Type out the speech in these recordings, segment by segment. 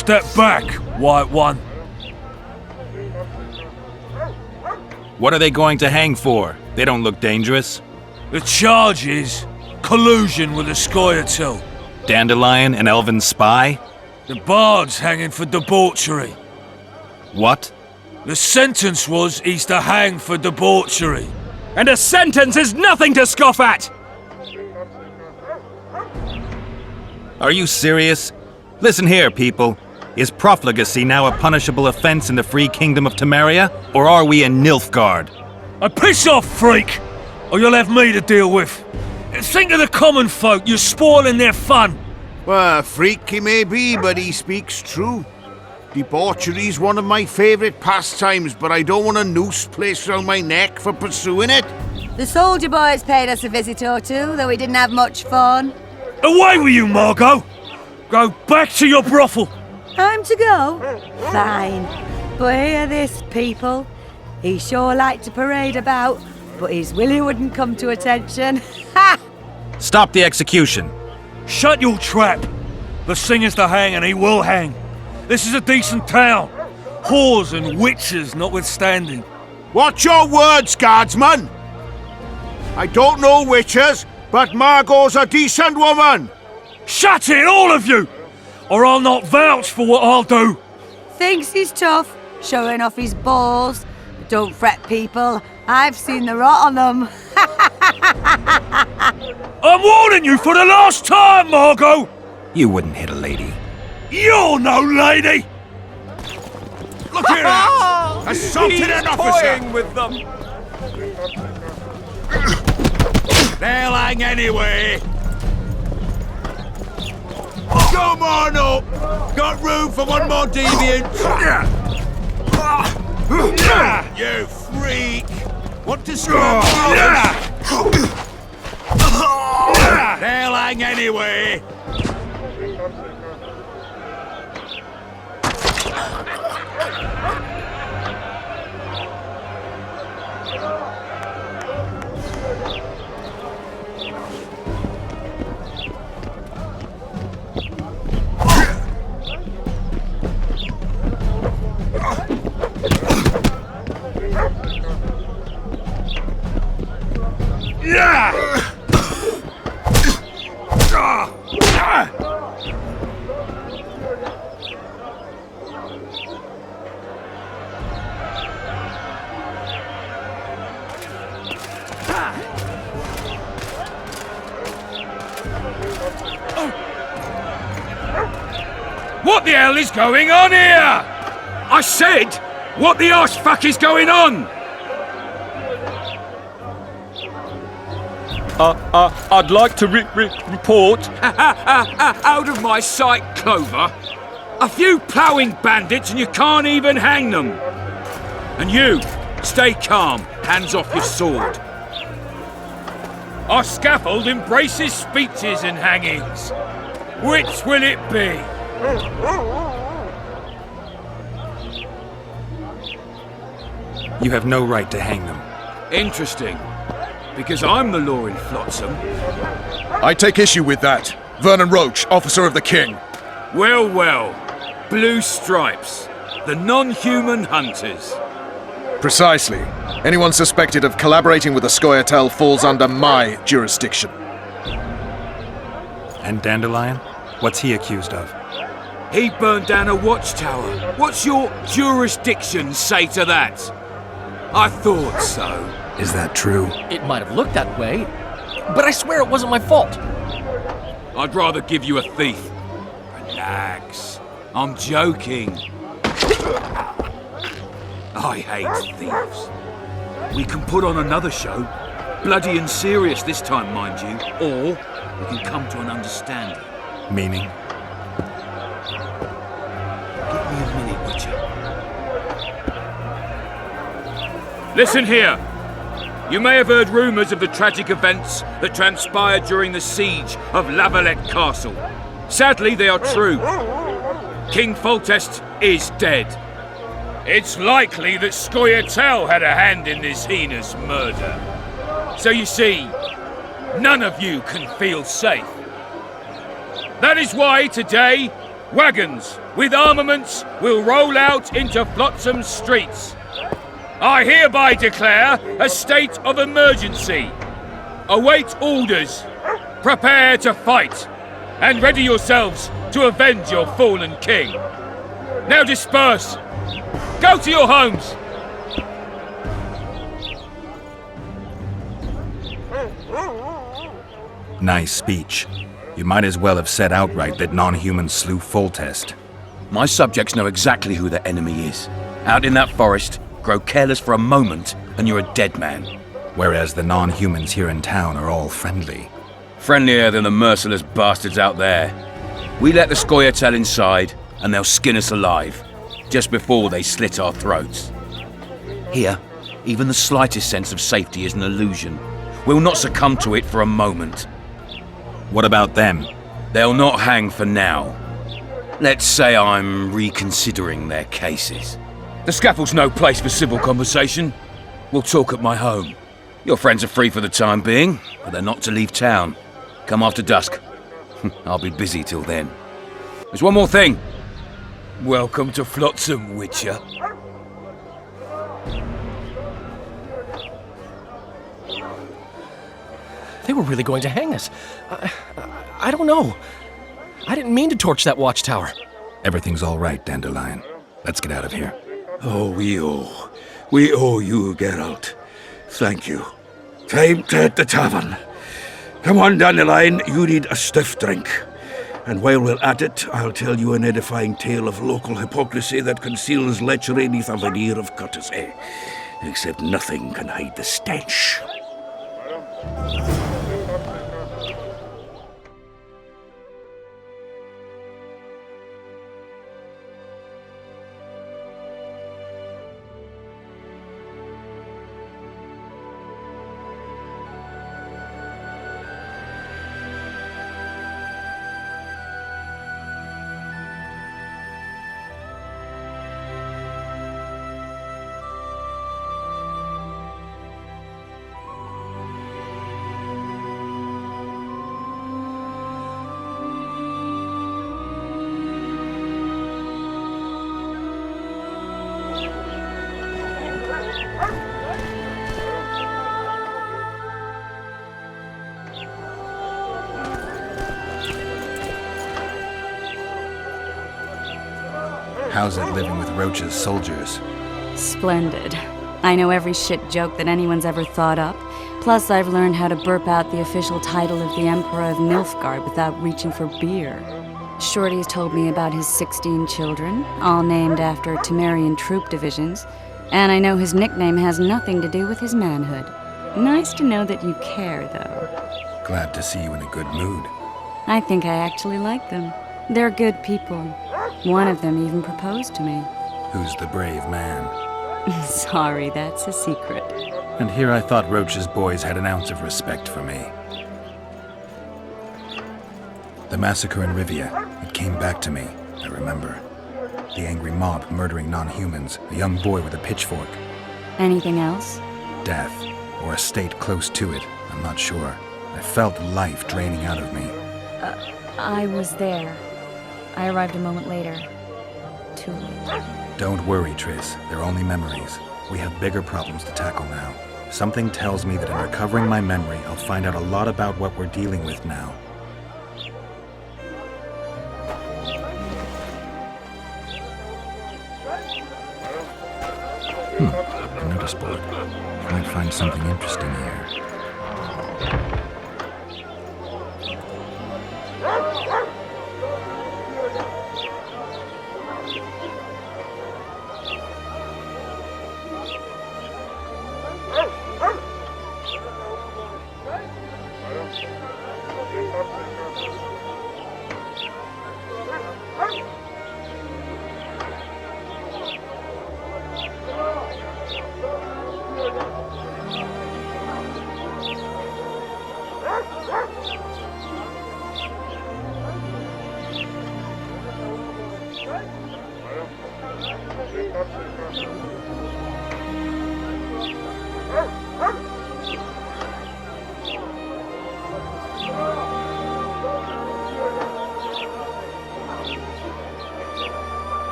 Step back, White One. What are they going to hang for? They don't look dangerous. The charge is collusion with the Scoia'tael. Dandelion, an elven spy? The bard's hanging for debauchery. What? The sentence was he's to hang for debauchery. And a sentence is nothing to scoff at! Are you serious? Listen here, people. Is profligacy now a punishable offense in the free kingdom of Temeria? Or are we in Nilfgaard? Piss off, freak! Or you'll have me to deal with. Think of the common folk, you're spoiling their fun. Well, a freak he may be, but he speaks true. Debauchery's one of my favourite pastimes, but I don't want a noose placed around my neck for pursuing it. The soldier boys paid us a visit or two, though we didn't have much fun. Away with you, Margot! Go back to your brothel! Time to go? Fine. But hear this, people. He sure liked to parade about, but his Willie wouldn't come to attention. Ha! Stop the execution. Shut your trap! The singer's to hang and he will hang. This is a decent town. Whores and witches notwithstanding. Watch your words, guardsman! I don't know witches, but Margot's a decent woman! Shut it, all of you! Or I'll not vouch for what I'll do! Thinks he's tough, showing off his balls. But don't fret, people. I've seen the rot on them. I'm warning you for the last time, Margot! You wouldn't hit a lady. You're no lady! Look here, Axe! Assaulted an officer! Toying with them! They'll hang anyway! Come on up! Got room for one more deviant! You freak! Want to scrap? They'll hang anyway! What the hell is going on here? I said, what the arse fuck is going on? I'd like to report. Out of my sight, Clover. A few ploughing bandits and you can't even hang them. And you, stay calm, hands off your sword. Our scaffold embraces speeches and hangings. Which will it be? You have no right to hang them. Interesting. Because I'm the law in Flotsam. I take issue with that. Vernon Roach, officer of the king. Well, well. Blue Stripes. The non-human hunters. Precisely. Anyone suspected of collaborating with the Scoia'tael falls under my jurisdiction. And Dandelion? What's he accused of? He burned down a watchtower. What's your jurisdiction say to that? I thought so. Is that true? It might have looked that way, but I swear it wasn't my fault. I'd rather give you a thief. Relax. I'm joking. I hate thieves. We can put on another show. Bloody and serious this time, mind you. Or we can come to an understanding. Meaning? Give me a minute, would you? Listen here. You may have heard rumours of the tragic events that transpired during the siege of Lavalette Castle. Sadly, they are true. King Foltest is dead. It's likely that Scoia'tael had a hand in this heinous murder. So you see, none of you can feel safe. That is why today Wagons with armaments will roll out into Flotsam streets. I hereby declare a state of emergency. Await orders. Prepare to fight. And ready yourselves to avenge your fallen king. Now disperse. Go to your homes. Nice speech. You might as well have said outright that non-humans slew Foltest. My subjects know exactly who their enemy is. Out in that forest, grow careless for a moment, and you're a dead man. Whereas the non-humans here in town are all friendly. Friendlier than the merciless bastards out there. We let the Scoia'tael inside, and they'll skin us alive, just before they slit our throats. Here, even the slightest sense of safety is an illusion. We'll not succumb to it for a moment. What about them? They'll not hang for now. Let's say I'm reconsidering their cases. The scaffold's no place for civil conversation. We'll talk at my home. Your friends are free for the time being, but they're not to leave town. Come after dusk. I'll be busy till then. There's one more thing. Welcome to Flotsam, Witcher. They were really going to hang us. I don't know. I didn't mean to torch that watchtower. Everything's all right, Dandelion. Let's get out of here. Oh, we owe you, Geralt. Thank you. Time to hit the tavern. Come on, Dandelion, you need a stiff drink. And while we're at it, I'll tell you an edifying tale of local hypocrisy that conceals lechery neath a veneer of courtesy. Except nothing can hide the stench. How's it living with Roach's soldiers? Splendid. I know every shit joke that anyone's ever thought up. Plus, I've learned how to burp out the official title of the Emperor of Nilfgaard without reaching for beer. Shorty's told me about his 16 children, all named after Temerian troop divisions, and I know his nickname has nothing to do with his manhood. Nice to know that you care, though. Glad to see you in a good mood. I think I actually like them. They're good people. One of them even proposed to me. Who's the brave man? Sorry, that's a secret. And here I thought Roach's boys had an ounce of respect for me. The massacre in Rivia, it came back to me, I remember. The angry mob murdering non-humans, a young boy with a pitchfork. Anything else? Death, or a state close to it, I'm not sure. I felt life draining out of me. I was there. I arrived a moment later. Too late. Don't worry, Triss. They're only memories. We have bigger problems to tackle now. Something tells me that in recovering my memory, I'll find out a lot about what we're dealing with now. A notice board. I might find something interesting here.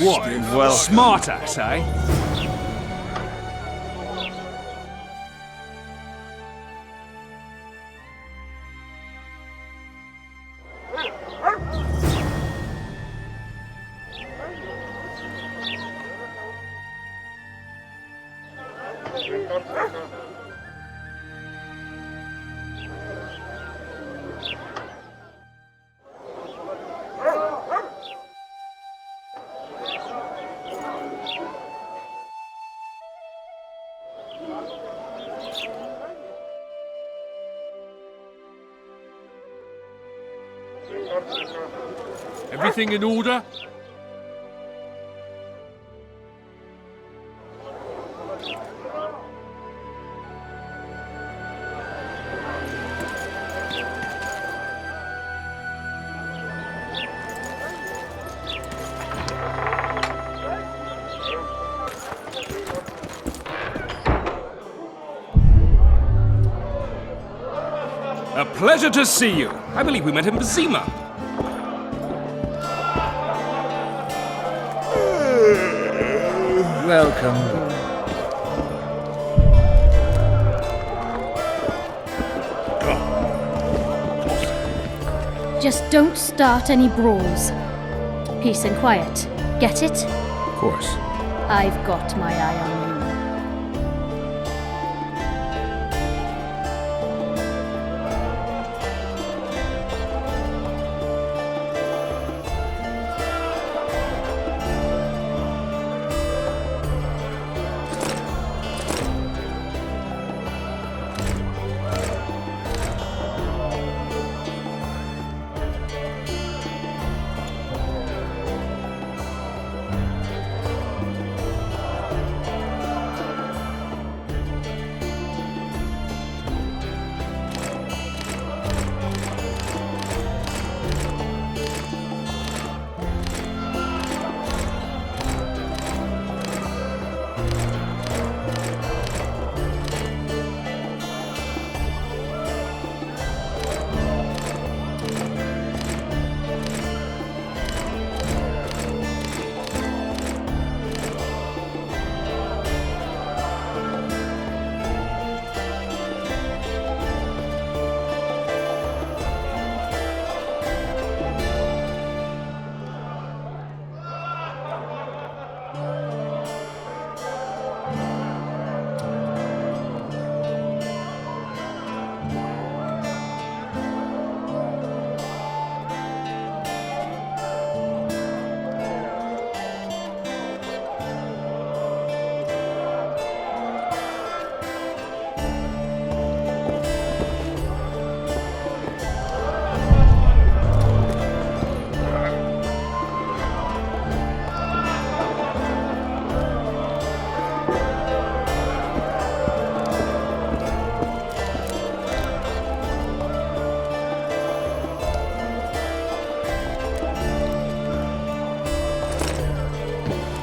What? Well, smart ass, eh? Everything in order? Pleasure to see you. I believe we met in Vizima. Welcome. Just don't start any brawls. Peace and quiet. Get it? Of course. I've got my eye on you.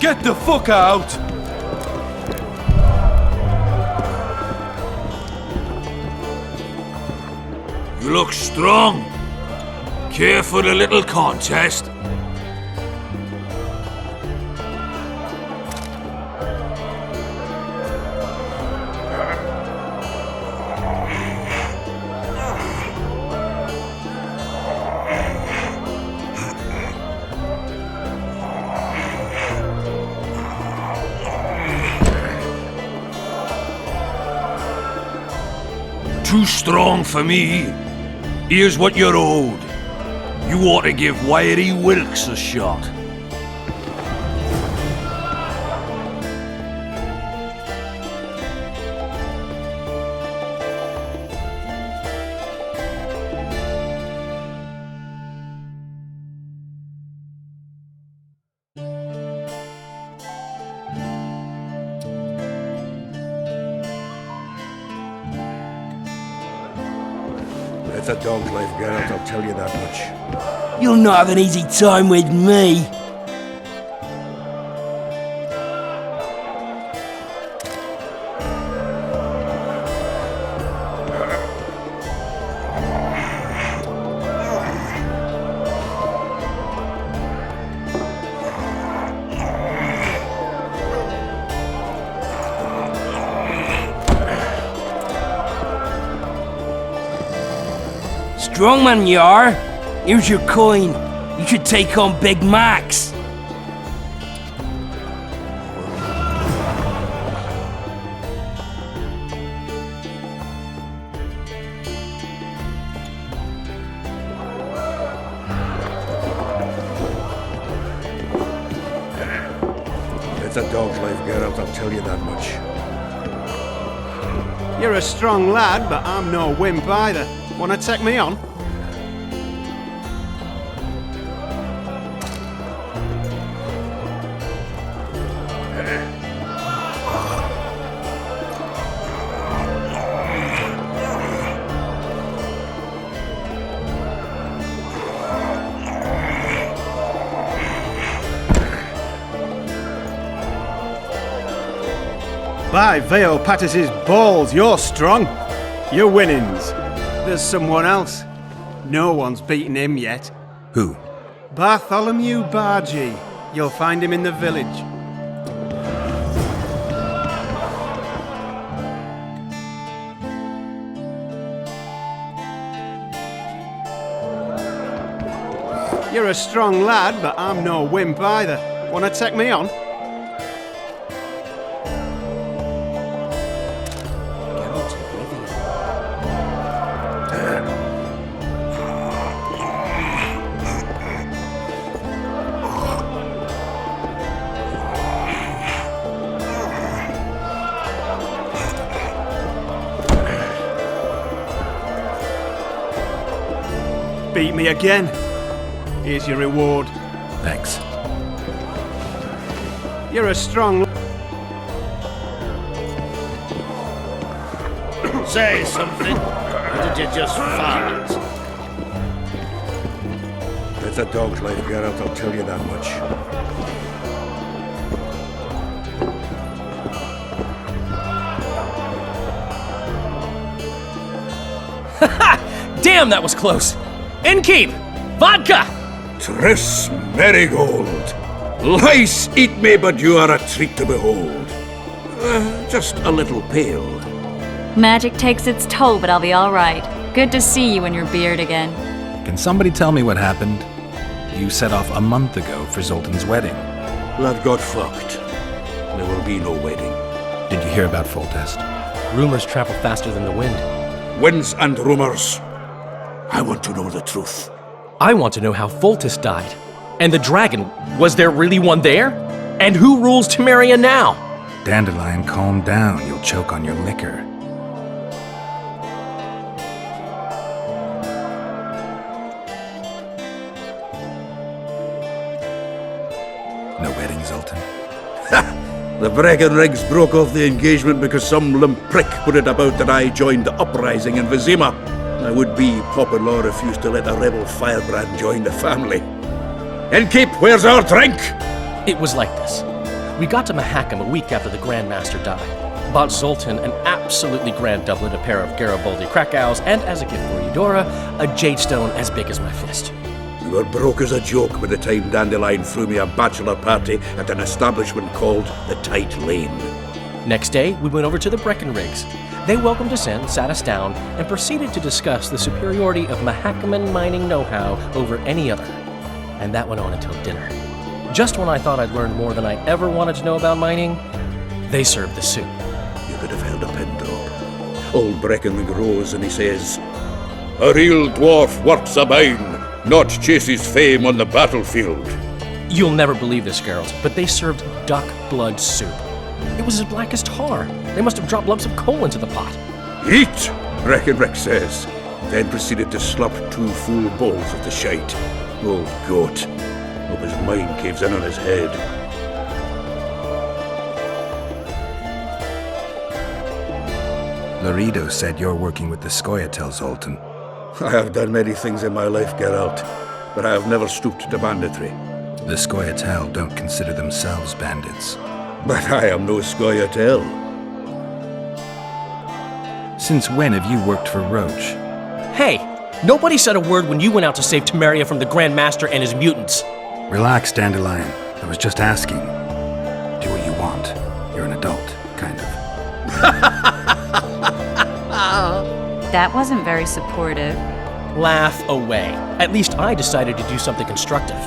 Get the fuck out! You look strong. Care for the little contest? Too strong for me. Here's what you're owed. You ought to give Wiry Wilkes a shot. It's a dog's life, Geralt, I'll tell you that much. You'll not have an easy time with me. Strong man you are. Here's your coin. You should take on Big Max. It's a dog's life, Geralt, I'll tell you that much. You're a strong lad, but I'm no wimp either. Wanna take me on? By Veo Patis's balls, you're strong. Your winnings. There's someone else. No one's beaten him yet. Who? Bartholomew Bargy. You'll find him in the village. You're a strong lad, but I'm no wimp either. Wanna take me on? Beat me again. Here's your reward. Thanks. You're a strong... Say something, or did you just fart? It's a dog's life, Geralt, I'll tell you that much. Damn, that was close! Innkeep! Vodka! Triss Merigold. Lice eat me, but you are a treat to behold. Just a little pale. Magic takes its toll, but I'll be all right. Good to see you in your beard again. Can somebody tell me what happened? You set off a month ago for Zoltan's wedding. Lad got fucked. There will be no wedding. Did you hear about Foltest? Rumors travel faster than the wind. Winds and rumors. I want to know the truth. I want to know how Foltest died. And the dragon, was there really one there? And who rules Temeria now? Dandelion, calm down. You'll choke on your liquor. No wedding, Zoltan. The Breckenrigs broke off the engagement because some limp prick put it about that I joined the uprising in Vizima. I would be Popper-Law refused to let a rebel firebrand join the family. Innkeep, where's our drink? It was like this. We got to Mahakam a week after the Grand Master died. Bought Zoltan an absolutely grand doublet, a pair of Garibaldi Krakau's, and as a gift for Eudora, a jadestone as big as my fist. We were broke as a joke by the time Dandelion threw me a bachelor party at an establishment called the Tight Lane. Next day, we went over to the Breckenrigs. They welcomed us in, sat us down, and proceeded to discuss the superiority of Mahakaman mining know-how over any other. And that went on until dinner. Just when I thought I'd learned more than I ever wanted to know about mining, they served the soup. You could have held a pin drop. Old Breckenrig rose and he says, "A real dwarf works a mine, not chases fame on the battlefield." You'll never believe this, Geralt, but they served duck blood soup. It was as black as tar. They must have dropped lumps of coal into the pot. "Eat," Breckenrick says, then proceeded to slurp 2 full bowls of the shite. Old goat. Hope his mind caves in on his head. Laredo said you're working with the Scoia'tael, Zoltan. I have done many things in my life, Geralt, but I have never stooped to banditry. The Scoia'tael don't consider themselves bandits. But I am no Scoia'tael. Since when have you worked for Roche? Hey, nobody said a word when you went out to save Temeria from the Grand Master and his mutants. Relax, Dandelion. I was just asking. Do what you want. You're an adult, kind of. That wasn't very supportive. Laugh away. At least I decided to do something constructive.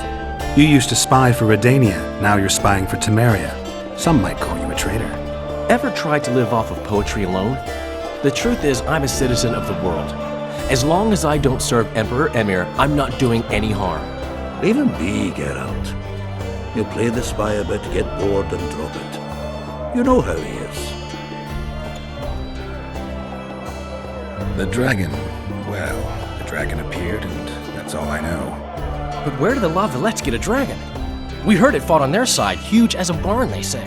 You used to spy for Redania. Now you're spying for Temeria. Some might call you a traitor. Ever tried to live off of poetry alone? The truth is, I'm a citizen of the world. As long as I don't serve Emperor Emir, I'm not doing any harm. Leave him be, Geralt. He'll play the spy a bit, get bored and drop it. You know how he is. The dragon. Well, the dragon appeared, and that's all I know. But where did the La Villettes get a dragon? We heard it fought on their side, huge as a barn, they say.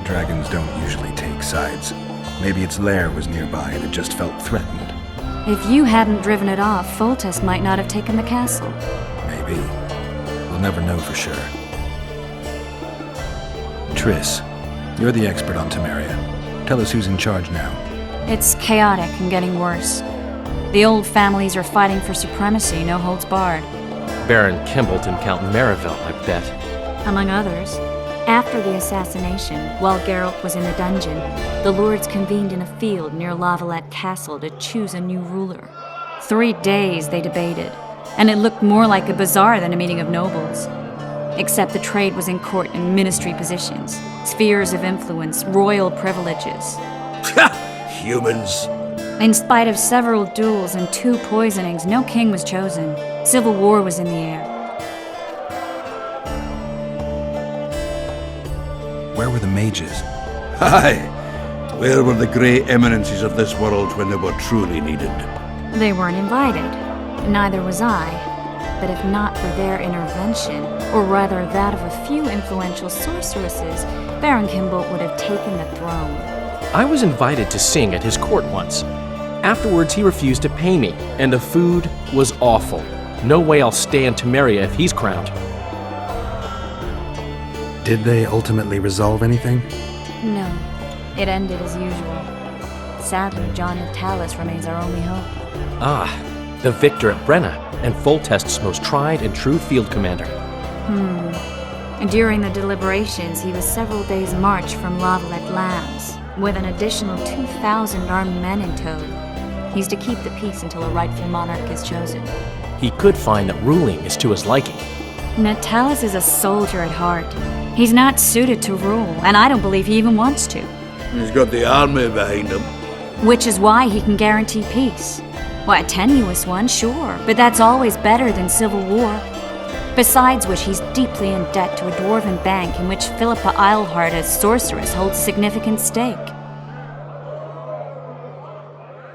Dragons don't usually take sides. Maybe its lair was nearby and it just felt threatened. If you hadn't driven it off, Foltest might not have taken the castle. Maybe. We'll never know for sure. Triss, you're the expert on Temeria. Tell us who's in charge now. It's chaotic and getting worse. The old families are fighting for supremacy, no holds barred. Baron Kimbolt and Count Merivale, I bet. Among others. After the assassination, while Geralt was in the dungeon, the lords convened in a field near Lavalette Castle to choose a new ruler. 3 days they debated, and it looked more like a bazaar than a meeting of nobles. Except the trade was in court and ministry positions, spheres of influence, royal privileges. Humans. In spite of several duels and 2 poisonings, no king was chosen. Civil war was in the air. Where were the mages? Aye. Where were the grey eminences of this world when they were truly needed? They weren't invited. Neither was I. But if not for their intervention, or rather that of a few influential sorceresses, Baron Kimbolt would have taken the throne. I was invited to sing at his court once. Afterwards, he refused to pay me, and the food was awful. No way I'll stay in Temeria if he's crowned. Did they ultimately resolve anything? No. It ended as usual. Sadly, John Natalis remains our only hope. Ah, the victor at Brenna, and Foltest's most tried and true field commander. And during the deliberations, he was several days' march from Lavalette Lands, with an additional 2,000 armed men in tow. He's to keep the peace until a rightful monarch is chosen. He could find that ruling is to his liking. Natalis is a soldier at heart. He's not suited to rule, and I don't believe he even wants to. He's got the army behind him. Which is why he can guarantee peace. Well, a tenuous one, sure, but that's always better than civil war. Besides which, he's deeply in debt to a dwarven bank in which Philippa Eilhart, as sorceress, holds significant stake.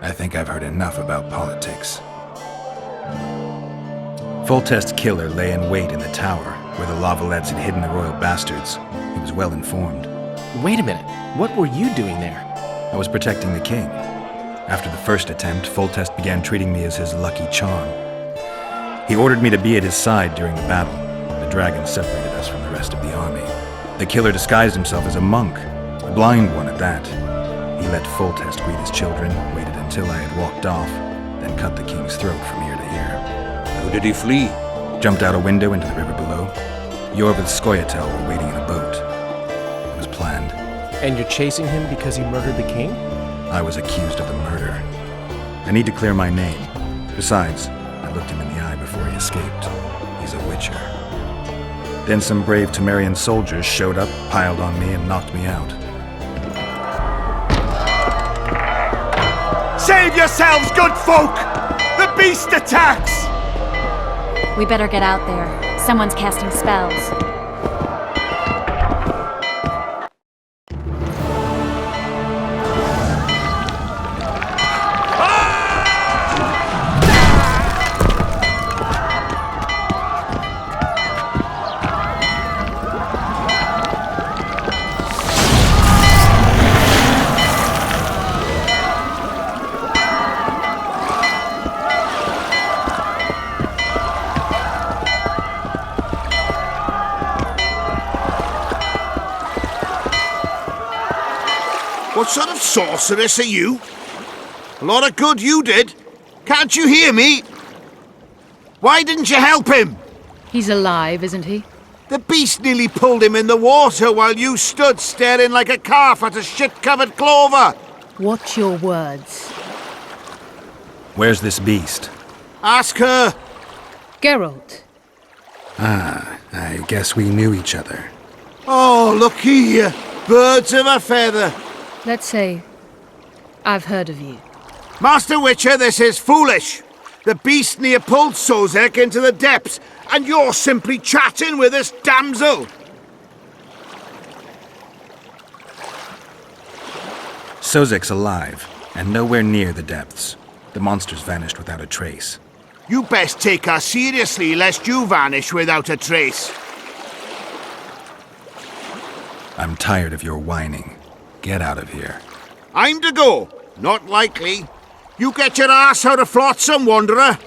I think I've heard enough about politics. Foltest's killer lay in wait in the tower, where the Lavalettes had hidden the royal bastards. He was well informed. Wait a minute, what were you doing there? I was protecting the king. After the first attempt, Foltest began treating me as his lucky charm. He ordered me to be at his side during the battle. The dragon separated us from the rest of the army. The killer disguised himself as a monk, a blind one at that. He let Foltest greet his children, waited until I had walked off, then cut the king's throat from ear to ear. How did he flee? Jumped out a window into the river below. Yorv and Skoyatel were waiting in a boat. It was planned. And you're chasing him because he murdered the king? I was accused of the murder. I need to clear my name. Besides, I looked him in the eye before he escaped. He's a witcher. Then some brave Temerian soldiers showed up, piled on me, and knocked me out. Save yourselves, good folk! The beast attacks! We better get out there. Someone's casting spells. What sort of sorceress are you? A lot of good you did. Can't you hear me? Why didn't you help him? He's alive, isn't he? The beast nearly pulled him in the water while you stood staring like a calf at a shit-covered clover. Watch your words. Where's this beast? Ask her. Geralt. Ah, I guess we knew each other. Oh, look here. Birds of a feather. Let's say I've heard of you. Master Witcher, this is foolish. The beast near pulled Sozek into the depths, and you're simply chatting with this damsel. Sozek's alive, and nowhere near the depths. The monsters vanished without a trace. You best take her seriously, lest you vanish without a trace. I'm tired of your whining. Get out of here. I'm to go. Not likely. You get your ass out of Flotsam, wanderer.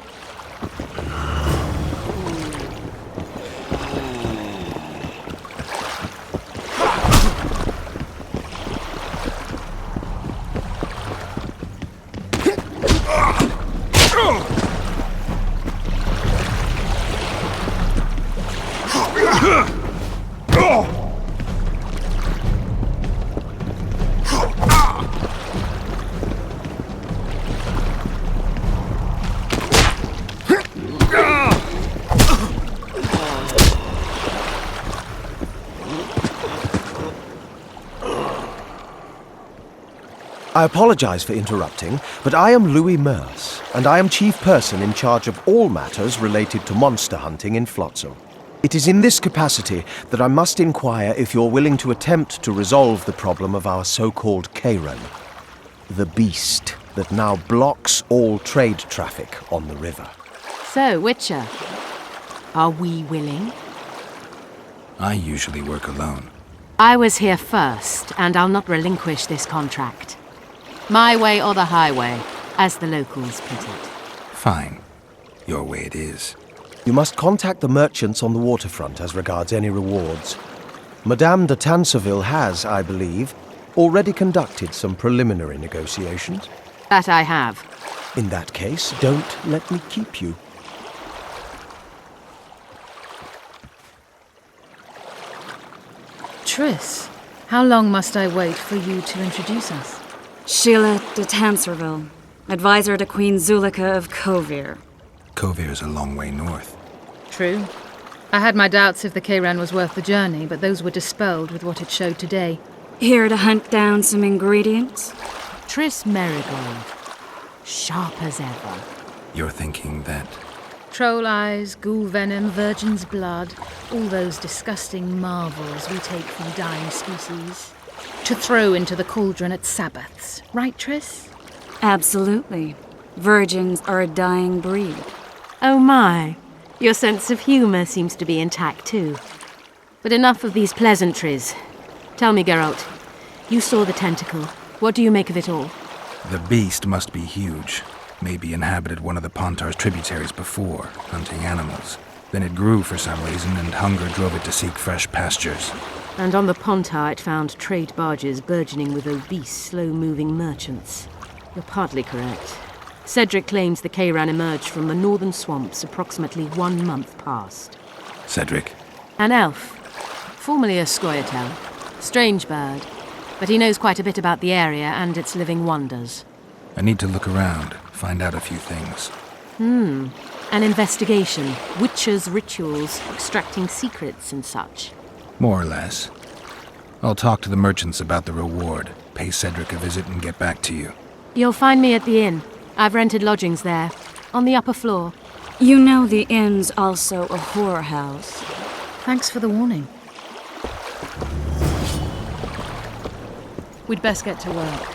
I apologize for interrupting, but I am Louis Merce, and I am chief person in charge of all matters related to monster hunting in Flotsam. It is in this capacity that I must inquire if you're willing to attempt to resolve the problem of our so-called Kayran, the beast that now blocks all trade traffic on the river. So, Witcher, are we willing? I usually work alone. I was here first, and I'll not relinquish this contract. My way or the highway, as the locals put it. Fine. Your way it is. You must contact the merchants on the waterfront as regards any rewards. Madame de Tanseville has, I believe, already conducted some preliminary negotiations. That I have. In that case, don't let me keep you. Triss, how long must I wait for you to introduce us? Sheila de Tanserville, advisor to Queen Zulika of Kovir. Kovir's a long way north. True. I had my doubts if the Kayran was worth the journey, but those were dispelled with what it showed today. Here to hunt down some ingredients? Triss Merigold. Sharp as ever. You're thinking that... Troll eyes, ghoul venom, virgin's blood, all those disgusting marvels we take from dying species. To throw into the cauldron at Sabbaths. Right, Triss? Absolutely. Virgins are a dying breed. Oh my. Your sense of humour seems to be intact too. But enough of these pleasantries. Tell me, Geralt, you saw the tentacle. What do you make of it all? The beast must be huge. Maybe inhabited one of the Pontar's tributaries before, hunting animals. Then it grew for some reason, and hunger drove it to seek fresh pastures. And on the Pontar it found trade barges burgeoning with obese, slow-moving merchants. You're partly correct. Cedric claims the Kayran emerged from the northern swamps approximately 1 month past. Cedric? An elf. Formerly a Scoia'tael. Strange bird. But he knows quite a bit about the area and its living wonders. I need to look around, find out a few things. An investigation. Witches' rituals, extracting secrets and such. More or less. I'll talk to the merchants about the reward, pay Cedric a visit and get back to you. You'll find me at the inn. I've rented lodgings there, on the upper floor. You know the inn's also a whorehouse. Thanks for the warning. We'd best get to work.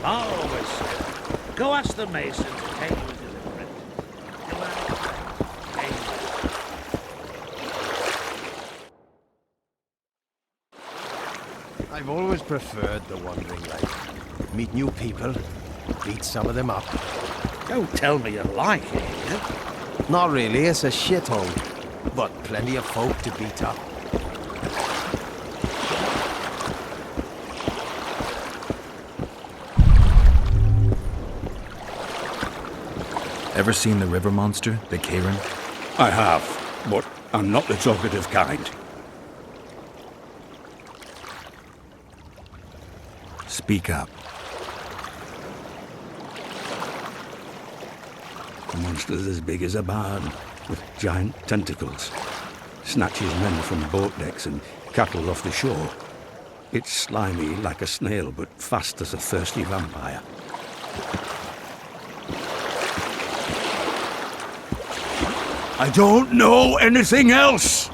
I'll always say, go ask the mason to take you to the crypt. I've always preferred the wandering life. Meet new people, beat some of them up. Don't tell me you like it, eh? Not really, it's a shithole. But plenty of folk to beat up. Ever seen the river monster, the Karen? I have, but I'm not the talkative kind. Speak up. The monster's as big as a barn, with giant tentacles. Snatches men from boat decks and cattle off the shore. It's slimy like a snail, but fast as a thirsty vampire. I don't know anything else!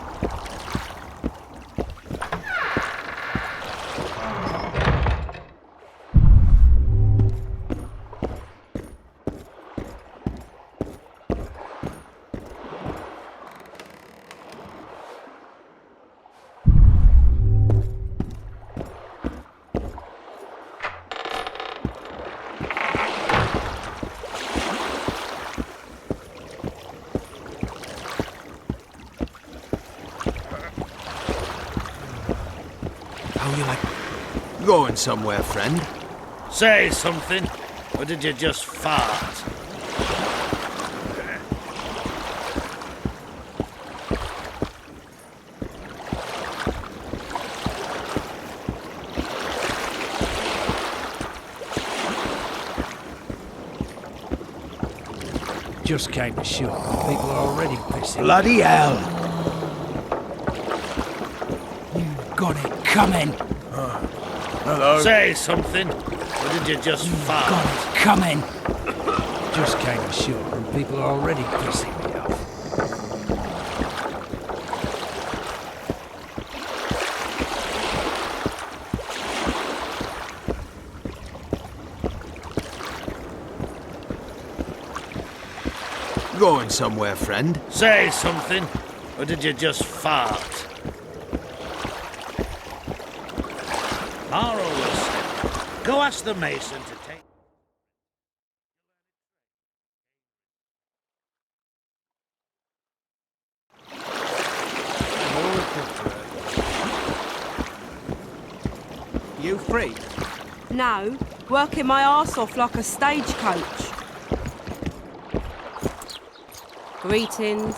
How you like going somewhere, friend? Say something, or did you just fart? Just came to shoot. People are already pissing. Bloody hell! You've got it coming. Hello? Say something, or did you just fart? Got it coming. Just came to shoot, and people are already pissing me off. Going somewhere, friend? Say something, or did you just fart? I'll always say, go ask the mason to take... You free? No, working my arse off like a stagecoach. Greetings.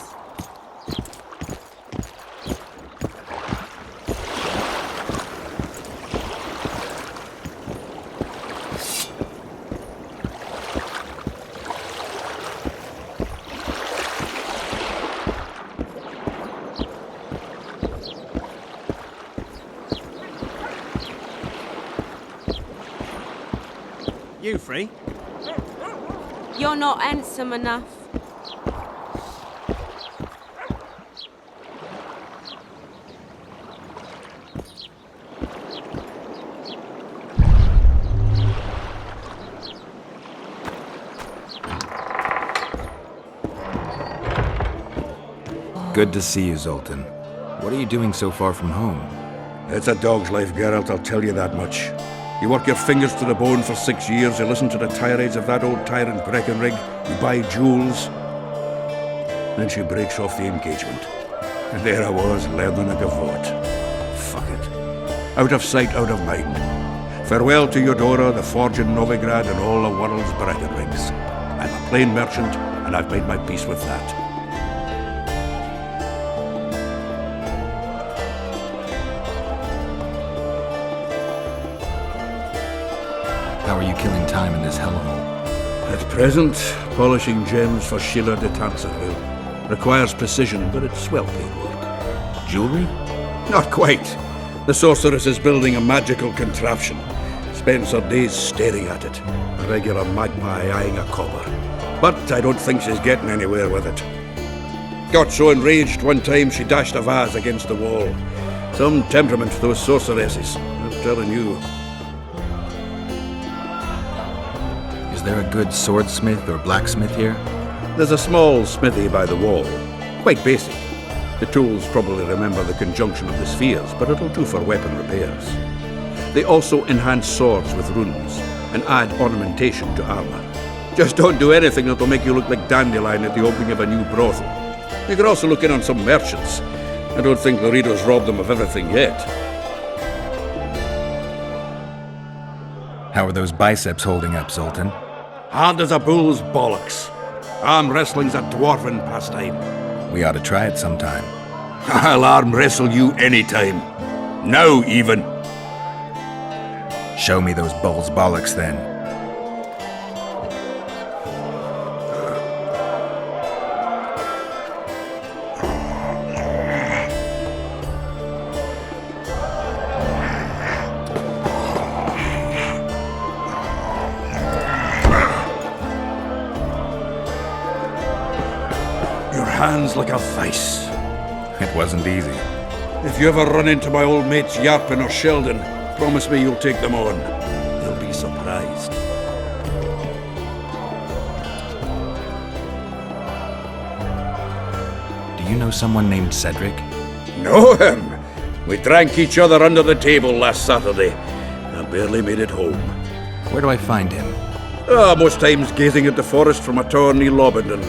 You free? You're not handsome enough. Good to see you, Zoltan. What are you doing so far from home? It's a dog's life, Geralt, I'll tell you that much. You work your fingers to the bone for 6 years, you listen to the tirades of that old tyrant Breckenrig, you buy jewels. Then she breaks off the engagement. And there I was, learning a gavotte. Fuck it. Out of sight, out of mind. Farewell to Eudora, the forge in Novigrad, and all the world's Breckenrigs. I'm a plain merchant, and I've made my peace with that. How are you killing time in this hellhole? At present, polishing gems for Sheila de Tanserville. Requires precision, but it's well-paid work. Jewelry? Not quite. The sorceress is building a magical contraption. Spends her days staring at it. A regular magpie eyeing a copper. But I don't think she's getting anywhere with it. Got so enraged one time she dashed a vase against the wall. Some temperament, those sorceresses. I'm telling you. there a good swordsmith or blacksmith here? There's a small smithy by the wall. Quite basic. The tools probably remember the conjunction of the spheres, but it'll do for weapon repairs. They also enhance swords with runes and add ornamentation to armor. Just don't do anything that'll make you look like Dandelion at the opening of a new brothel. You could also look in on some merchants. I don't think Loredo's robbed them of everything yet. How are those biceps holding up, Zoltan? Hard as a bull's bollocks. Arm wrestling's a dwarven pastime. We ought to try it sometime. I'll arm wrestle you anytime. Now, even. Show me those bull's bollocks, then. Hands like a vice. It wasn't easy. If you ever run into my old mates Yarpin or Sheldon, promise me you'll take them on. They'll be surprised. Do you know someone named Cedric? Know him? We drank each other under the table last Saturday. I barely made it home. Where do I find him? Most times gazing at the forest from a tower near Lobendon.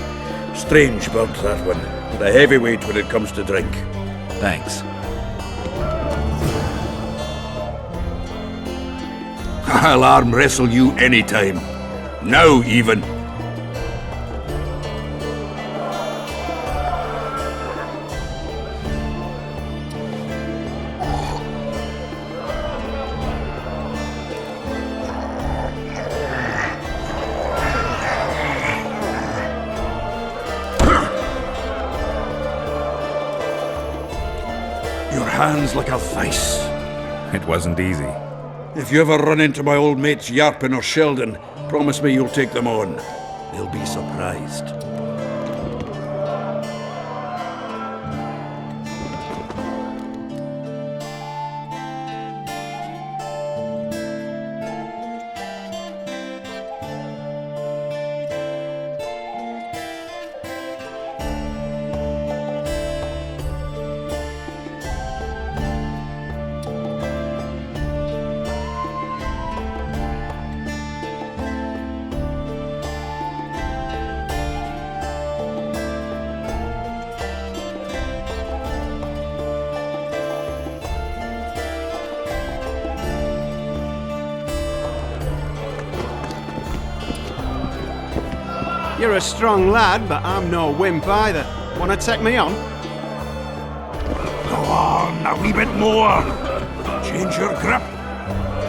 Strange bird, that one. But a heavyweight when it comes to drink. Thanks. I'll arm wrestle you anytime. Now, even. Hands like a vice. It wasn't easy. If you ever run into my old mates Yarpin or Sheldon, promise me you'll take them on. They'll be surprised. You're a strong lad, but I'm no wimp either. Wanna take me on? Go on, a wee bit more. Change your grip.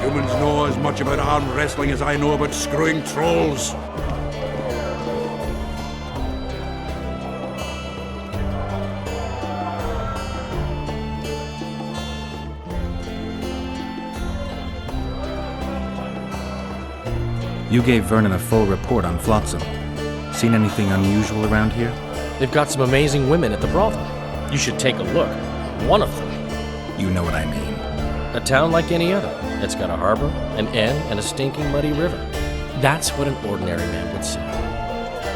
Humans know as much about arm wrestling as I know about screwing trolls. You gave Vernon a full report on Flotsam. Seen anything unusual around here? They've got some amazing women at the brothel. You should take a look. One of them. You know what I mean. A town like any other. It's got a harbor, an inn, and a stinking muddy river. That's what an ordinary man would say.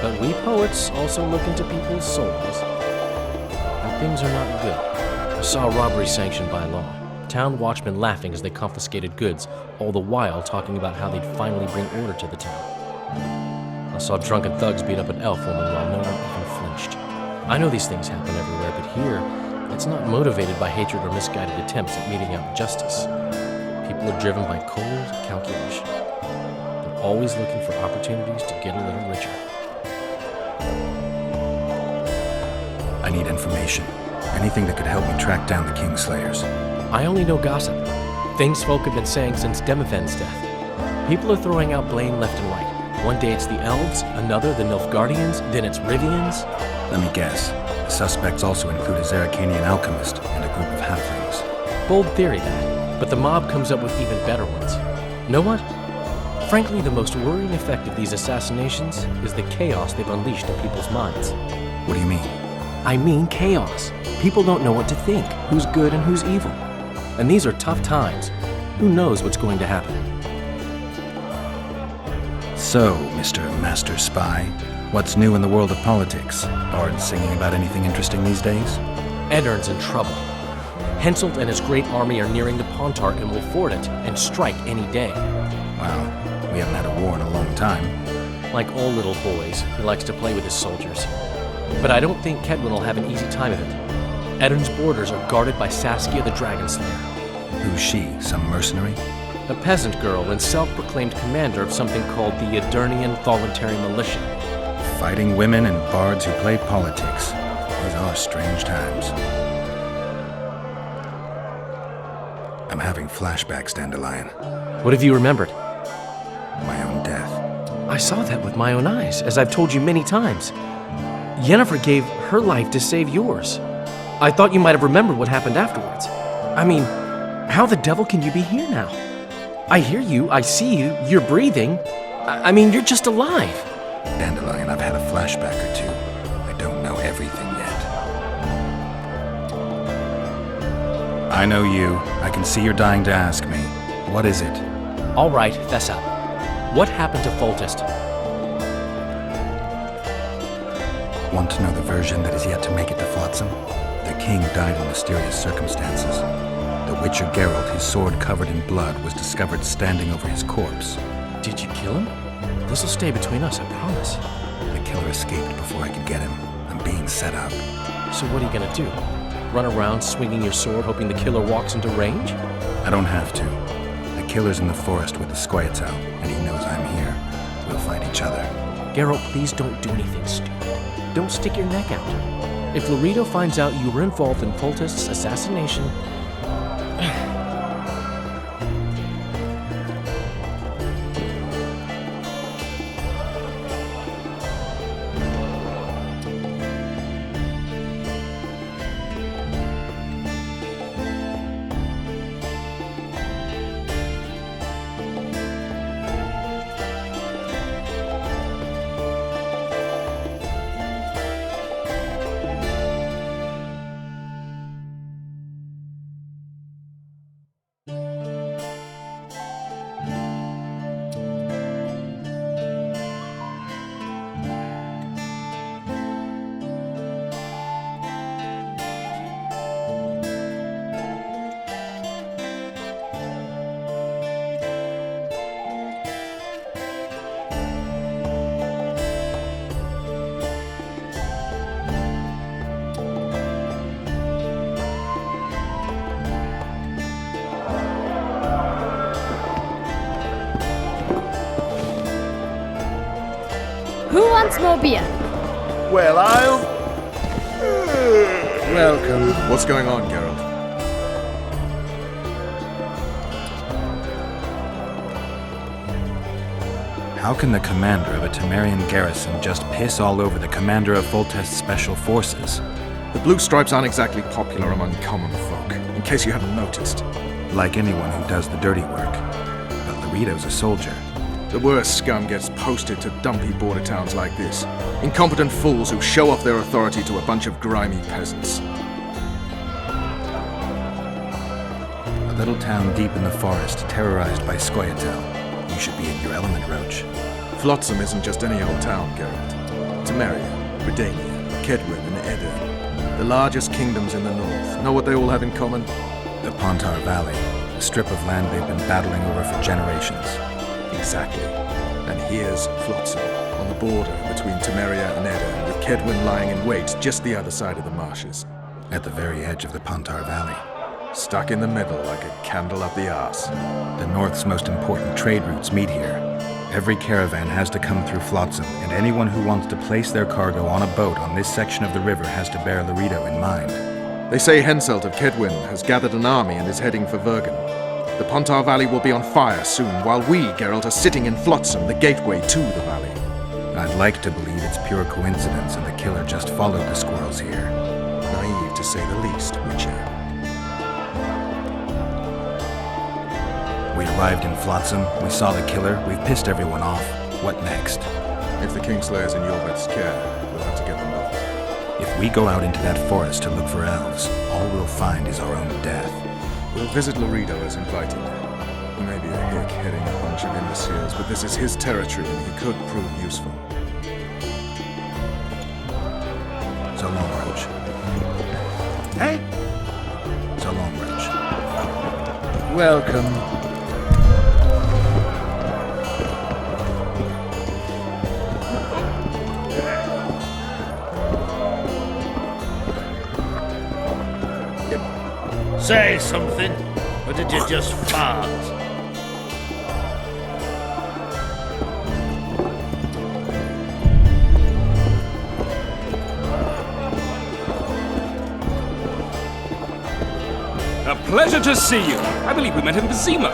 But we poets also look into people's souls. And things are not good. I saw a robbery sanctioned by law. Town watchmen laughing as they confiscated goods, all the while talking about how they'd finally bring order to the town. I saw drunken thugs beat up an elf woman while no one even flinched. I know these things happen everywhere, but here, it's not motivated by hatred or misguided attempts at meting out justice. People are driven by cold calculation. They're always looking for opportunities to get a little richer. I need information. Anything that could help me track down the Kingslayers. I only know gossip. Things folk have been saying since Demiven's death. People are throwing out blame left and right. One day it's the Elves, another the Nilfgaardians, then it's Rivians. Let me guess. The suspects also include a Zerrikanian alchemist and a group of halflings. Bold theory, that. But the mob comes up with even better ones. Know what? Frankly, the most worrying effect of these assassinations is the chaos they've unleashed in people's minds. What do you mean? I mean chaos. People don't know what to think, who's good and who's evil. And these are tough times. Who knows what's going to happen? So, Mr. Master Spy, what's new in the world of politics? Bards singing about anything interesting these days? Eddern's in trouble. Henselt and his great army are nearing the Pontar and will ford it and strike any day. Wow, we haven't had a war in a long time. Like all little boys, he likes to play with his soldiers. But I don't think Kedwin will have an easy time of it. Eddern's borders are guarded by Saskia the Dragon Slayer. Who's she? Some mercenary? A peasant girl and self-proclaimed commander of something called the Edirnian Voluntary Militia. Fighting women and bards who play politics. These are strange times. I'm having flashbacks, Dandelion. What have you remembered? My own death. I saw that with my own eyes, as I've told you many times. Yennefer gave her life to save yours. I thought you might have remembered what happened afterwards. I mean, how the devil can you be here now? I hear you, I see you, you're breathing. I mean, you're just alive. Dandelion, I've had a flashback or two. I don't know everything yet. I know you. I can see you're dying to ask me. What is it? All right, fess up. What happened to Foltest? Want to know the version that is yet to make it to Flotsam? The king died in mysterious circumstances. The Witcher Geralt, his sword covered in blood, was discovered standing over his corpse. Did you kill him? This'll stay between us, I promise. The killer escaped before I could get him. I'm being set up. So what are you gonna do? Run around swinging your sword hoping the killer walks into range? I don't have to. The killer's in the forest with the Scoia'tael, and he knows I'm here. We'll fight each other. Geralt, please don't do anything stupid. Don't stick your neck out. If Loredo finds out you were involved in Foltest's assassination... Who wants more beer? Well, Welcome. What's going on, Geralt? How can the commander of a Temerian garrison just piss all over the commander of Foltest's special forces? The Blue Stripes aren't exactly popular among common folk, in case you hadn't noticed. Like anyone who does the dirty work. But Loredo's a soldier. The worst scum gets posted to dumpy border towns like this. Incompetent fools who show off their authority to a bunch of grimy peasants. A little town deep in the forest, terrorized by Scoia'tael. You should be in your element, Roach. Flotsam isn't just any old town, Geralt. Temeria, Redania, Kedwin, and Edirn. The largest kingdoms in the north. Know what they all have in common? The Pontar Valley, a strip of land they've been battling over for generations. Exactly. And here's Flotsam, on the border between Temeria and Edirn, with Kedwin lying in wait just the other side of the marshes. At the very edge of the Pontar Valley. Stuck in the middle like a candle up the arse. The North's most important trade routes meet here. Every caravan has to come through Flotsam, and anyone who wants to place their cargo on a boat on this section of the river has to bear Loredo in mind. They say Henselt of Kedwin has gathered an army and is heading for Vergen. The Pontar Valley will be on fire soon, while we, Geralt, are sitting in Flotsam, the gateway to the valley. I'd like to believe it's pure coincidence and the killer just followed the squirrels here. Naive to say the least, Witcher. We arrived in Flotsam, we saw the killer, we've pissed everyone off. What next? If the Kingslayer's in Yorvet's care, we'll have to get them out. If we go out into that forest to look for elves, all we'll find is our own death. We'll visit Loredo as invited. He may be a hick heading a bunch of imbeciles, but this is his territory and he could prove useful. So long, Roach. Hey? So long, Roach. Welcome. Say something, or did you just fart? A pleasure to see you. I believe we met in Vizima.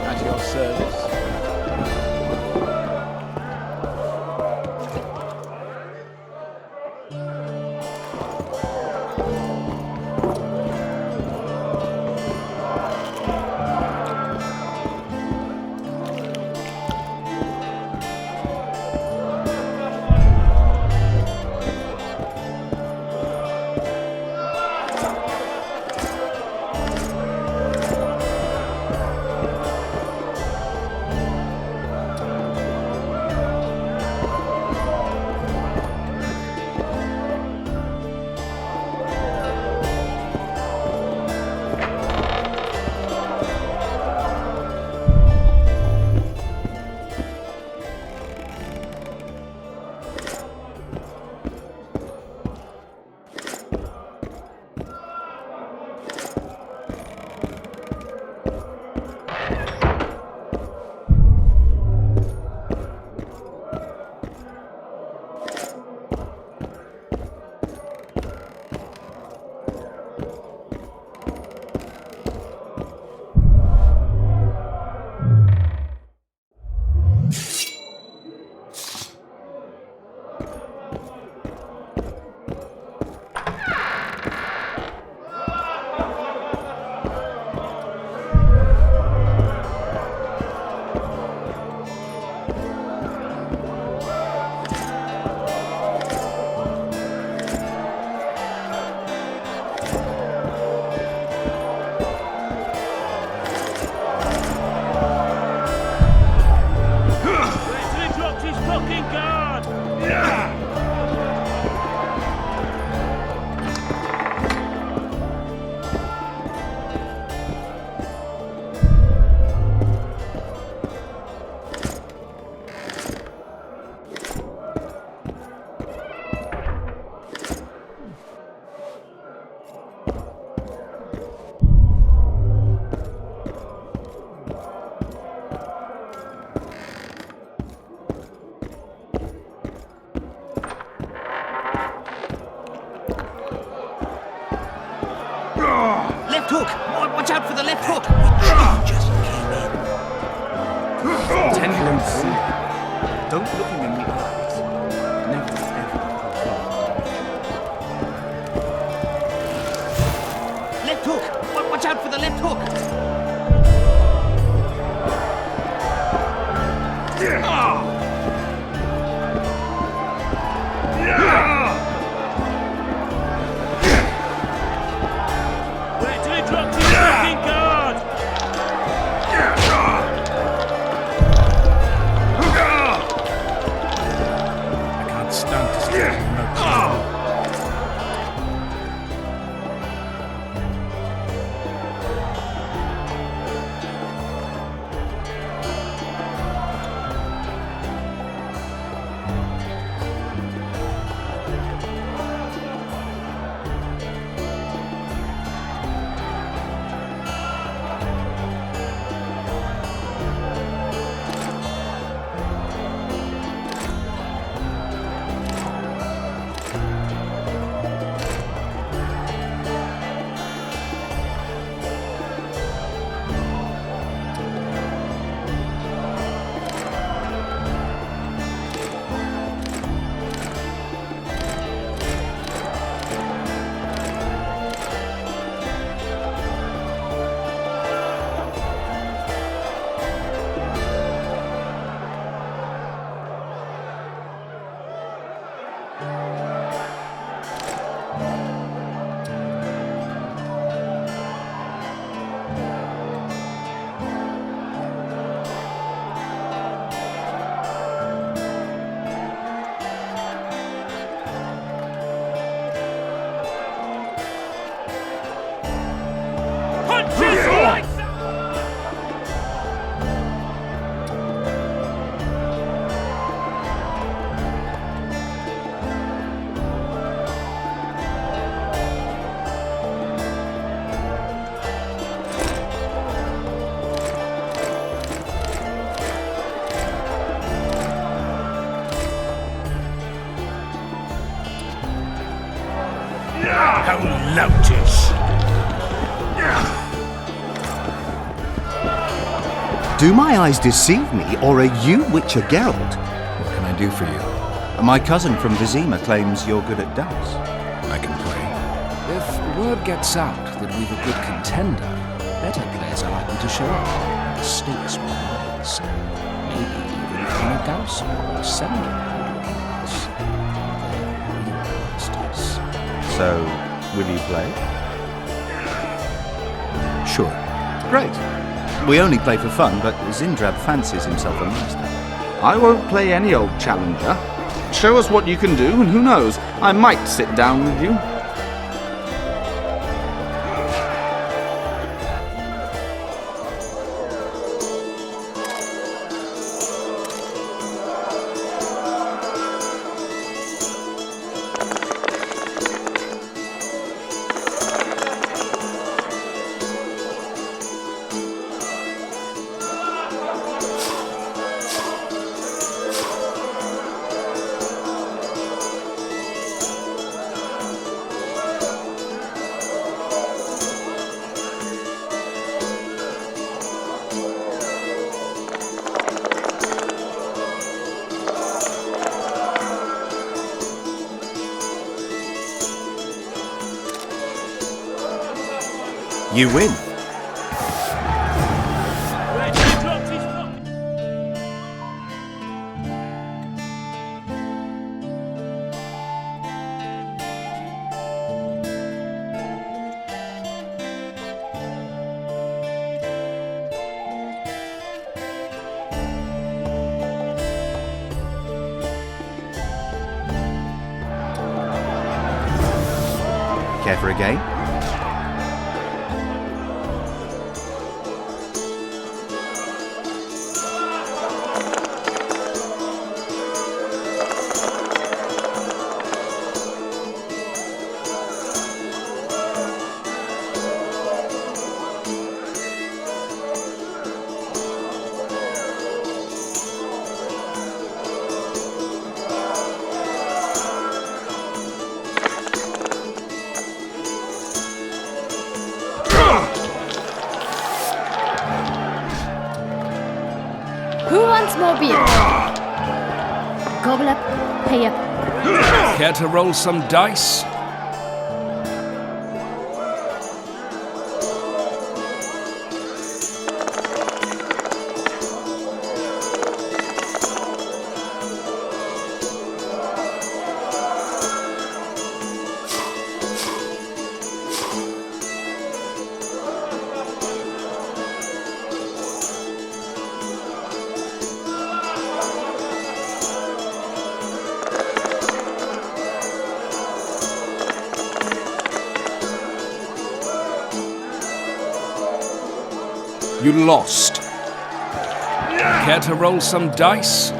At your service. Left hook! Watch out for the left hook! Just came in. Tendons. Don't look him in the eyes. Never ever. Left hook! Watch out for the left hook! Wait till he drops his fucking guard! I can't stand to see him. How loutish! Do my eyes deceive me, or are you Witcher Geralt? What can I do for you? My cousin from Vizima claims you're good at dice. I can play. If word gets out that we've a good contender, better players are likely to show up, and the stakes will rise. Maybe even Finnegaus or Sender will join us. They're real masters. So, will you play? Sure. Great. We only play for fun, but Zindrab fancies himself a master. I won't play any old challenger. Show us what you can do, and who knows, I might sit down with you. You win. Care for a game? Who wants more beer? Gobble up, pay up. Care to roll some dice? You lost. Care to roll some dice?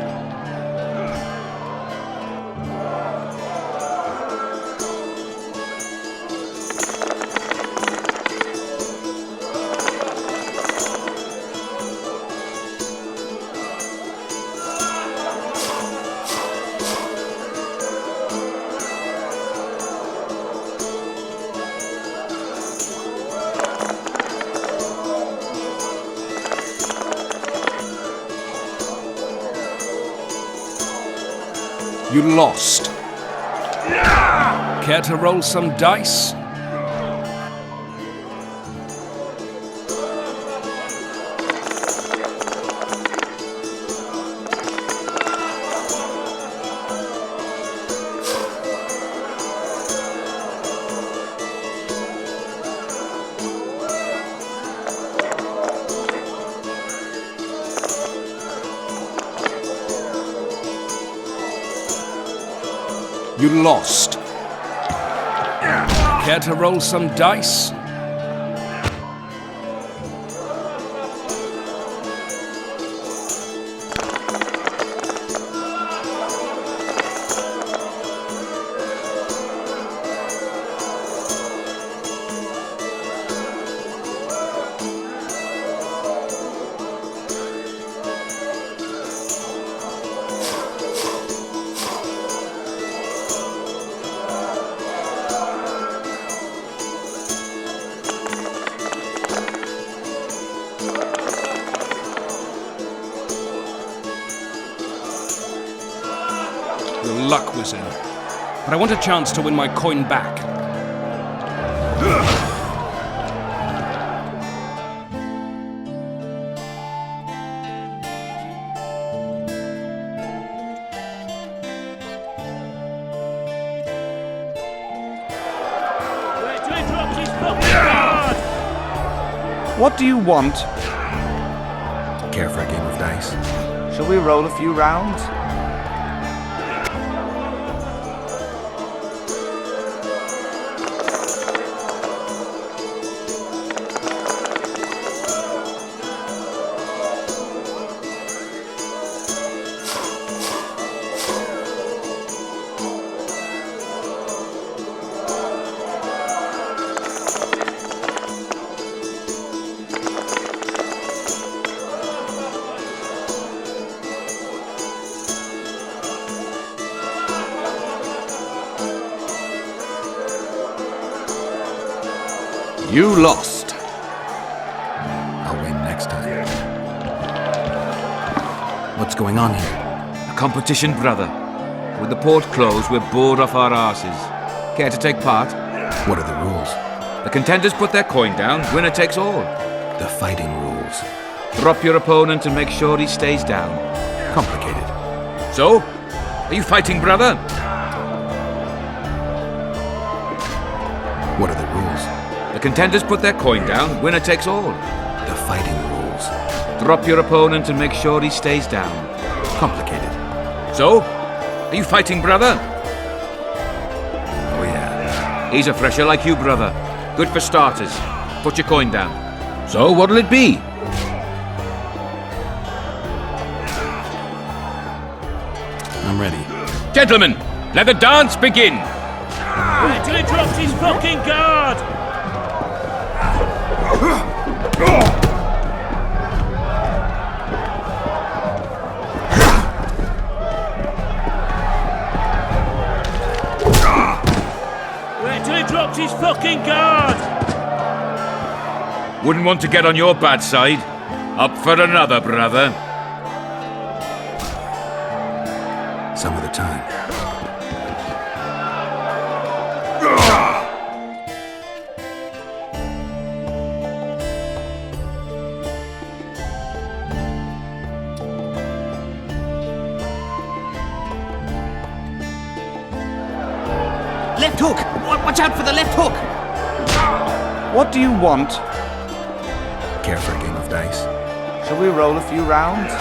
You lost. Care to roll some dice? You lost. Care to roll some dice? luck was in. But I want a chance to win my coin back. What do you want? Care for a game of dice? Shall we roll a few rounds? You lost. I'll win next time. What's going on here? A competition, brother. With the port closed, we're bored off our arses. Care to take part? What are the rules? The contenders put their coin down, winner takes all. The fighting rules. Drop your opponent and make sure he stays down. Complicated. So? Are you fighting, brother? What are the rules? The contenders put their coin down, winner takes all. The fighting rules. Drop your opponent and make sure he stays down. Complicated. So? Are you fighting, brother? Oh yeah. He's a fresher like you, brother. Good for starters. Put your coin down. So, what'll it be? I'm ready. Gentlemen, let the dance begin! Wait till he drops his fucking guard! Wait till he drops his fucking guard! Wouldn't want to get on your bad side. Up for another, brother. Some other time. Left hook! Watch out for the left hook! What do you want? Care for a game of dice? Shall we roll a few rounds?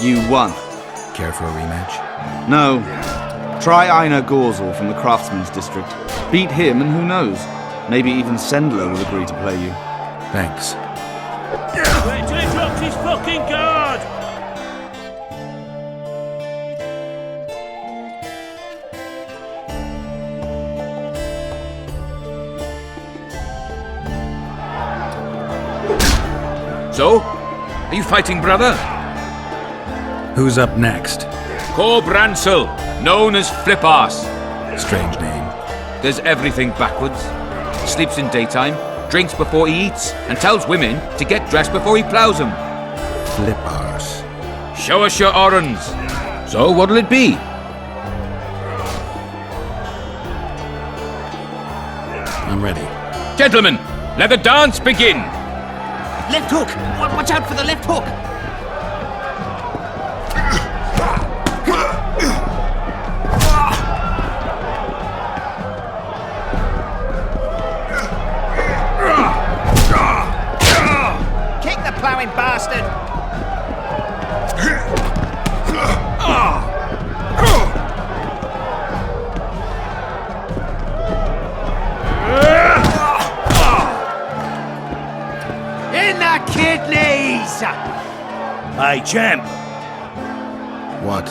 You won. Care for a rematch? No. Try Einar Gorzel from the Craftsman's District. Beat him and who knows? Maybe even Sendler will agree to play you. Thanks. Wait till he drops his fucking guard! So? Are you fighting, brother? Who's up next? Cor Bransel, known as Flip-Arse. Strange name. Does everything backwards. Sleeps in daytime, drinks before he eats, and tells women to get dressed before he plows them. Flip-Arse. Show us your orans. So what'll it be? I'm ready. Gentlemen, let the dance begin! Left hook! Watch out for the left hook! Kick the ploughing bastard! In the kidneys! Hey, champ. What?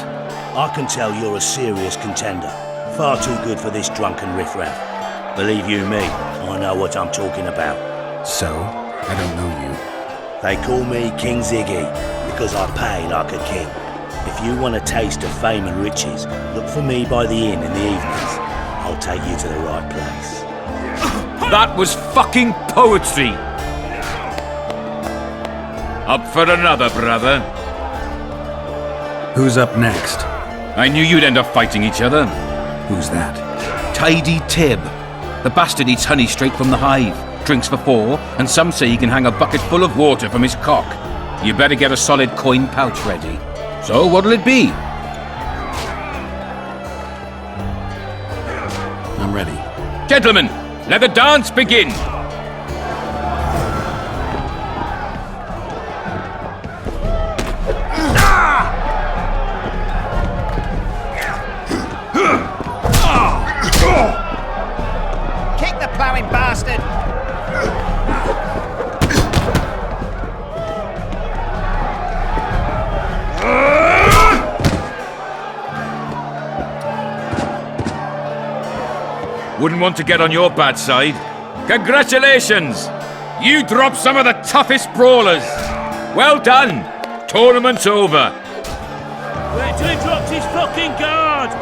I can tell you're a serious contender. Far too good for this drunken riffraff. Believe you me, I know what I'm talking about. So? I don't know you. They call me King Ziggy, because I pay like a king. If you want a taste of fame and riches, look for me by the inn in the evenings. I'll take you to the right place. That was fucking poetry! Up for another, brother. Who's up next? I knew you'd end up fighting each other. Who's that? Tidy Tib. The bastard eats honey straight from the hive, drinks for 4, and some say he can hang a bucket full of water from his cock. You better get a solid coin pouch ready. So what'll it be? I'm ready. Gentlemen, let the dance begin! Kick the ploughing bastard! Wouldn't want to get on your bad side. Congratulations! You dropped some of the toughest brawlers. Well done. Tournament's over. Wait till he drops his fucking guard!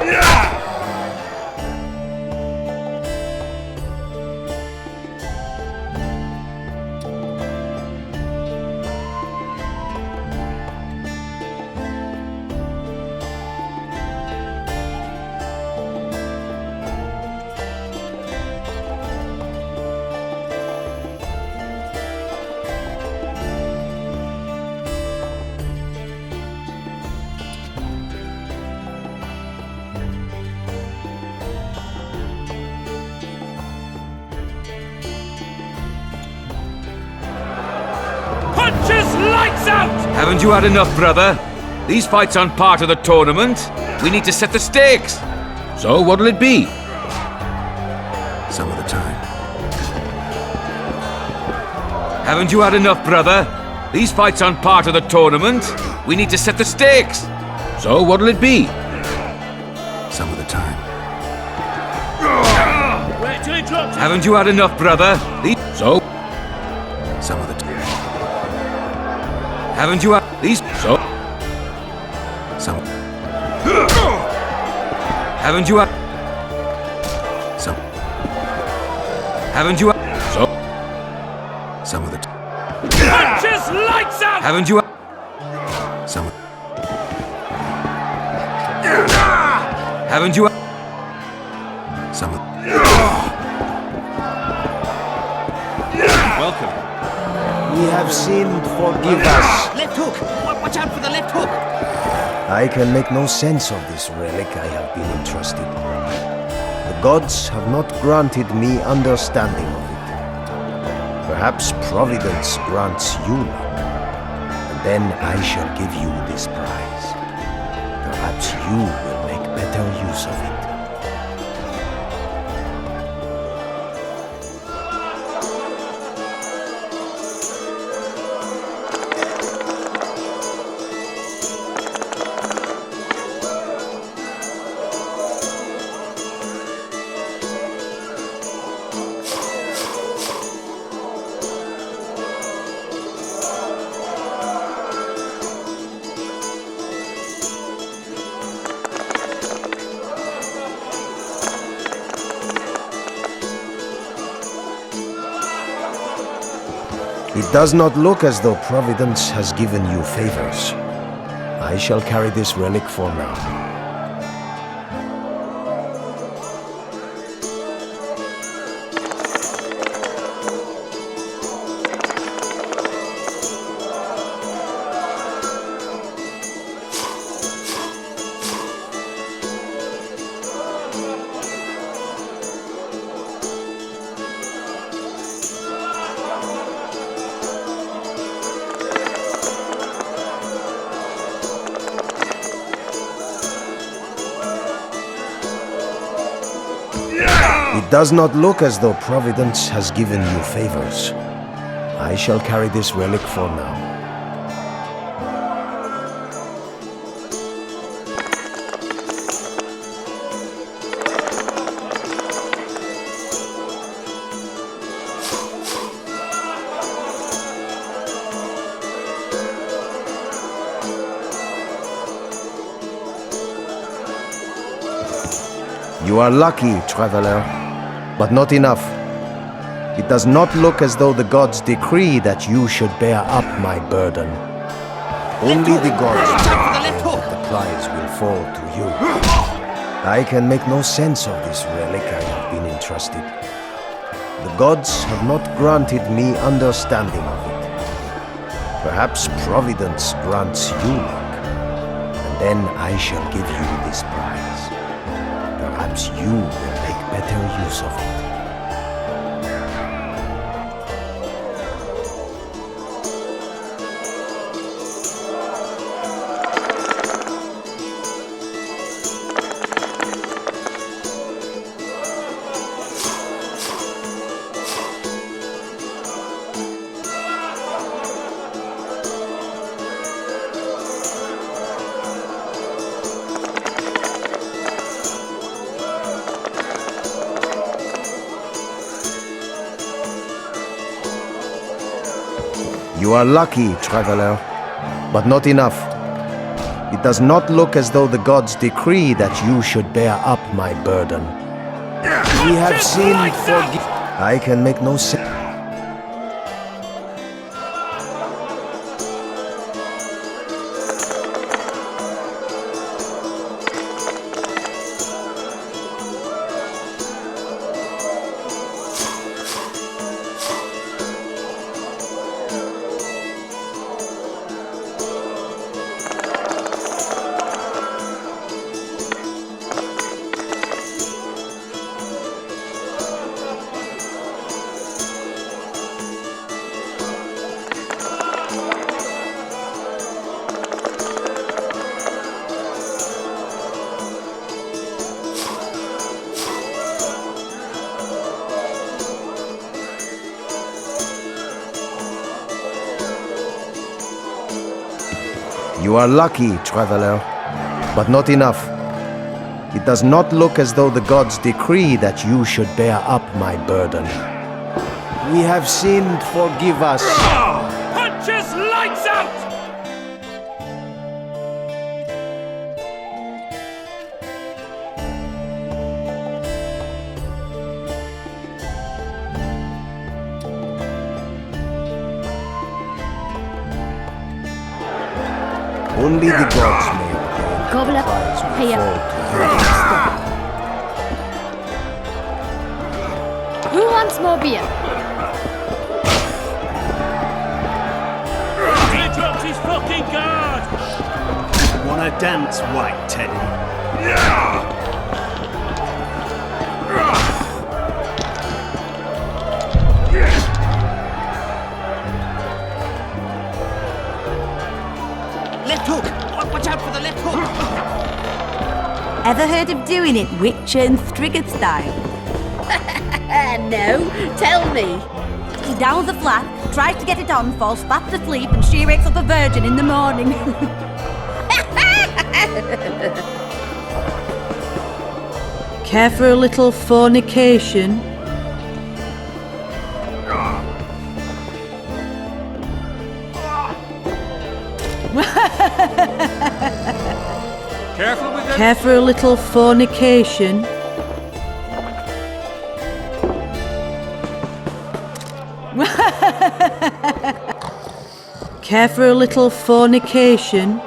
Lights out! Haven't you had enough, brother? These fights aren't part of the tournament. We need to set the stakes. So what'll it be? Some of the time. Haven't you had enough, brother? These fights aren't part of the tournament. We need to set the stakes. So what'll it be? Some of the time. Wait till he drops it! Haven't you had enough, brother? So? Some of the time. Haven't you had these? So? Some. Haven't you had? Some. Haven't you had? So? Some of the. Punches lights out! Haven't you had? Some. Haven't you had? Some. Welcome. We have sinned, forgive us. Left hook! Watch out for the left hook! I can make no sense of this relic I have been entrusted. The gods have not granted me understanding of it. Perhaps Providence grants you luck, and then I shall give you this prize. Perhaps you will make better use of it. It does not look as though Providence has given you favors. I shall carry this relic for now. It does not look as though Providence has given you favors. I shall carry this relic for now. You are lucky, traveler, but not enough. It does not look as though the gods decree that you should bear up my burden. Only the gods decide that the prize will fall to you. I can make no sense of this relic I have been entrusted. The gods have not granted me understanding of it. Perhaps Providence grants you luck, and then I shall give you this prize. Perhaps you will make better use of it. You are lucky, traveler, but not enough. It does not look as though the gods decree that you should bear up my burden. We have sinned, forgive. I can make no sense. You are lucky, traveler, but not enough. It does not look as though the gods decree that you should bear up my burden. We have sinned, forgive us. Punch his lights out! Only the gods may Gobble up, pay up. Who wants more beer? He dropped his fucking guard! Wanna dance, White Teddy? Left hook! Watch out for the left hook! Ever heard of doing it Witcher and Striggett style? No, tell me. He downs the flat, tries to get it on, falls fast asleep, and she wakes up a virgin in the morning. Care for a little fornication? Careful with Care for a little fornication? Care for a little fornication?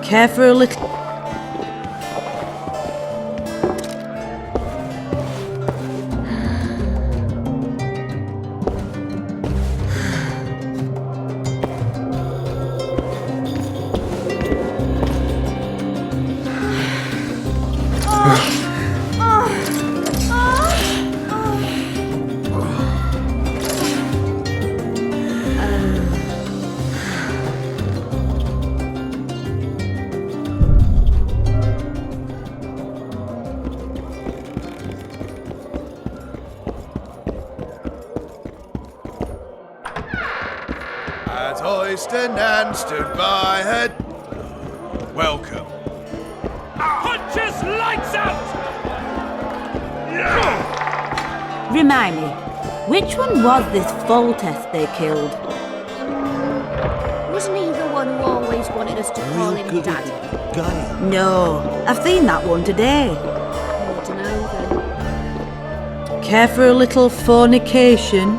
Care for a little... As I stand and stood by her. Welcome. Punch his lights out! Remind me, which one was this Foltest they killed? Wasn't he the one who us to call him Daddy? No, I've seen that one today. I don't know then. Care for a little fornication?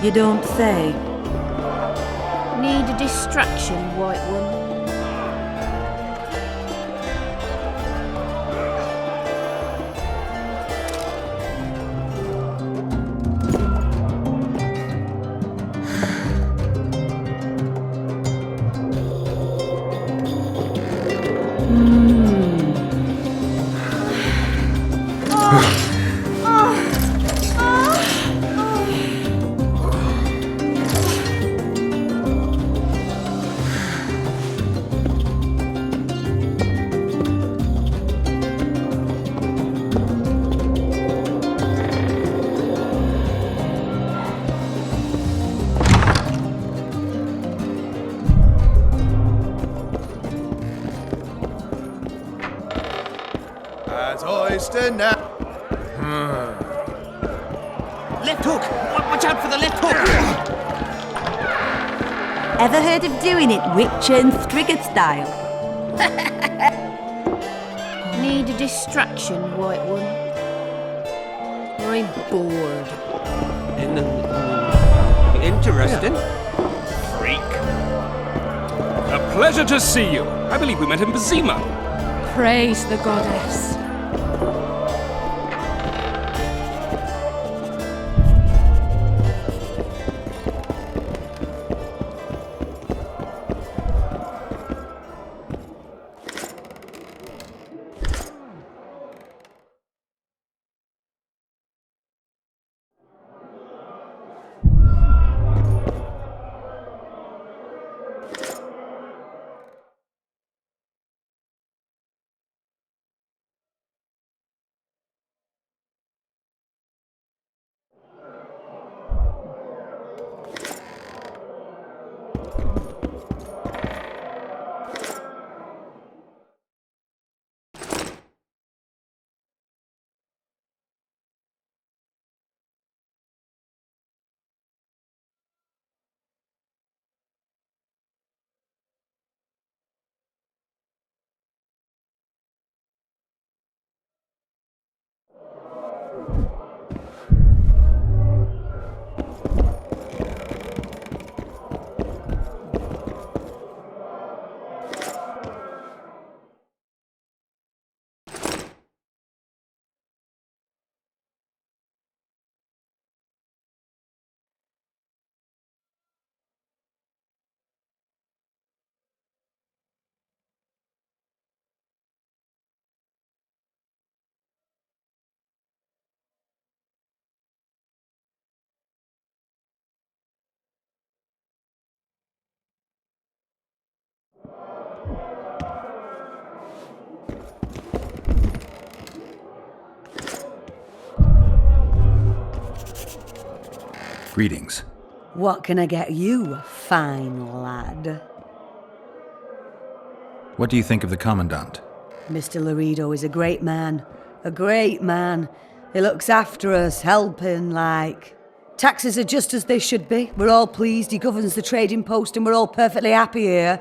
You don't say. Need a distraction, White One? As oyster now. Left hook! Watch out for the left hook! Ever heard of doing it Witcher and Striggett style? Need a distraction, White One? I'm bored. Interesting. Freak. A pleasure to see you. I believe we met in Bazima. Praise the goddess. Greetings. What can I get you, fine lad? What do you think of the Commandant? Mr. Laredo is a great man. A great man. He looks after us, helping, like. Taxes are just as they should be. We're all pleased. He governs the trading post and we're all perfectly happy here.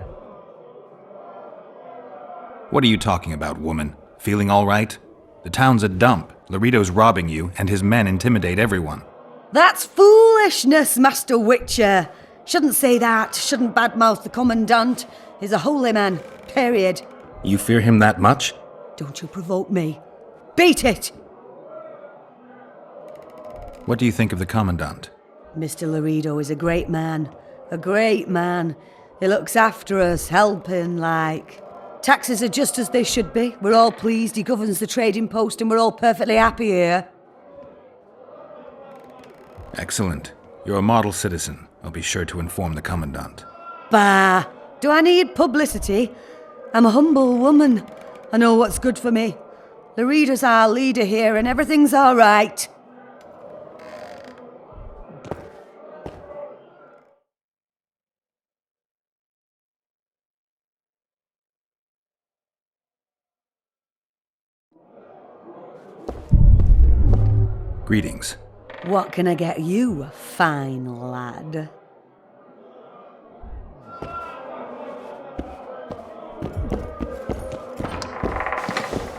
What are you talking about, woman? Feeling all right? The town's a dump. Laredo's robbing you, and his men intimidate everyone. That's foolishness, Master Witcher. Shouldn't say that. Shouldn't badmouth the Commandant. He's a holy man. Period. You fear him that much? Don't you provoke me. Beat it! What do you think of the Commandant? Mr. Laredo is a great man. A great man. He looks after us, helping, like. Taxes are just as they should be. We're all pleased. He governs the trading post and we're all perfectly happy here. Excellent. You're a model citizen. I'll be sure to inform the Commandant. Bah! Do I need publicity? I'm a humble woman. I know what's good for me. Laredo's our leader here and everything's all right. Greetings. What can I get you, fine lad?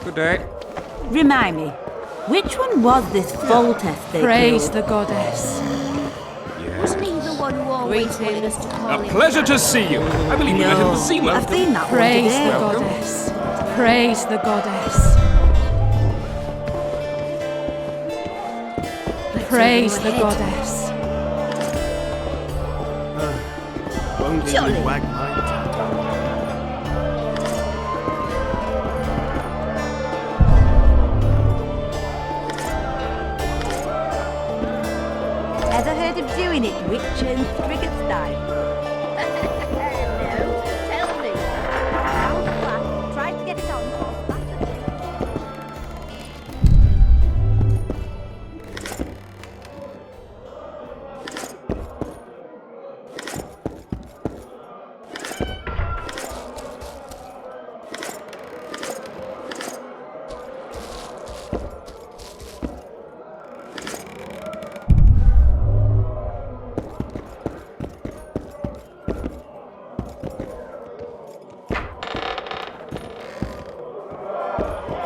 Good day. Remind me, which one was this Foltest they Praise killed? the goddess. Wasn't he the one who always wanted us to call A him? pleasure to see you. I believe you met in the sea. I've seen that Praise one the today. goddess. Praise the goddess. Praise the goddess. Won't Jolly. even wag my tail. Ever heard of doing it Witch and Striggett style? No, tell me. Round the flat, try to get it on.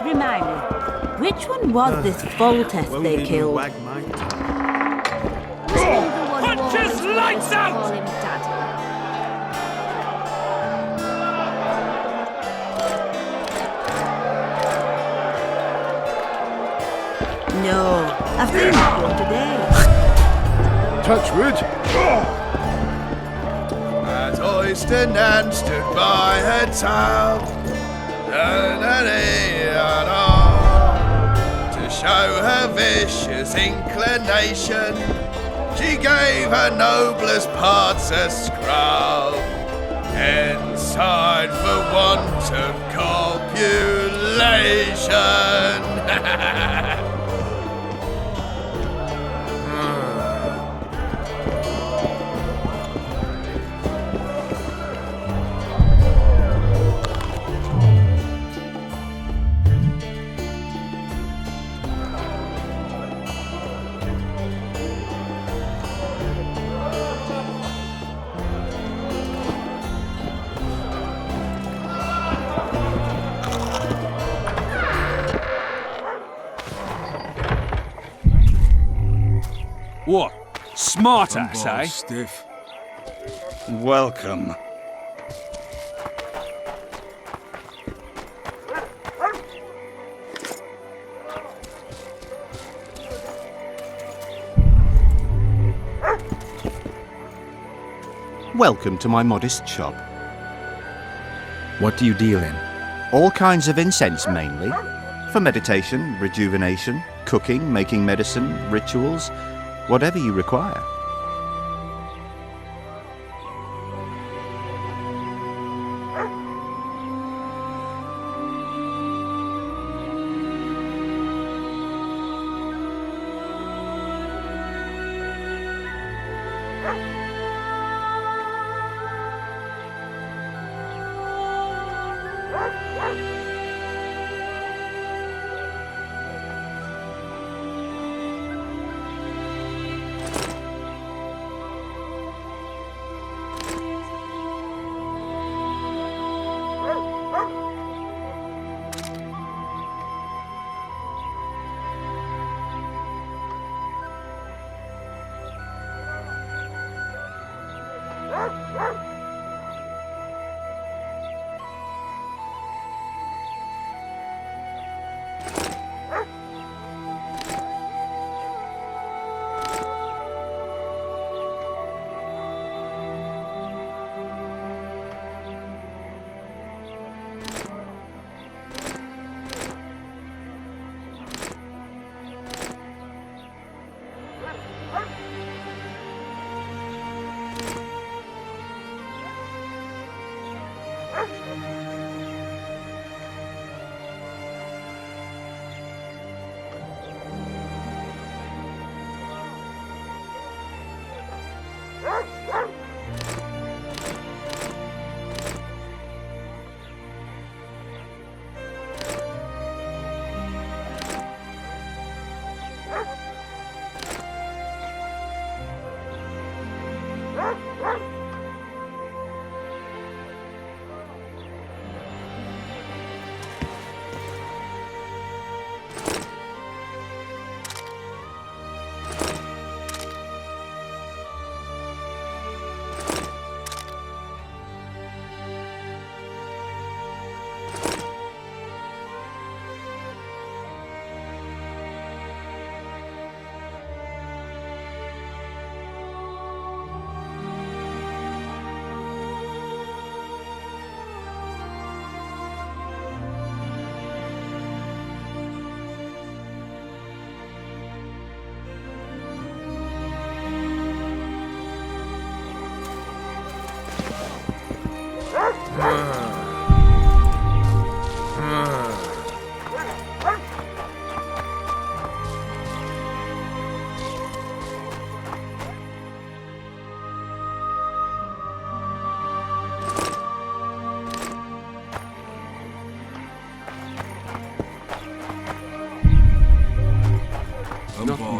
Remind me, which one was this Foltest Won't they even killed? wag my tail. Wasn't he the one who Punch his always wanted lights us to out! call him Daddy? No, I've seen that one today. Touch wood. As Oyster Nan stood by her town, to show her vicious inclination, she gave her noblest parts a scrub, and sighed for want of copulation. What? Smart ass, eh? Stiff. Welcome. Welcome to my modest shop. What do you deal in? All kinds of incense mainly. For meditation, rejuvenation, cooking, making medicine, rituals, whatever you require.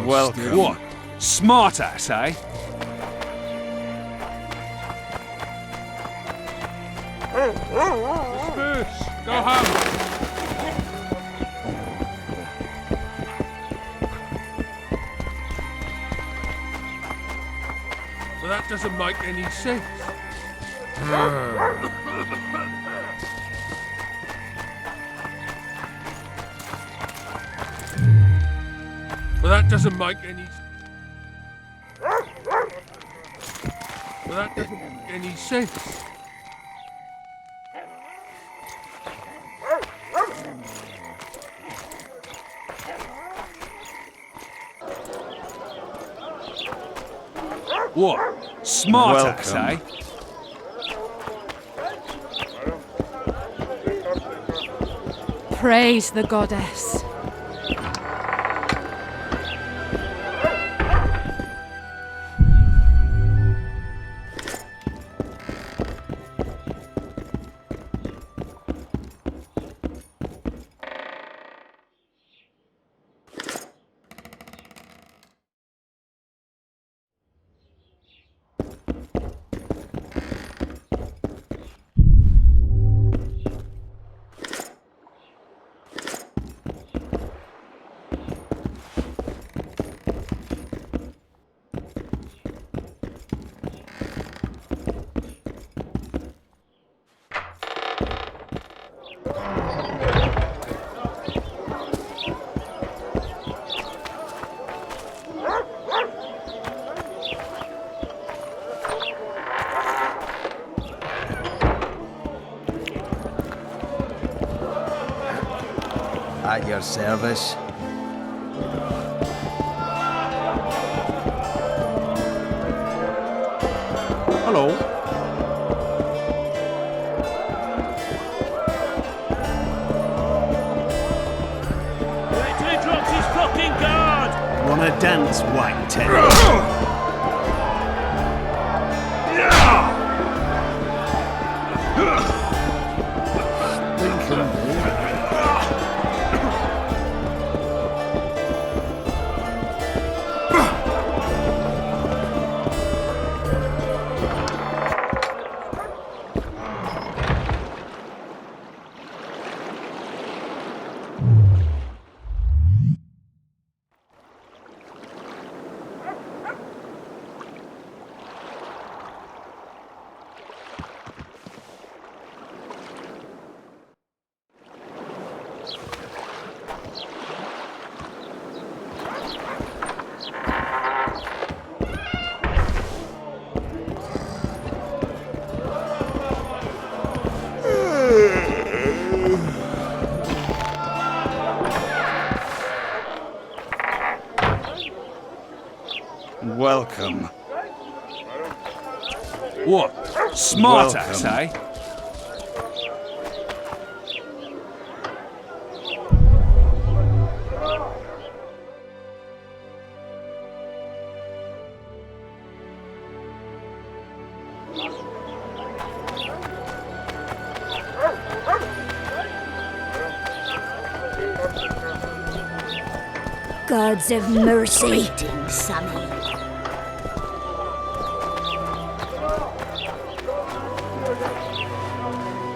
Welcome. What? Smart ass, eh? Disperse. Go home. Well, that doesn't make any sense. Well, that doesn't make any. Well, that doesn't make any sense. What? Smart ass, eh? Praise the goddess. At your service. Hello. Wait till he drops his fucking guard! Wanna dance, white terror? Welcome. What? Smart ass, eh? Gods of mercy. Greetings, Sammy.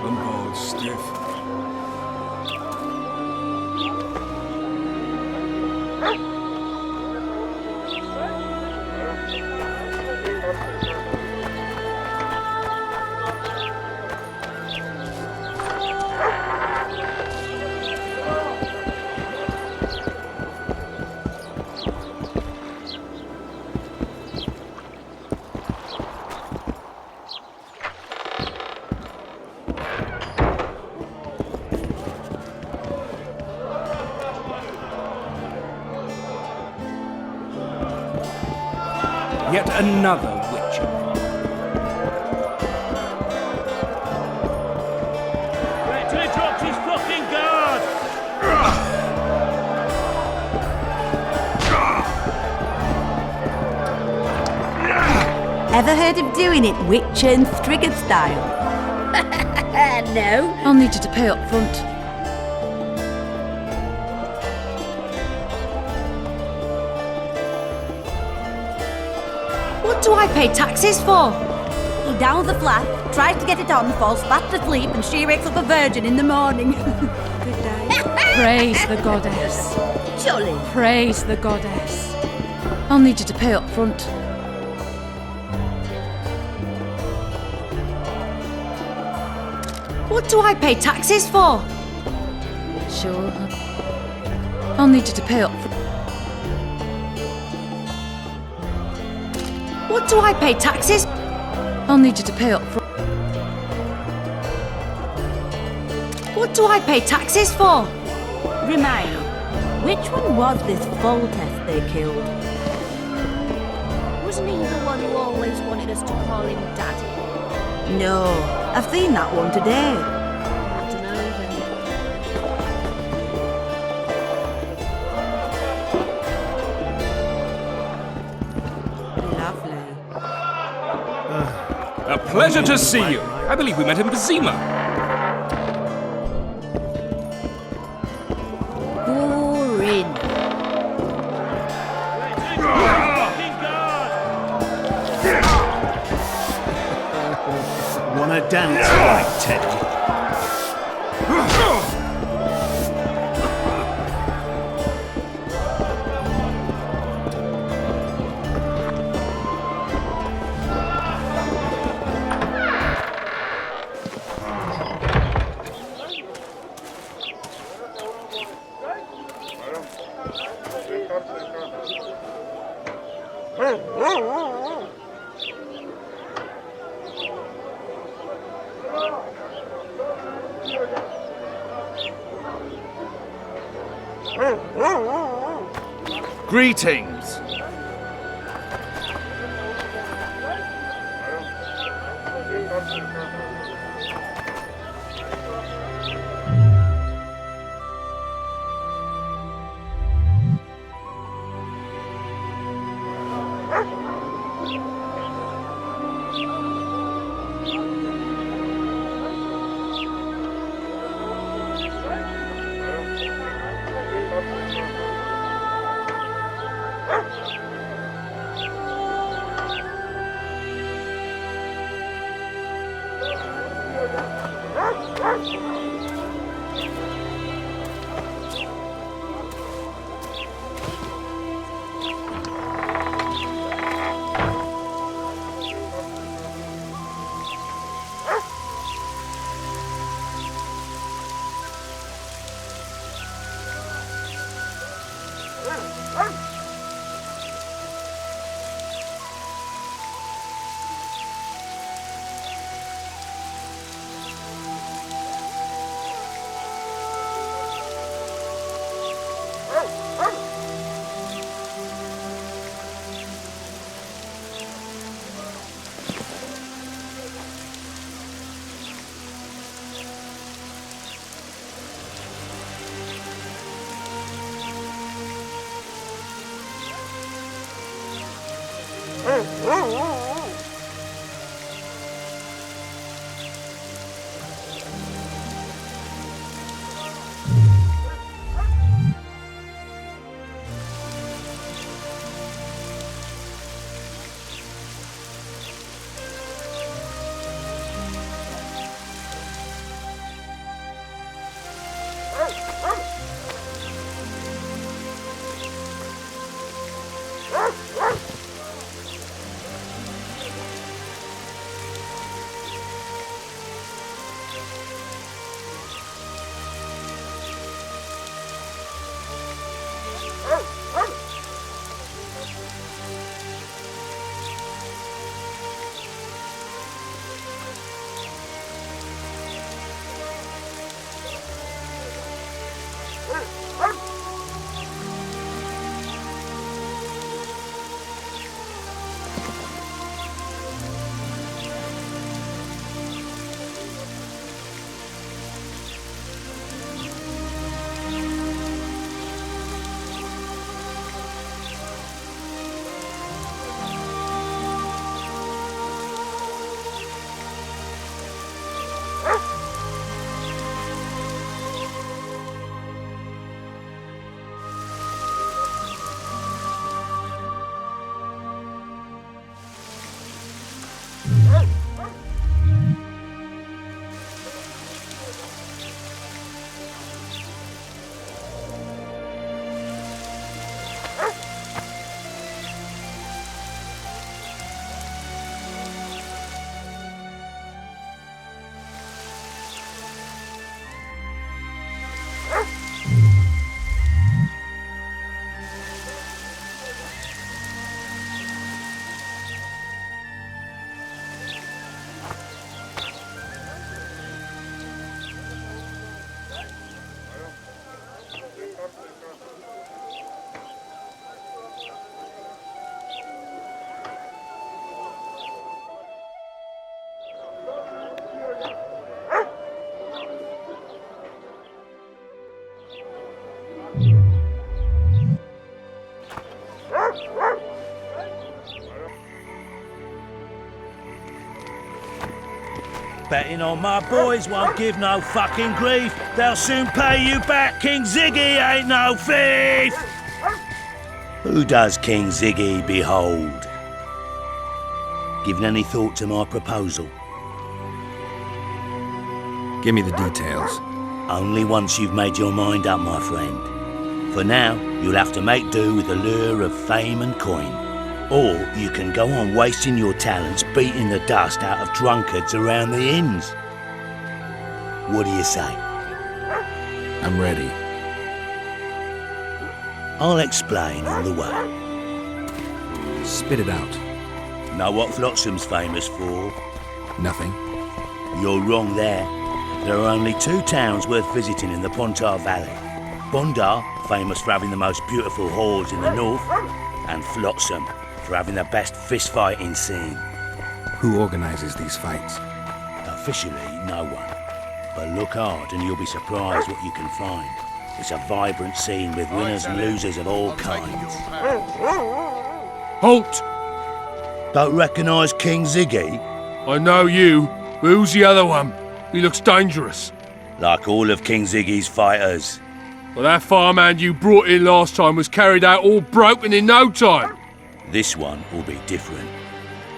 I'm bored stiff. Yet another witcher. Wait till he drops his fucking guard! Ever heard of doing it Witcher and Strigged style? No. I'll need you to pay up front. do I pay taxes for? He downs the flat, tries to get it on, falls fast asleep, and she wakes up a virgin in the morning. Good day. Praise the goddess. Jolly. Praise the goddess. I'll need you to pay up front. What do I pay taxes for? Sure. I'll need you to pay up front. What do I pay taxes? I'll need you to pay up front. What do I pay taxes for? Remind me, which one was this Foltest they killed? Wasn't he the one who always wanted us to call him Daddy? No, I've seen that one today. I don't know Lovely. A pleasure to see you. I believe we met in Vizima. Boring. Wanna dance like Teddy? Greetings. Betting on my boys won't give no fucking grief. They'll soon pay you back. King Ziggy ain't no thief. Who does King Ziggy behold? Given any thought to my proposal? Give me the details. Only once you've made your mind up, my friend. For now, you'll have to make do with the lure of fame and coin. Or you can go on wasting your talents beating the dust out of drunkards around the inns. What do you say? I'm ready. I'll explain on the way. Spit it out. Know what Flotsam's famous for? Nothing. You're wrong there. There are only 2 towns worth visiting in the Pontar Valley. Bondar, famous for having the most beautiful halls in the north, and Flotsam, for having the best fist-fighting scene. Who organizes these fights? Officially, no one. But look hard and you'll be surprised what you can find. It's a vibrant scene with winners and losers of all kinds. Halt! Don't recognise King Ziggy? I know you, but who's the other one? He looks dangerous. Like all of King Ziggy's fighters. Well, that farmhand you brought in last time was carried out all broken in no time. This one will be different.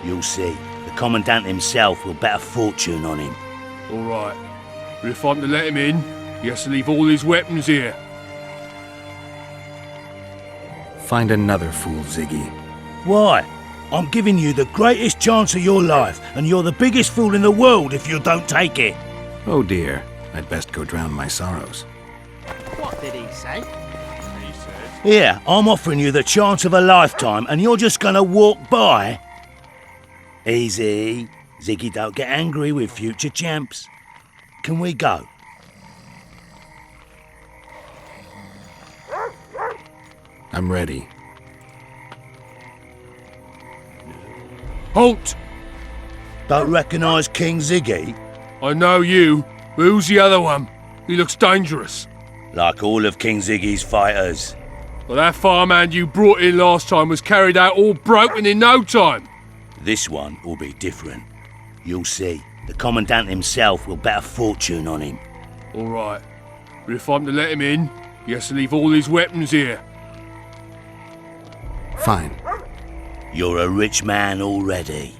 You'll see. The Commandant himself will bet a fortune on him. All right. But if I'm to let him in, he has to leave all his weapons here. Find another fool, Ziggy. Why? I'm giving you the greatest chance of your life, and you're the biggest fool in the world if you don't take it. Oh dear. I'd best go drown my sorrows. What did he say? Here, I'm offering you the chance of a lifetime, and you're just gonna walk by? Easy. Ziggy don't get angry with future champs. Can we go? I'm ready. Halt! Don't recognise King Ziggy? I know you, but who's the other one? He looks dangerous. Like all of King Ziggy's fighters. Well, that farmhand you brought in last time was carried out all broken in no time. This one will be different. You'll see. The Commandant himself will bet a fortune on him. All right. But if I'm to let him in, he has to leave all his weapons here. Fine. You're a rich man already.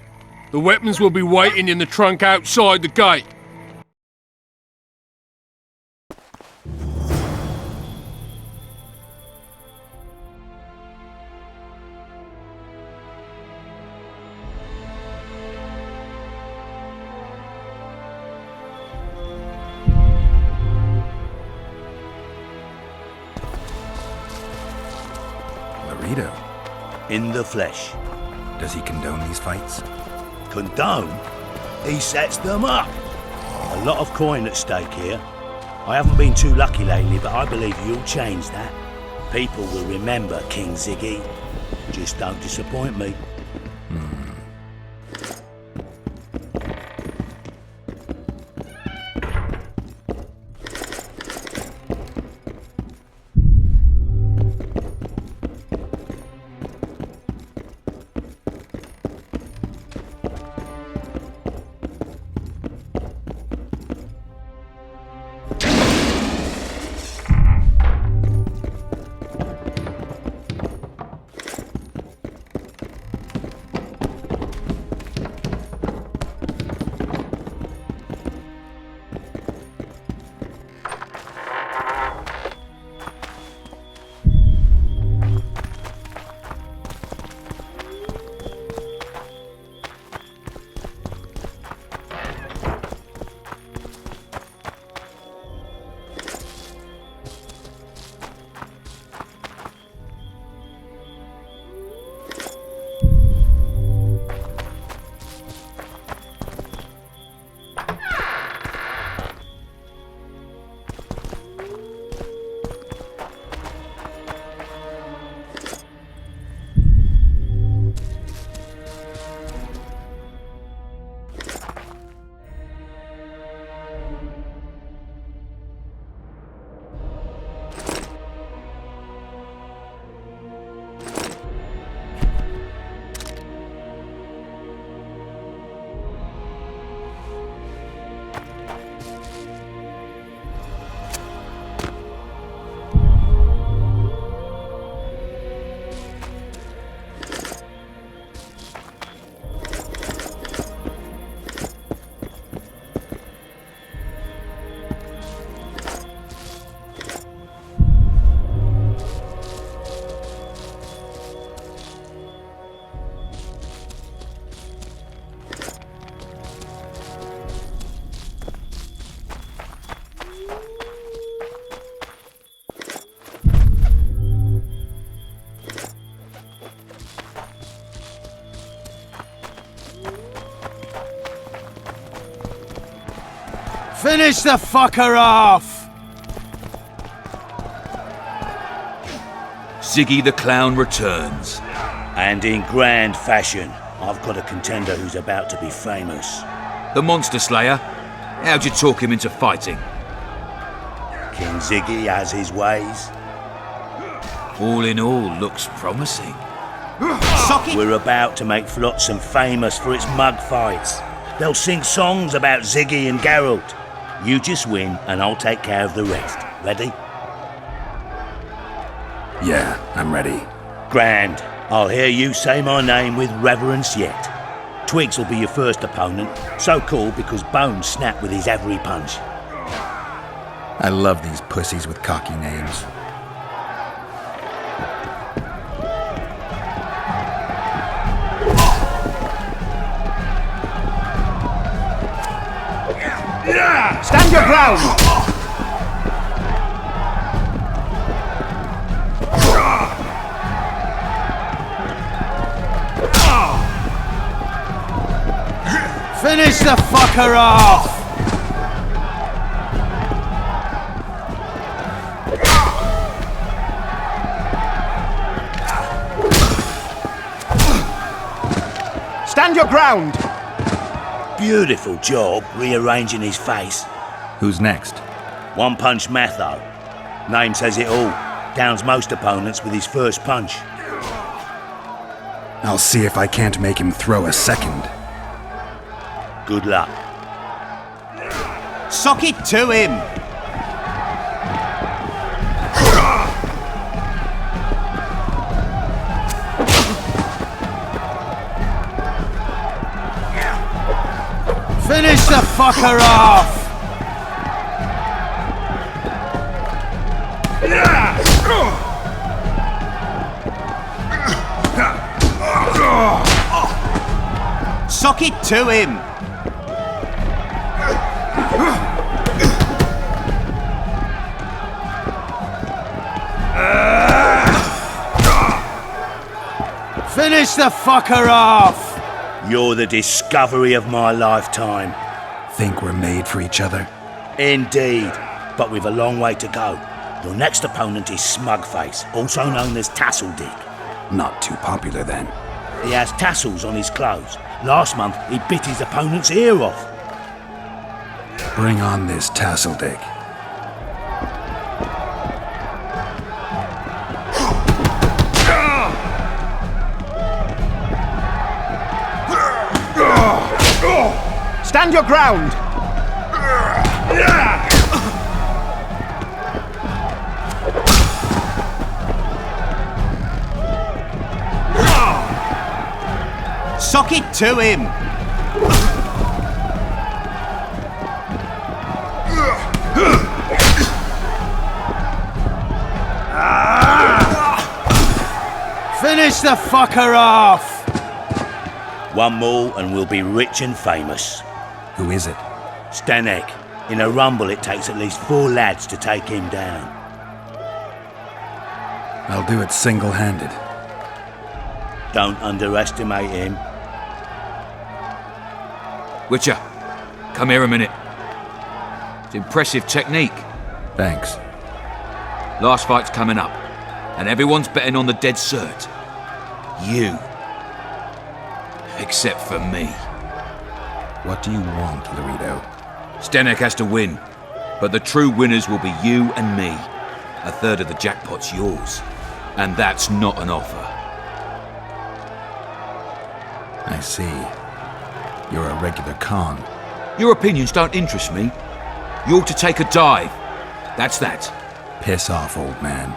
The weapons will be waiting in the trunk outside the gate. Laredo. In the flesh. Does he condone these fights? Condone? He sets them up. A lot of coin at stake here. I haven't been too lucky lately, but I believe you'll change that. People will remember King Ziggy. Just don't disappoint me. Finish the fucker off! Ziggy the Clown returns. And in grand fashion, I've got a contender who's about to be famous. The Monster Slayer? How'd you talk him into fighting? King Ziggy has his ways. All in all, looks promising. We're about to make Flotsam famous for its mug fights. They'll sing songs about Ziggy and Geralt. You just win, and I'll take care of the rest. Ready? Yeah, I'm ready. Grand. I'll hear you say my name with reverence yet. Twigs will be your first opponent, so called because Bones snapped with his every punch. I love these pussies with cocky names. Stand your ground! Finish the fucker off! Stand your ground! Beautiful job rearranging his face. Who's next? One Punch Matho. Name says it all. Downs most opponents with his first punch. I'll see if I can't make him throw a second. Good luck. Sock it to him! Finish the fucker off! Sock it to him! Finish the fucker off! You're the discovery of my lifetime. Think we're made for each other? Indeed, but we've a long way to go. Your next opponent is Smugface, also known as Tasseldick. Not too popular then. He has tassels on his clothes. Last month, he bit his opponent's ear off. Bring on this Tasseldick. Stand your ground! Sock it to him! Finish the fucker off! One more and we'll be rich and famous. Who is it? Stanek. In a rumble it takes at least 4 lads to take him down. I'll do it single-handed. Don't underestimate him. Witcher, come here a minute. It's impressive technique. Thanks. Last fight's coming up, and everyone's betting on the dead cert. You. Except for me. What do you want, Laredo? Stanek has to win, but the true winners will be you and me. A third of the jackpot's yours, and that's not an offer. I see. You're a regular con. Your opinions don't interest me. You ought to take a dive. That's that. Piss off, old man.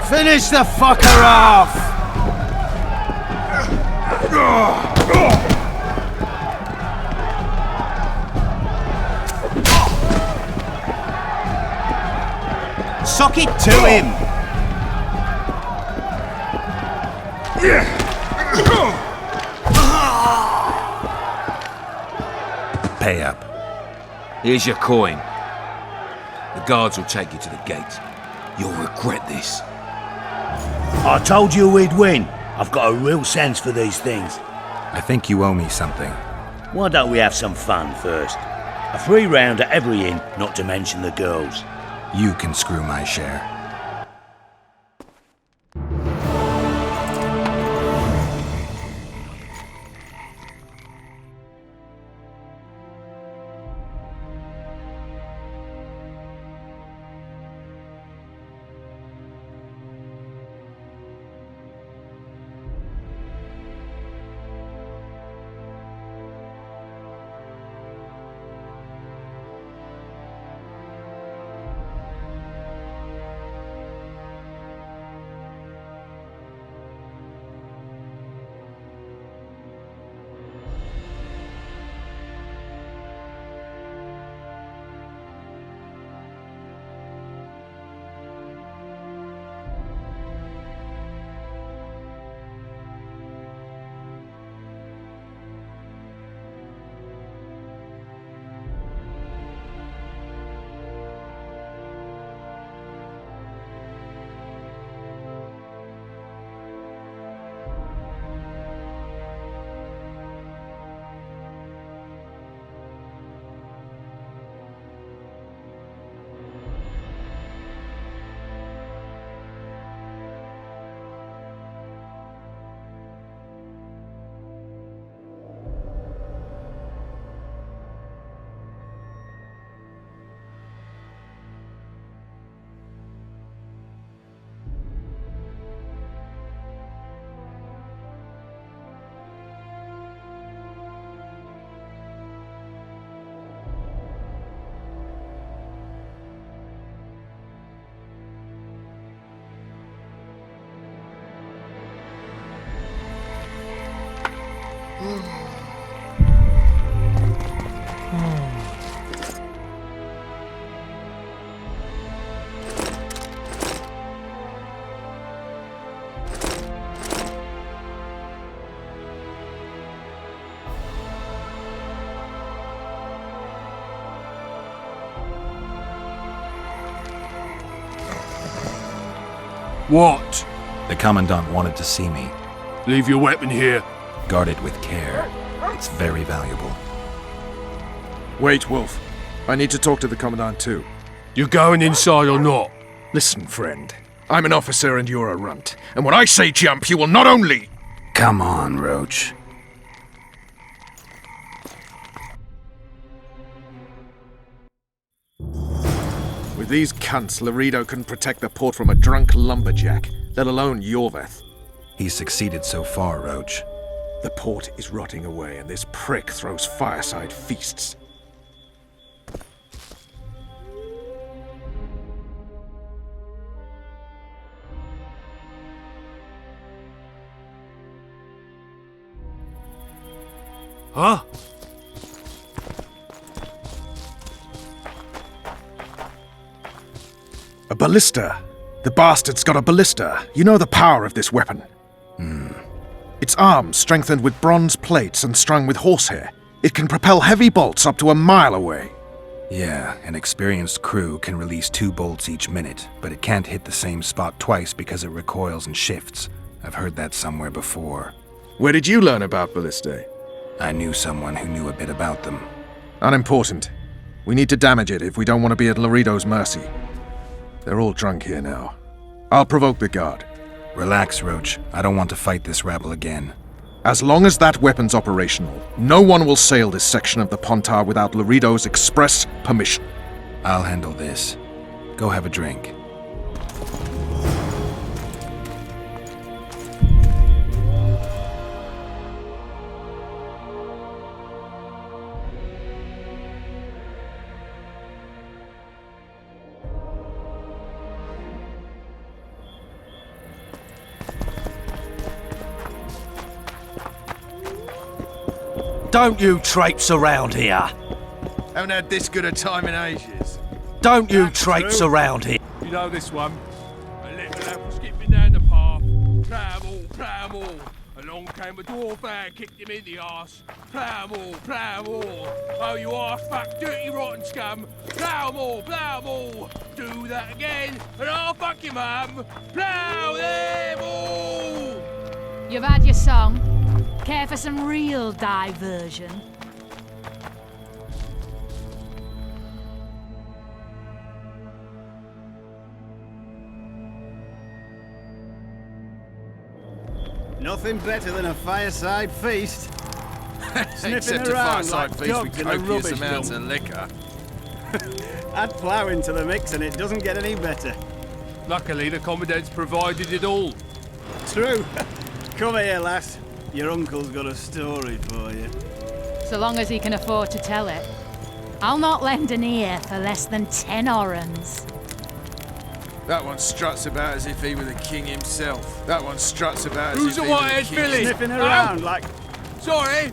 Finish the fucker off! Sock it to him! Pay up. Here's your coin. The guards will take you to the gate. You'll regret this. I told you we'd win. I've got a real sense for these things. I think you owe me something. Why don't we have some fun first? A free round at every inn, not to mention the girls. You can screw my share. What? The Commandant wanted to see me. Leave your weapon here. Guard it with care. It's very valuable. Wait, Wolf. I need to talk to the Commandant too. You going inside or not? Listen, friend. I'm an officer and you're a runt. And when I say jump, you will not only... Come on, Roach. With these cunts, Laredo couldn't protect the port from a drunk lumberjack, let alone Yorveth. He's succeeded so far, Roach. The port is rotting away, and this prick throws fireside feasts. Huh? A ballista. The bastard's got a ballista. You know the power of this weapon. Its arms strengthened with bronze plates and strung with horsehair. It can propel heavy bolts up to a mile away. Yeah, an experienced crew can release 2 bolts each minute, but it can't hit the same spot twice because it recoils and shifts. I've heard that somewhere before. Where did you learn about ballistae? I knew someone who knew a bit about them. Unimportant. We need to damage it if we don't want to be at Laredo's mercy. They're all drunk here now. I'll provoke the guard. Relax, Roach. I don't want to fight this rabble again. As long as that weapon's operational, no one will sail this section of the Pontar without Laredo's express permission. I'll handle this. Go have a drink. Don't you traipse around here. Haven't had this good a time in ages. Don't you traipse around here. You know this one. A little apple skipping down the path. Pramble, pramble. Along came a dwarf and kicked him in the arse. Plough more, plough more. Oh, you arse-fuck, dirty rotten scum. Plough more, plough more. Do that again, and I'll fuck your mum. Plough them all! You've had your song. Care for some real diversion? Nothing better than a fireside feast. Except a fireside feast with copious amounts of liquor. Add plough into the mix and it doesn't get any better. Luckily, the Commandant's provided it all. True. Come here, lass. Your uncle's got a story for you. So long as he can afford to tell it. I'll not lend an ear for less than 10 orens. That one struts about as if he were the king himself. That one struts about as Who's if a he were the white-haired king. filly? Sniffing around like... Sorry.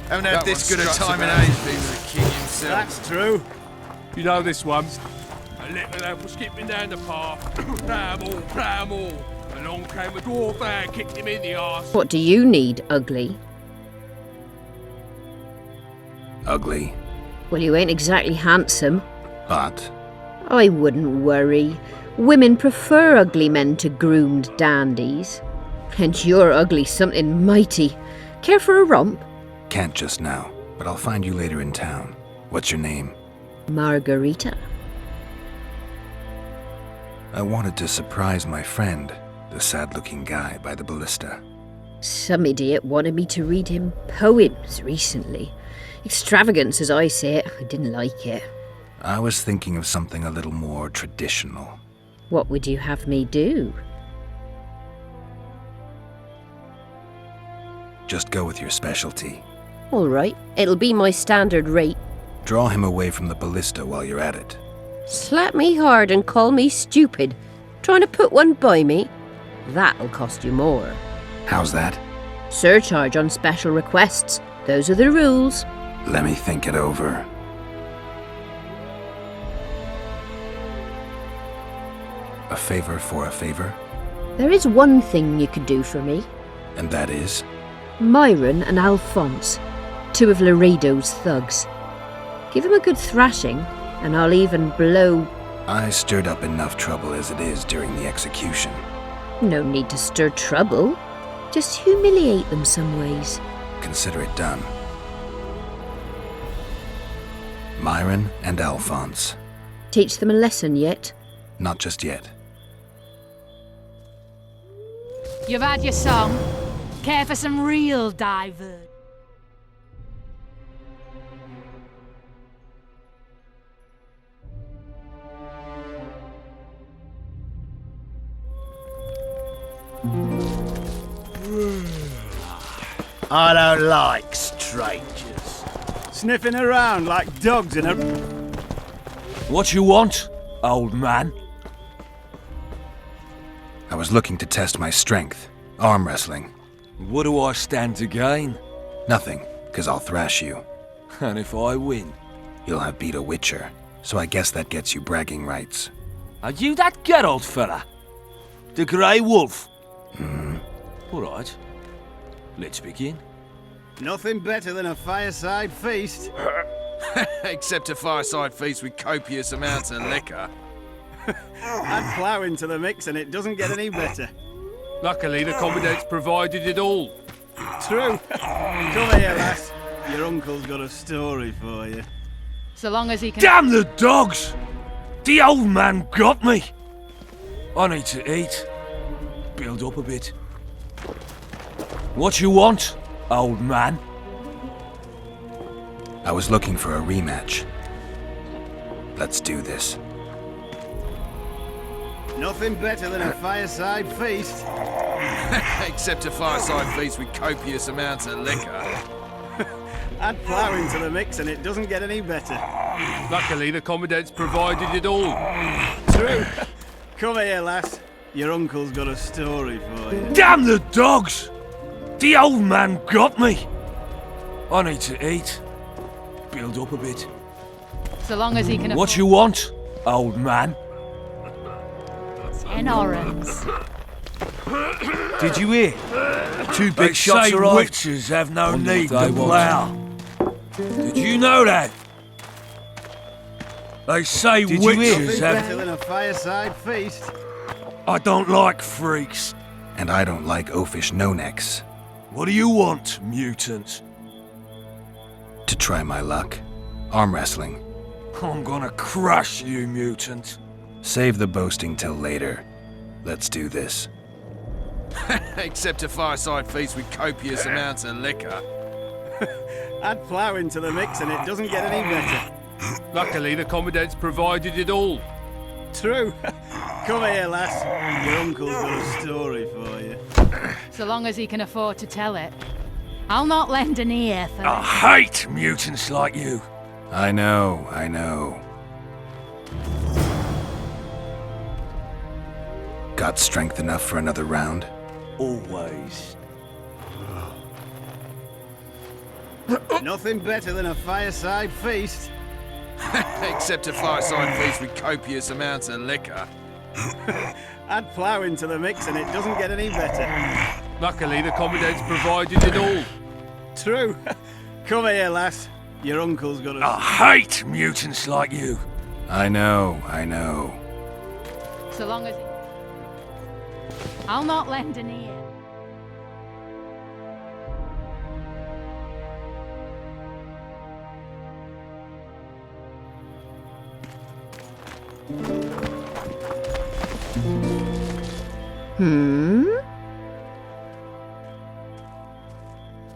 Haven't had this good a time in age if he were the king himself. That's true. You know this one. A little lad was skipping down the path. Plough more, plough more. Along came a dwarf and kicked him in the arse. What do you need, ugly? Ugly? Well, you ain't exactly handsome. But I wouldn't worry. Women prefer ugly men to groomed dandies. And you're ugly something mighty. Care for a romp? can't just now, but I'll find you later in town. What's your name? Margarita. I wanted to surprise my friend, the sad-looking guy by the ballista. Some idiot wanted me to read him poems recently. Extravagance, as I say it. I didn't like it. I was thinking of something a little more traditional. What would you have me do? Just go with your specialty. All right, it'll be my standard rate. Draw him away from the ballista while you're at it. Slap me hard and call me stupid. Trying to put one by me? That'll cost you more. How's that? Surcharge on special requests. Those are the rules. Let me think it over. A favor for a favor? There is one thing you could do for me. And that is? Myron and Alphonse, two of Laredo's thugs. Give them a good thrashing, and I'll even blow... I stirred up enough trouble as it is during the execution. No need to stir trouble. Just humiliate them some ways. Consider it done. Myron and Alphonse. Teach them a lesson yet? Not just yet. You've had your song. Care for some real diver? I don't like strangers. Sniffing around like dogs in a... What you want, old man? I was looking to test my strength. Arm wrestling. What do I stand to gain? Nothing, 'cause I'll thrash you. And if I win? You'll have beat a witcher, so I guess that gets you bragging rights. Are you that Geralt fella? The Grey Wolf? Hmm. All right. Let's begin. Nothing better than a fireside feast. Except a fireside feast with copious amounts of liquor. Add plough into the mix and it doesn't get any better. Luckily, the Commandant's provided it all. True. Come here, lass. Your uncle's got a story for you. So long as he can... Damn the dogs! The old man got me! I need to eat. Build up a bit. What you want, old man? I was looking for a rematch. Let's do this. Nothing better than a fireside feast. Except a fireside feast with copious amounts of liquor. Add plough into the mix and it doesn't get any better. Luckily, the Commandant's provided it all. True. Come here, lass. Your uncle's got a story for you. Damn the dogs! The old man got me! I need to eat. Build up a bit. So long as he can... What you want, old man? 10 orens. Did you hear? Two big They shots say arrived. witches have no On need the day to watch. plough. Did you know that? They say Did you hear? witches Better have... than a fireside feast. I don't like freaks. And I don't like oafish no-necks. What do you want, mutant? To try my luck. Arm wrestling. I'm gonna crush you, mutant. Save the boasting till later. Let's do this. Except a fireside feast with copious amounts of liquor. Add plough into the mix and it doesn't get any better. Luckily, the Commandant's provided it all. True. Come here, lass. Your uncle's got a story for you. So long as he can afford to tell it. I'll not lend an ear for I hate mutants like you. I know, I know. Got strength enough for another round? Always. Nothing better than a fireside feast. Except a fireside feast with copious amounts of liquor. Add plough into the mix and it doesn't get any better. Luckily, the Commandant's provided it all. True. Come here, lass. Your uncle's got a... I hate mutants like you. I know, I know. So long as I'll not lend an ear.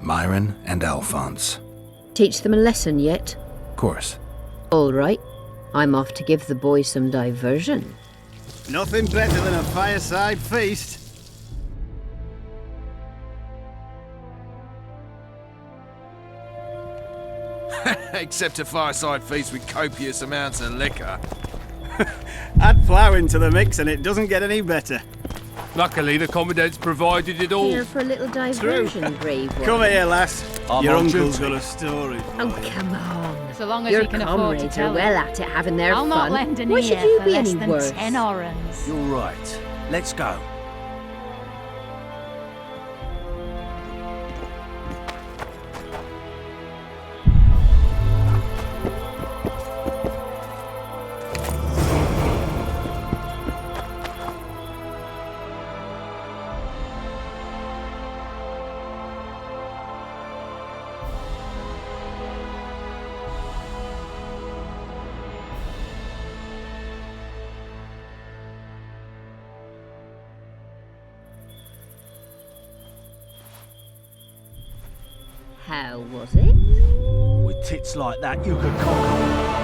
Myron and Alphonse. Teach them a lesson yet? Of course. All right. I'm off to give the boys some diversion. Nothing better than a fireside feast. Except a fireside feast with copious amounts of liquor. Add plough into the mix and it doesn't get any better. Luckily, the Commandant's provided it all. Here for a little diversion, brave one. Come here, lass. I'm Your on uncle's duty. got a story for Oh, you. come on. So long as Your he can afford to comrades tell are well it. at it having their I'll fun. not lend an Why ear should you for be less any than worse? 10 orens. You're right. Let's go. How was it? With tits like that, you could conquer.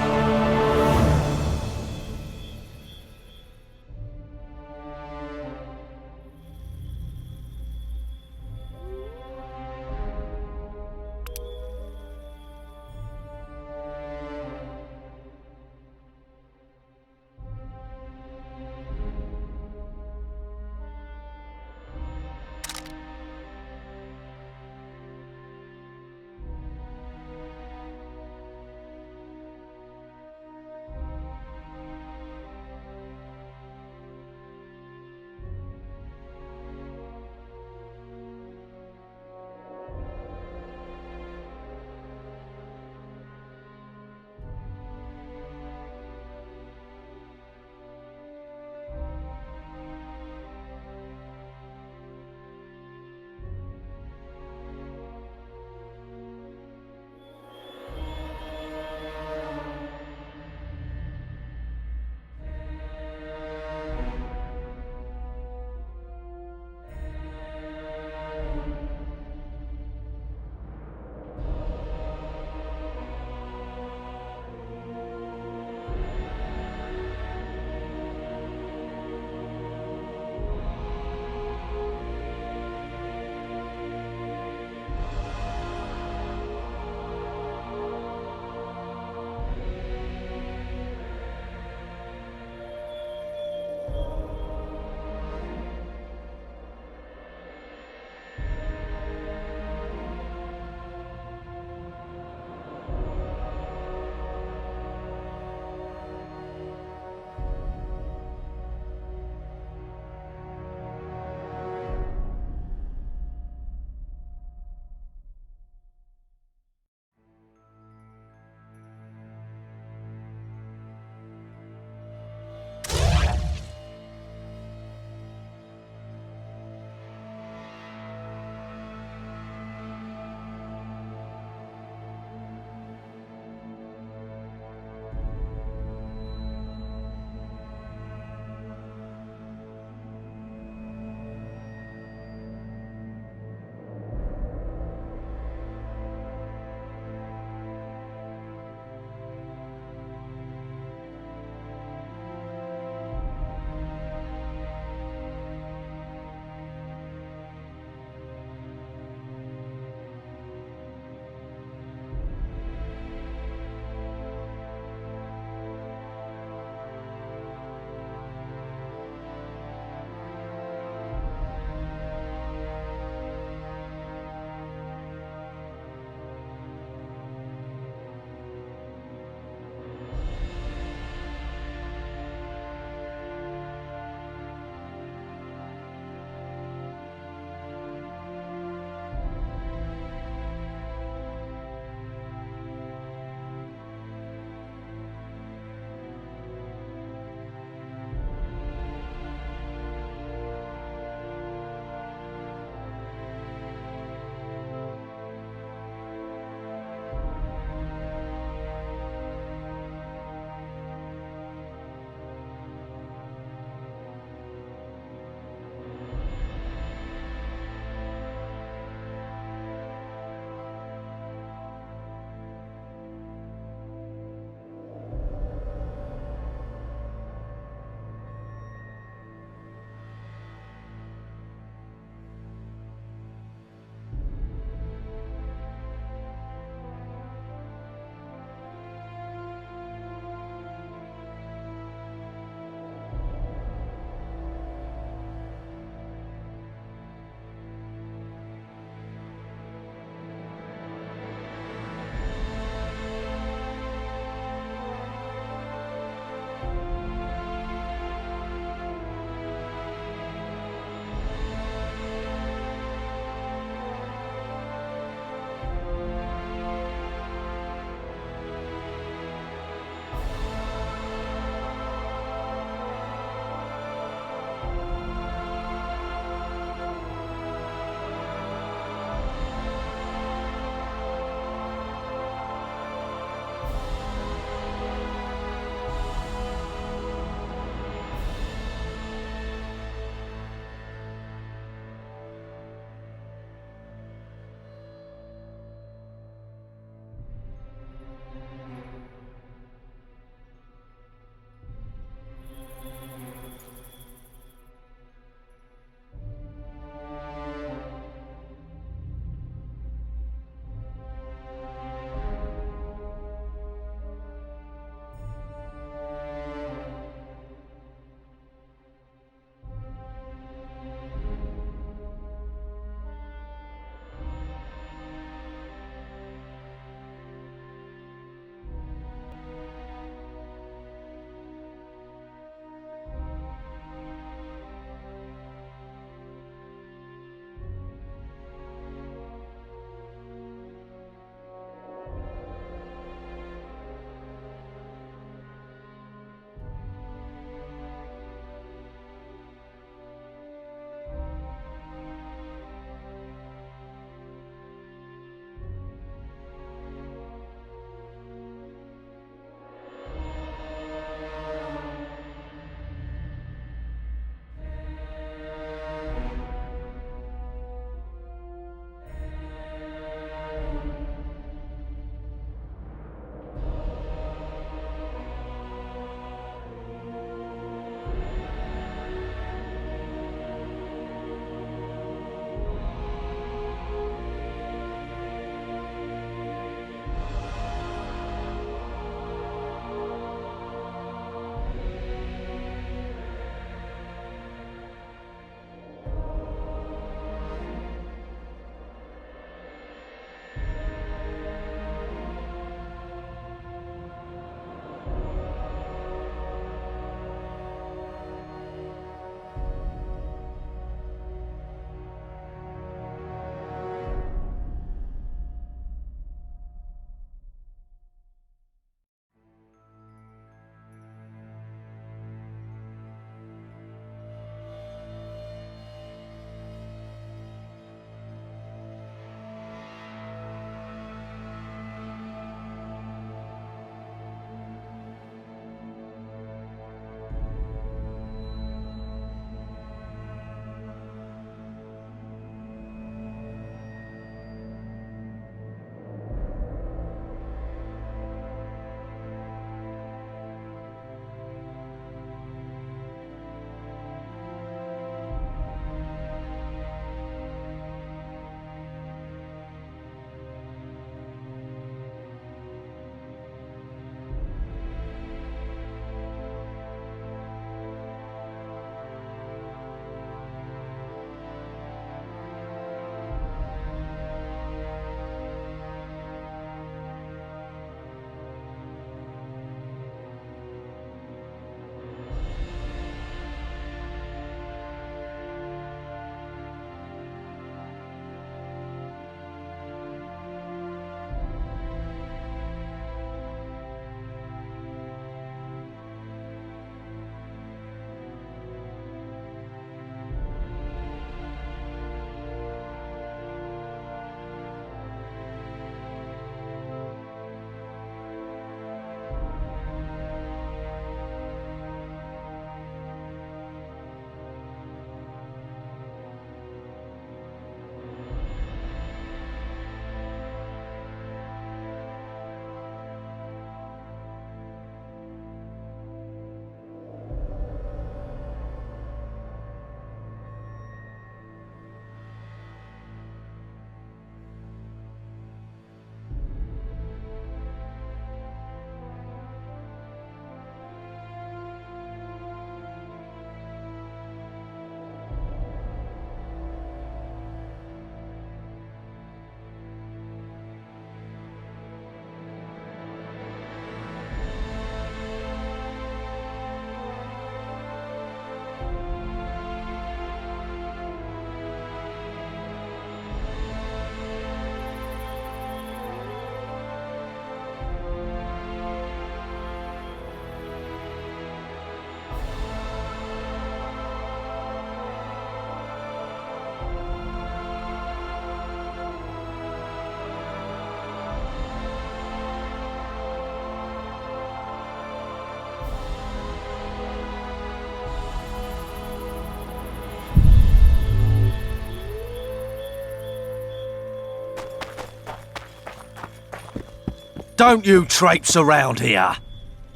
Don't you traipse around here.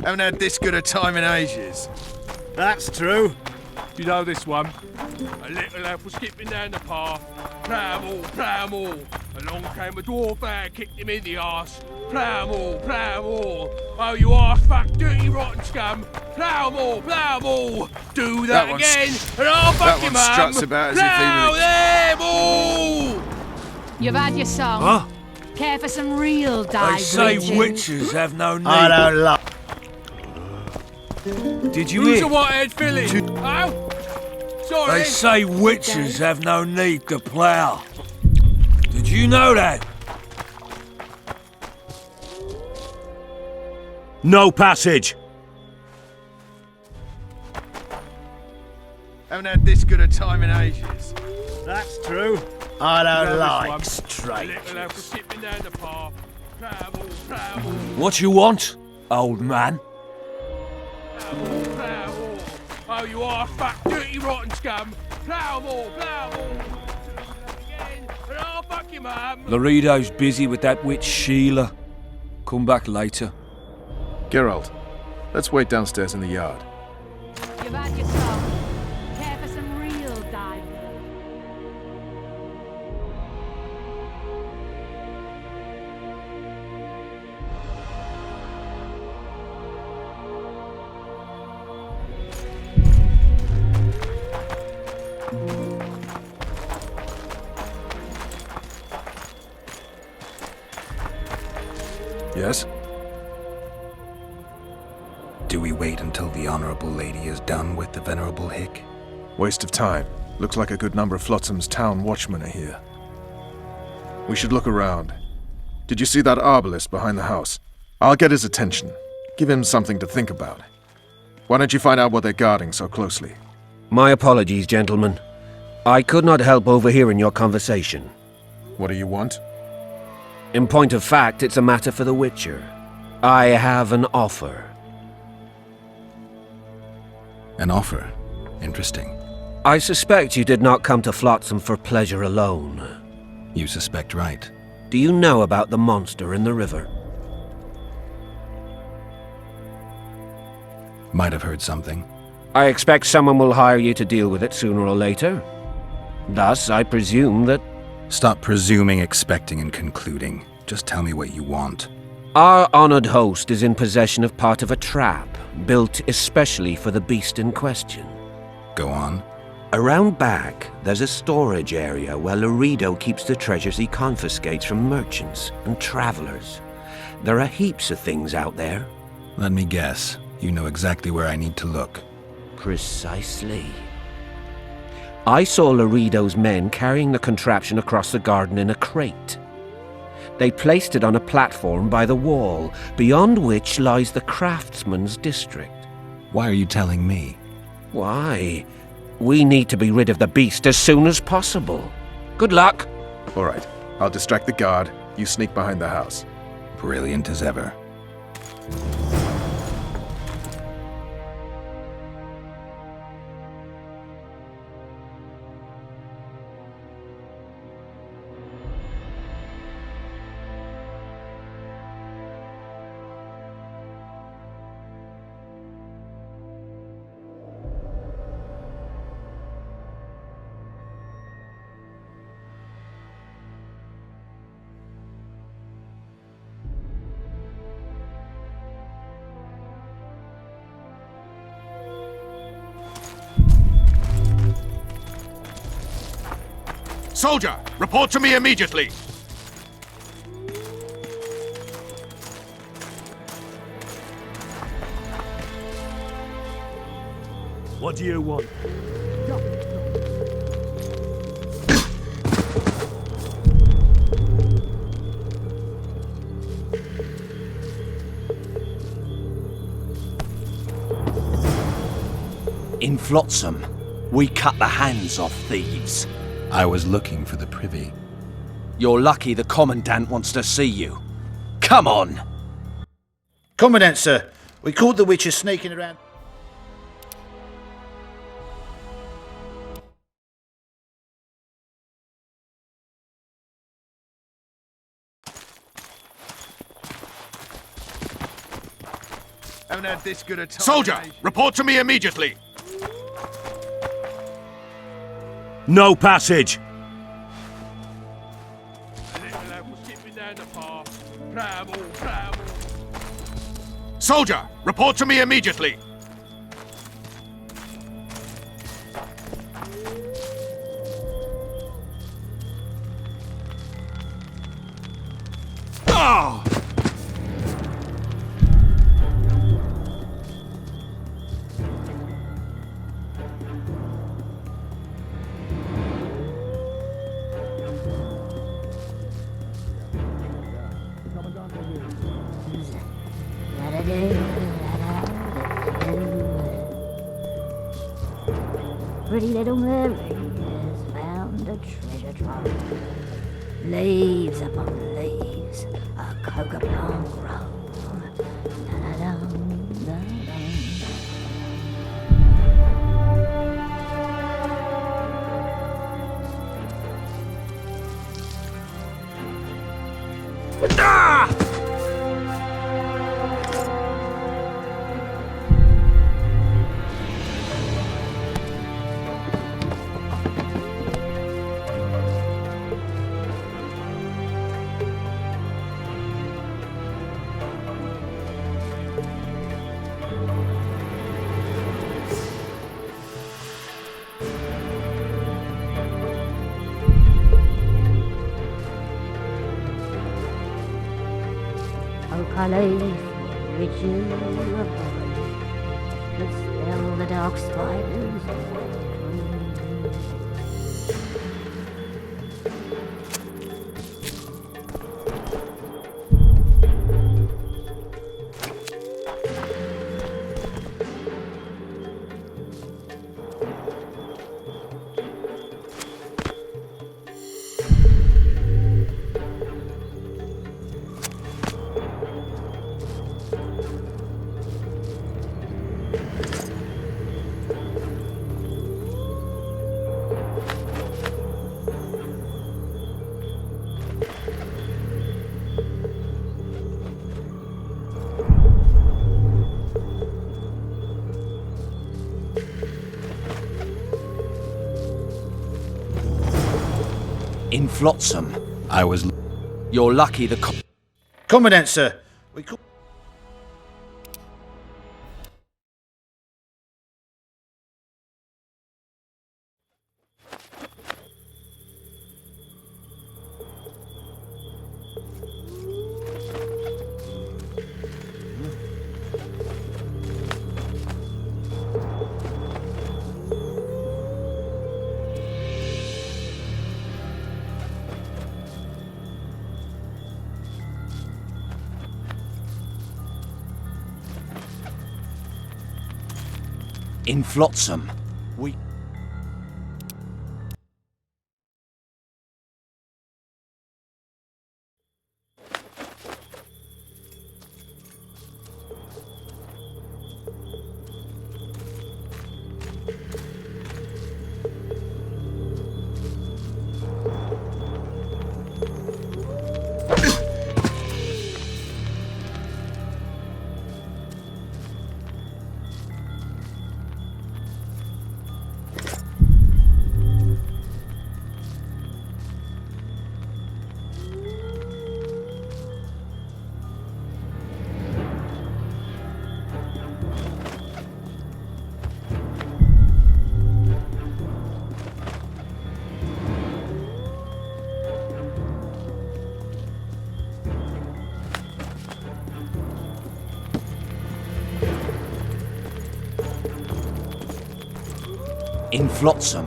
Haven't had this good a time in ages. That's true. You know this one? A little lad was skipping down the path. Plough more. Along came a dwarf there, kicked him in the arse. Plough more. Oh, you arse-fuck, dirty, rotten scum. Plough more. Do that again, and I'll fuck your mum. Struts about as if he was Plough them all! You've had your song. Huh? Care for some real They dive say breaching? witches have no need. I don't like. Did you Who's hear? a white-haired filly? Oh? Sorry. They say witches have no need to plough. Did you know that? No passage. Haven't had this good a time in ages. That's true. I don't You know like this one? A strangers. little lad was skipping down the path. Plough more. What you want, old man? Plough more. Oh, you arse-fuck, dirty, rotten scum. Plough more. Do that again, and I'll fuck your mum. Laredo's busy with that witch Sheila. Come back later. Geralt, let's wait downstairs in the yard. You've had your song. Care for some real dive? Yes? Do we wait until the Honorable Lady is done with the Venerable Hick? Waste of time. Looks like a good number of Flotsam's town watchmen are here. We should look around. Did you see that arbalist behind the house? I'll get his attention. Give him something to think about. Why don't you find out what they're guarding so closely? My apologies, gentlemen. I could not help overhearing your conversation. What do you want? In point of fact, it's a matter for the Witcher. I have an offer. An offer? Interesting. I suspect you did not come to Flotsam for pleasure alone. You suspect right. Do you know about the monster in the river? Might have heard something. I expect someone will hire you to deal with it sooner or later. Thus, I presume that... Stop presuming, expecting, and concluding. Just tell me what you want. Our honored host is in possession of part of a trap, built especially for the beast in question. Go on. Around back, there's a storage area where Laredo keeps the treasures he confiscates from merchants and travelers. There are heaps of things out there. Let me guess. You know exactly where I need to look. Precisely. I saw Laredo's men carrying the contraption across the garden in a crate. They placed it on a platform by the wall, beyond which lies the craftsman's district. Why are you telling me? Why? We need to be rid of the beast as soon as possible. Good luck. All right. I'll distract the guard. You sneak behind the house. Brilliant as ever. Soldier, report to me immediately! What do you want? In Flotsam, we cut the hands off thieves. I was looking for the privy. You're lucky the Commandant wants to see you. Come on! Commandant, sir. We caught the witches sneaking around. had this good a time. Soldier, report to me immediately. No passage. The little lad was skipping down the path. Bramble, bramble. Soldier, report to me immediately. Oh! Pretty little Mary has found a treasure trove. Leaves upon leaves, a coca plant grove. Da-da-dum, da-dum. Ah! Oak leaf, rid you of worry. Dispel the dark spiders In Flotsam. I was... You're lucky the Commandant, sir. We call... In Flotsam. We... In Flotsam.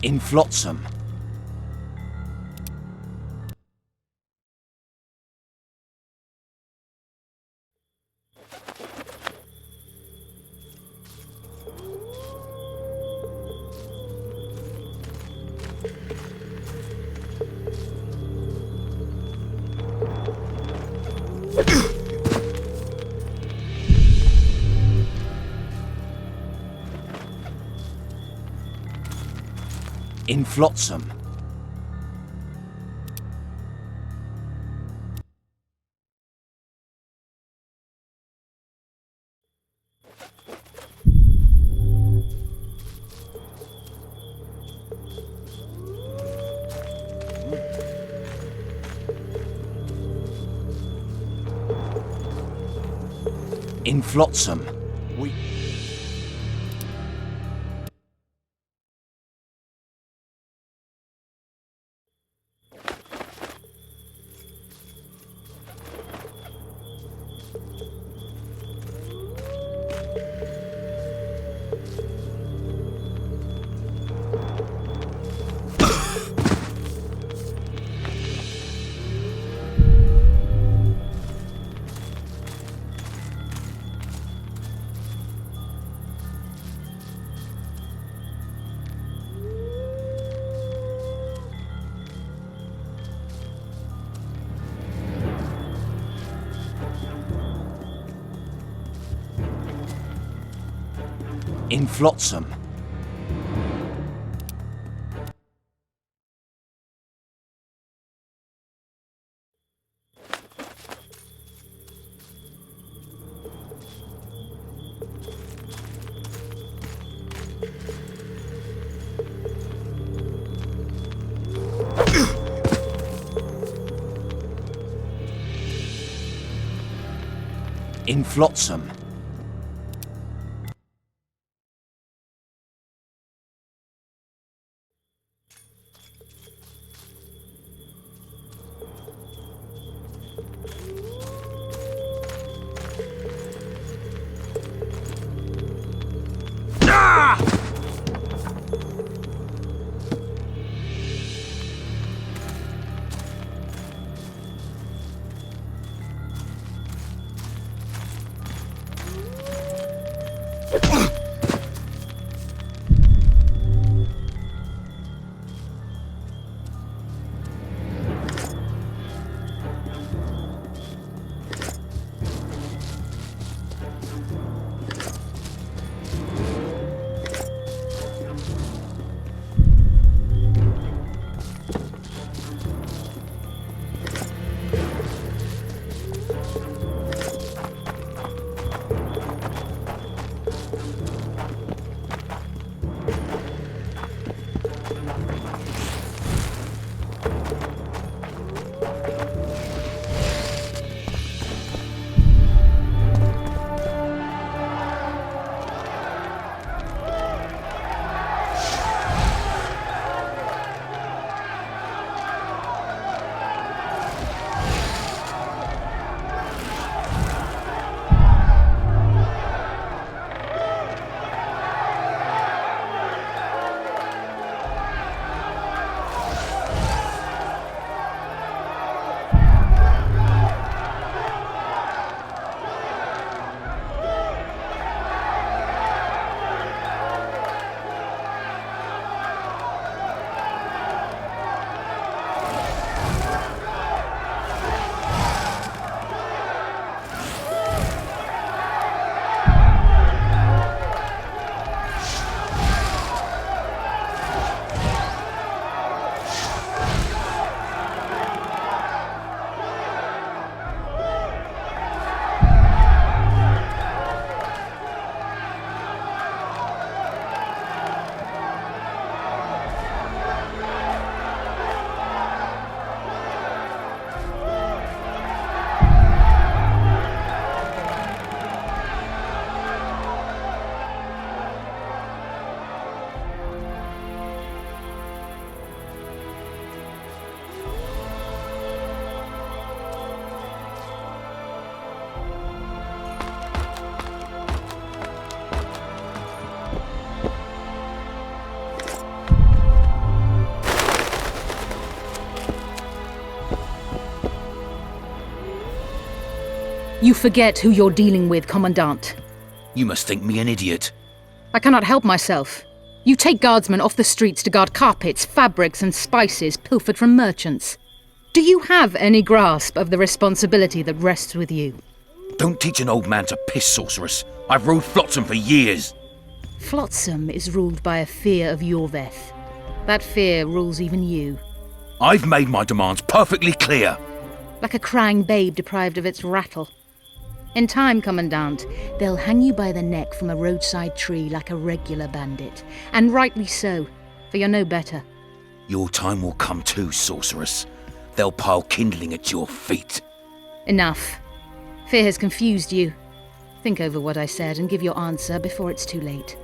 In Flotsam. In Flotsam. In Flotsam. We... In Flotsam. In Flotsam. You forget who you're dealing with, Commandant. You must think me an idiot. I cannot help myself. You take guardsmen off the streets to guard carpets, fabrics and spices pilfered from merchants. Do you have any grasp of the responsibility that rests with you? Don't teach an old man to piss, sorceress. I've ruled Flotsam for years. Flotsam is ruled by a fear of Yorveth. That fear rules even you. I've made my demands perfectly clear. Like a crying babe deprived of its rattle. In time, Commandant, they'll hang you by the neck from a roadside tree like a regular bandit. And rightly so, for you're no better. Your time will come too, sorceress. They'll pile kindling at your feet. Enough. Fear has confused you. Think over what I said and give your answer before it's too late.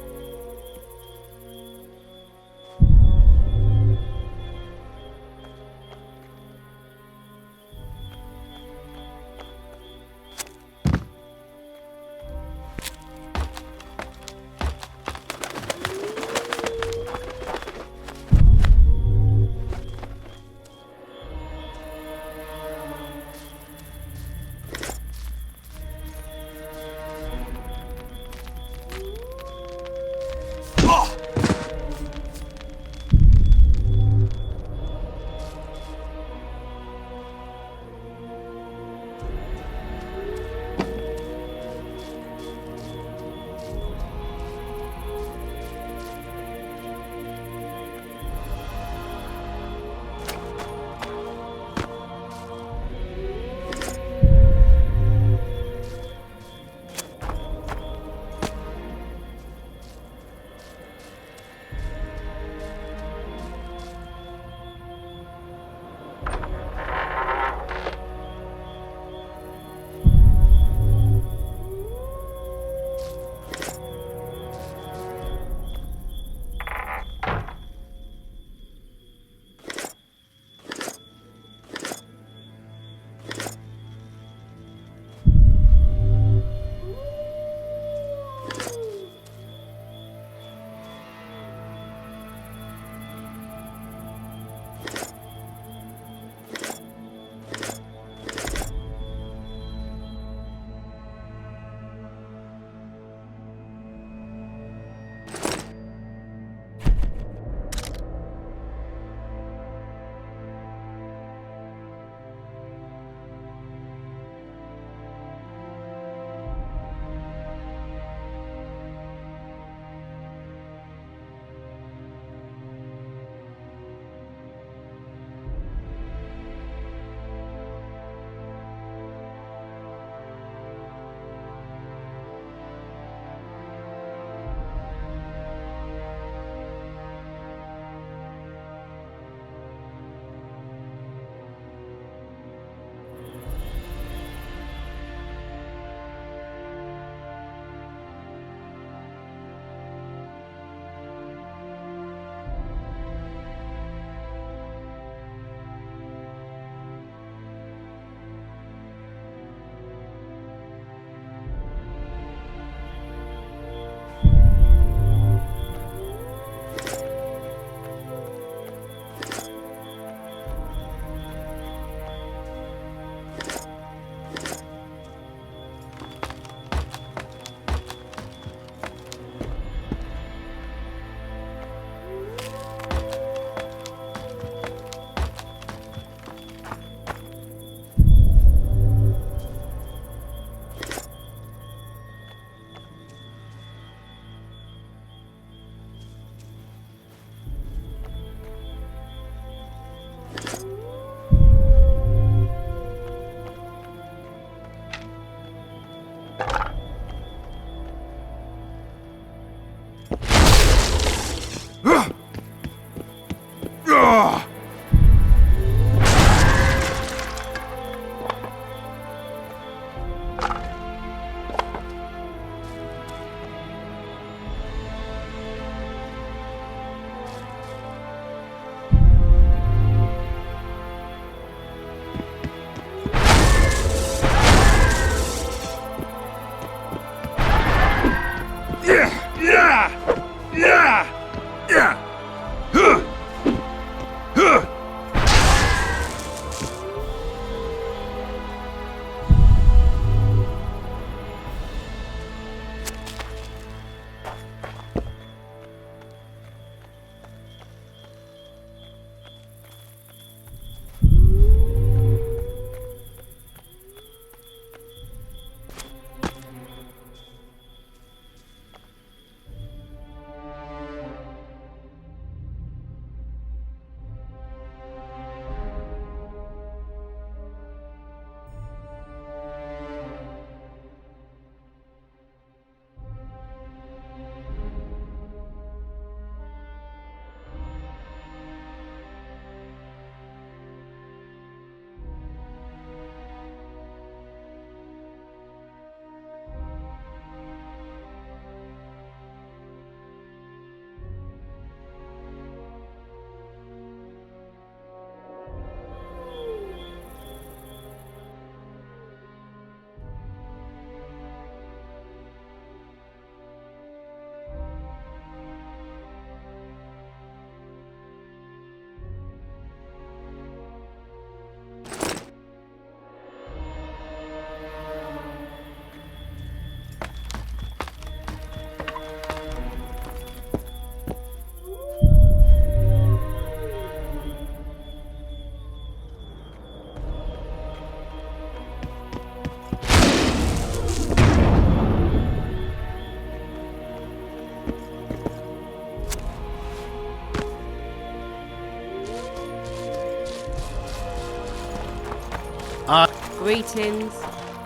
Greetings.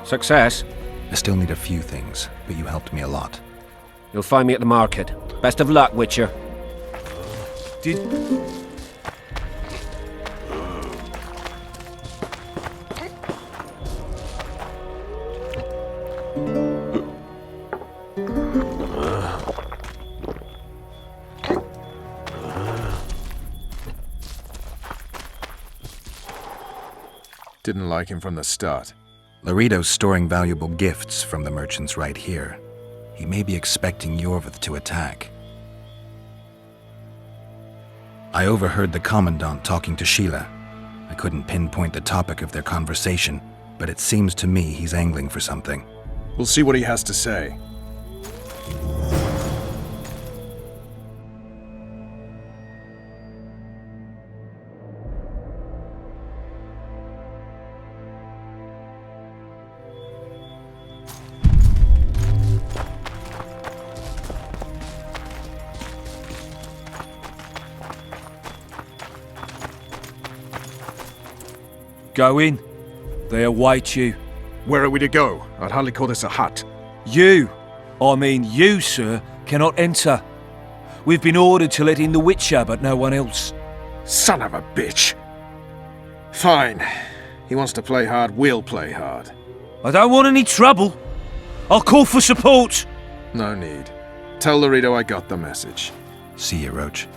Success? I still need a few things, but you helped me a lot. You'll find me at the market. Best of luck, Witcher. Did... Didn't like him from the start. Loredo's storing valuable gifts from the merchants right here. He may be expecting Yorvith to attack. I overheard the Commandant talking to Sheila. I couldn't pinpoint the topic of their conversation, but it seems to me he's angling for something. We'll see what he has to say. Go in. They await you. Where are we to go? I'd hardly call this a hut. You, you, sir, cannot enter. We've been ordered to let in the Witcher, but no one else. Son of a bitch! Fine. He wants to play hard, we'll play hard. I don't want any trouble. I'll call for support. No need. Tell Loredo I got the message. See you, Roach.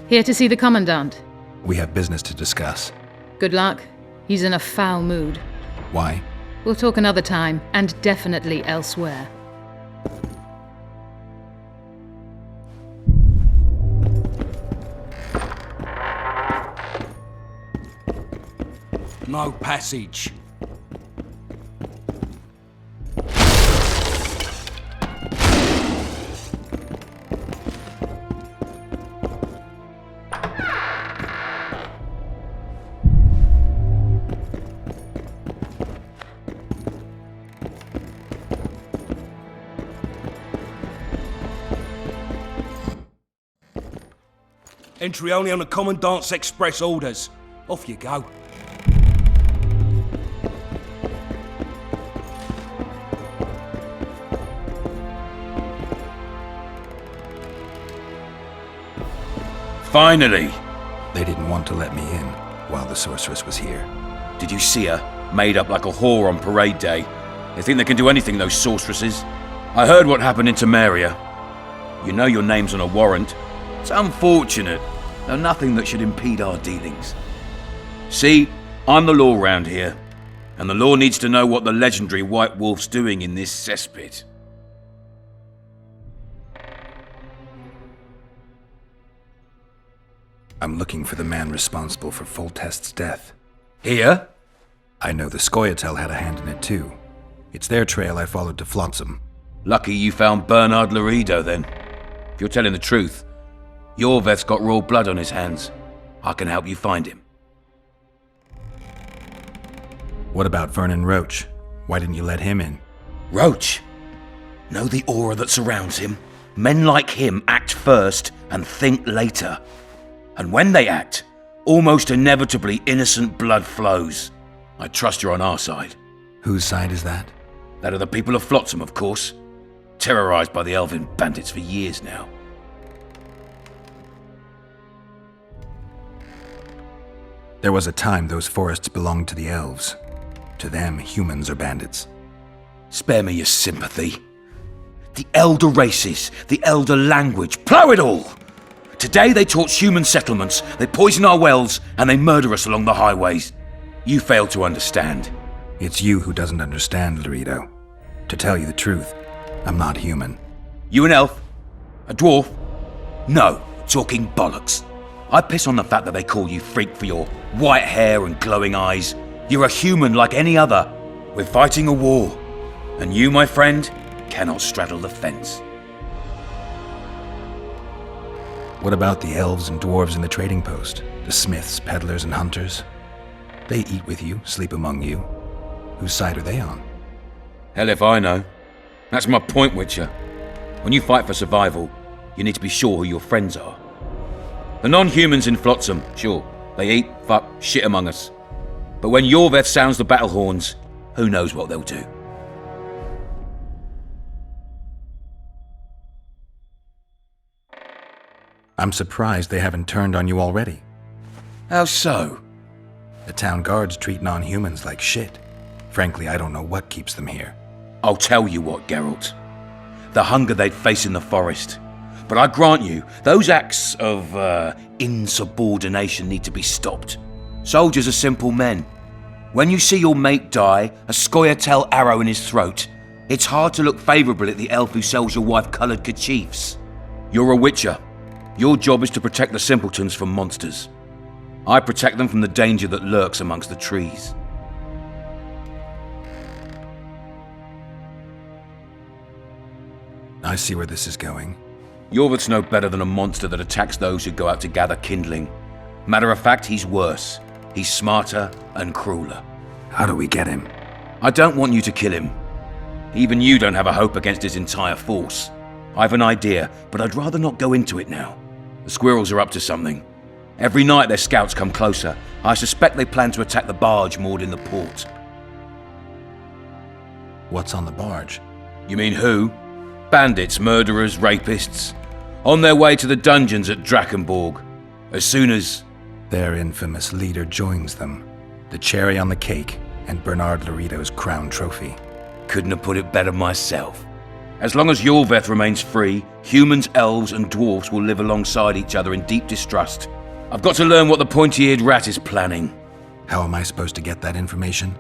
Here to see the Commandant. We have business to discuss. Good luck. He's in a foul mood. Why? We'll talk another time, and definitely elsewhere. No passage. Entry only on the Commandant's express orders. Off you go. Finally! They didn't want to let me in while the sorceress was here. Did you see her? Made up like a whore on parade day. They think they can do anything, those sorceresses. I heard what happened in Temeria. You know your name's on a warrant. It's unfortunate, though nothing that should impede our dealings. See, I'm the law round here, and the law needs to know what the legendary White Wolf's doing in this cesspit. I'm looking for the man responsible for Foltest's death. Here? I know the Scoia'tael had a hand in it too. It's their trail I followed to Flotsam. Lucky you found Bernard Loredo, then. If you're telling the truth, Yorveth's got raw blood on his hands. I can help you find him. What about Vernon Roach? Why didn't you let him in? Roach? Know the aura that surrounds him? Men like him act first and think later. And when they act, almost inevitably innocent blood flows. I trust you're on our side. Whose side is that? That of the people of Flotsam, of course. Terrorized by the Elven bandits for years now. There was a time those forests belonged to the elves. To them, humans are bandits. Spare me your sympathy. The elder races, the elder language, plough it all! Today they torch human settlements, they poison our wells, and they murder us along the highways. You fail to understand. It's you who doesn't understand, Loredo. To tell you the truth, I'm not human. You an elf? A dwarf? No, talking bollocks. I piss on the fact that they call you freak for your white hair and glowing eyes. You're a human like any other. We're fighting a war. And you, my friend, cannot straddle the fence. What about the elves and dwarves in the trading post? The smiths, peddlers, and hunters? They eat with you, sleep among you. Whose side are they on? Hell if I know. That's my point, Witcher. When you fight for survival, you need to be sure who your friends are. The non-humans in Flotsam, sure, they eat, fuck, shit among us. But when Yorveth sounds the battle horns, who knows what they'll do. I'm surprised they haven't turned on you already. How so? The town guards treat non-humans like shit. Frankly, I don't know what keeps them here. I'll tell you what, Geralt. The hunger they'd face in the forest. But I grant you, those acts of, insubordination need to be stopped. Soldiers are simple men. When you see your mate die, a Scoia'tael arrow in his throat, it's hard to look favourable at the elf who sells your wife coloured kerchiefs. You're a Witcher. Your job is to protect the simpletons from monsters. I protect them from the danger that lurks amongst the trees. I see where this is going. Yorveth's no better than a monster that attacks those who go out to gather kindling. Matter of fact, he's worse. He's smarter and crueler. How do we get him? I don't want you to kill him. Even you don't have a hope against his entire force. I've an idea, but I'd rather not go into it now. The squirrels are up to something. Every night their scouts come closer. I suspect they plan to attack the barge moored in the port. What's on the barge? You mean who? Bandits, murderers, rapists. On their way to the dungeons at Drakenborg. As soon as... Their infamous leader joins them. The cherry on the cake, and Bernard Laredo's crown trophy. Couldn't have put it better myself. As long as Yorveth remains free, humans, elves, and dwarves will live alongside each other in deep distrust. I've got to learn what the pointy-eared rat is planning. How am I supposed to get that information?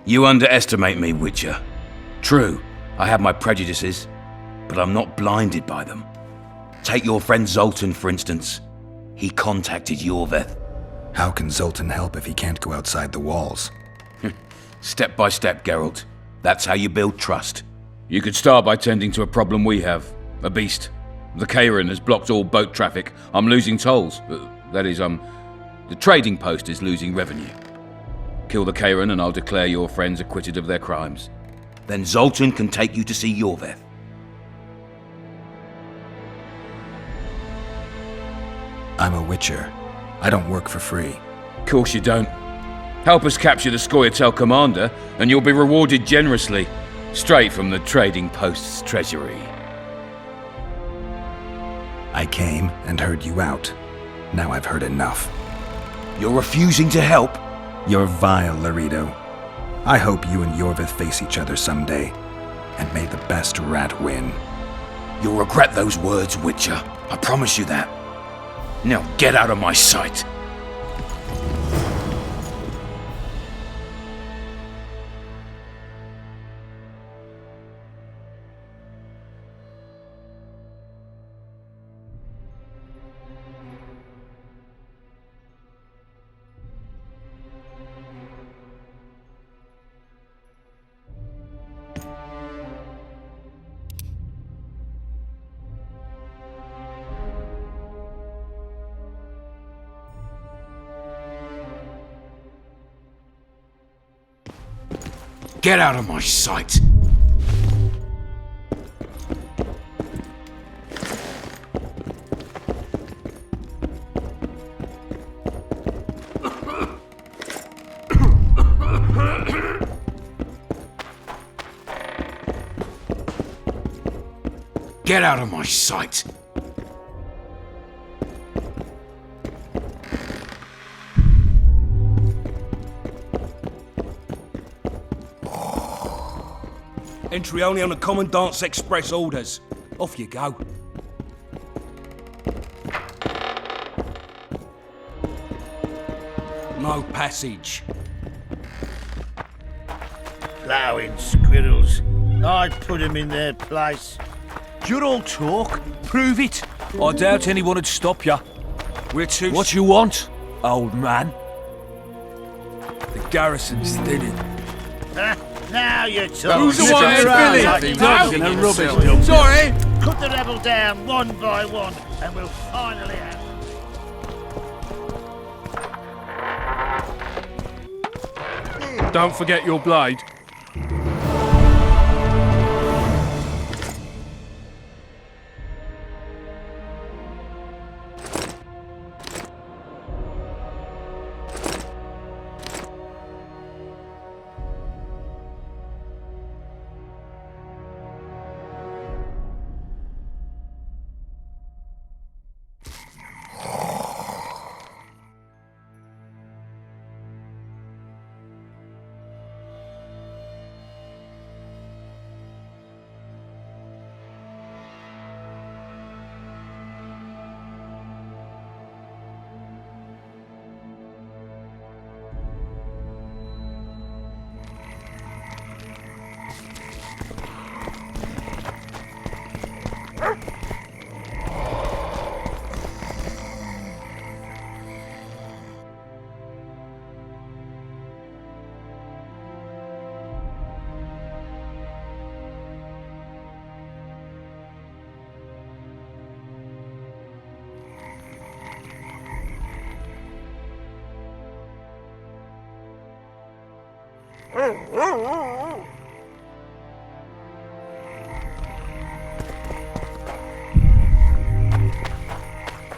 You underestimate me, Witcher. True, I have my prejudices, but I'm not blinded by them. Take your friend Zoltan, for instance. He contacted Yorveth. How can Zoltan help if he can't go outside the walls? Step by step, Geralt. That's how you build trust. You could start by tending to a problem we have. A beast. The Kairan has blocked all boat traffic. I'm losing tolls. That is, the trading post is losing revenue. Kill the Kairan and I'll declare your friends acquitted of their crimes. Then Zoltan can take you to see Yorveth. I'm a Witcher. I don't work for free. Of course you don't. Help us capture the Scoia'tael commander, and you'll be rewarded generously. Straight from the trading post's treasury. I came and heard you out. Now I've heard enough. You're refusing to help? You're vile, Laredo. I hope you and Yorveth face each other someday, and may the best rat win. You'll regret those words, Witcher. I promise you that. Now get out of my sight. Get out of my sight! Get out of my sight! Entry only on the Commandant's express orders. Off you go. No passage. Ploughing squirrels. I'd put them in their place. You're all talk. Prove it. I doubt anyone would stop you. We're too... What you want, old man? The garrison's thinning. Now you're talking. Who's the one, Billy? Sorry. cut the rebel down one by one, and we'll finally have... Don't forget your blade.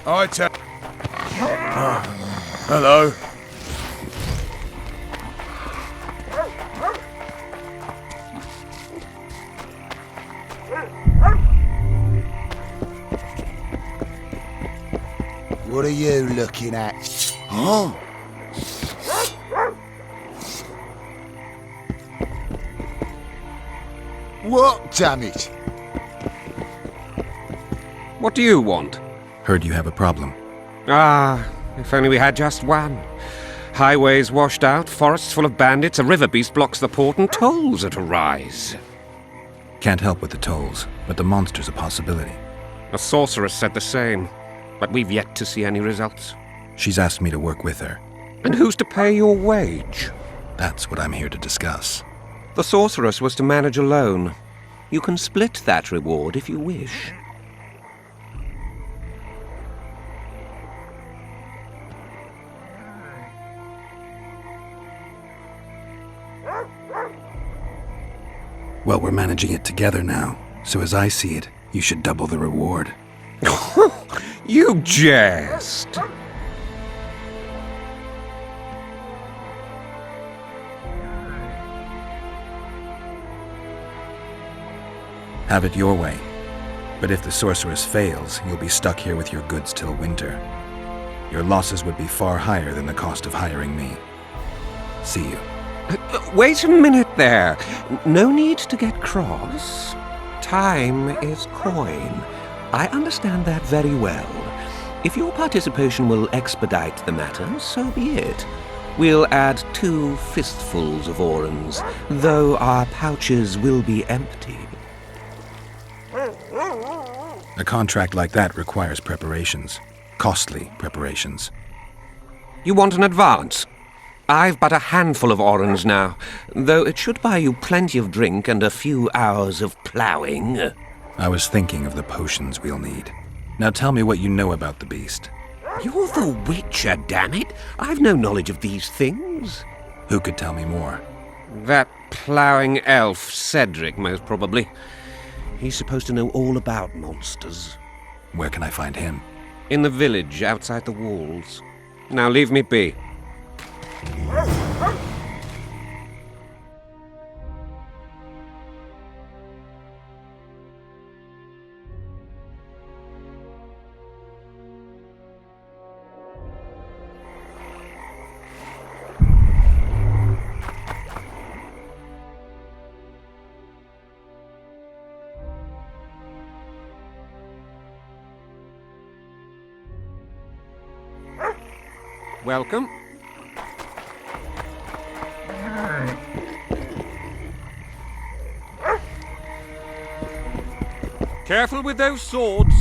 I tell. Hello. What are you looking at? Huh? What, damn it? What do you want? Heard you have a problem. Ah, if only we had just one. Highways washed out, forests full of bandits, a river beast blocks the port, and tolls at a rise. Can't help with the tolls, but the monster's a possibility. A sorceress said the same, but we've yet to see any results. She's asked me to work with her. And who's to pay your wage? That's what I'm here to discuss. The sorceress was to manage alone. You can split that reward if you wish. Well, we're managing it together now, so as I see it, you should double the reward. You jest! Have it your way. But if the sorceress fails, you'll be stuck here with your goods till winter. Your losses would be far higher than the cost of hiring me. See you. Wait a minute there. No need to get cross. Time is coin. I understand that very well. If your participation will expedite the matter, so be it. We'll add 2 fistfuls of orens, though our pouches will be empty. A contract like that requires preparations. Costly preparations. You want an advance? I've but a handful of orens now, though it should buy you plenty of drink and a few hours of ploughing. I was thinking of the potions we'll need. Now tell me what you know about the beast. You're the Witcher, damn it! I've no knowledge of these things. Who could tell me more? That ploughing elf, Cedric, most probably. He's supposed to know all about monsters. Where can I find him? In the village, outside the walls. Now leave me be. Welcome. Careful with those swords.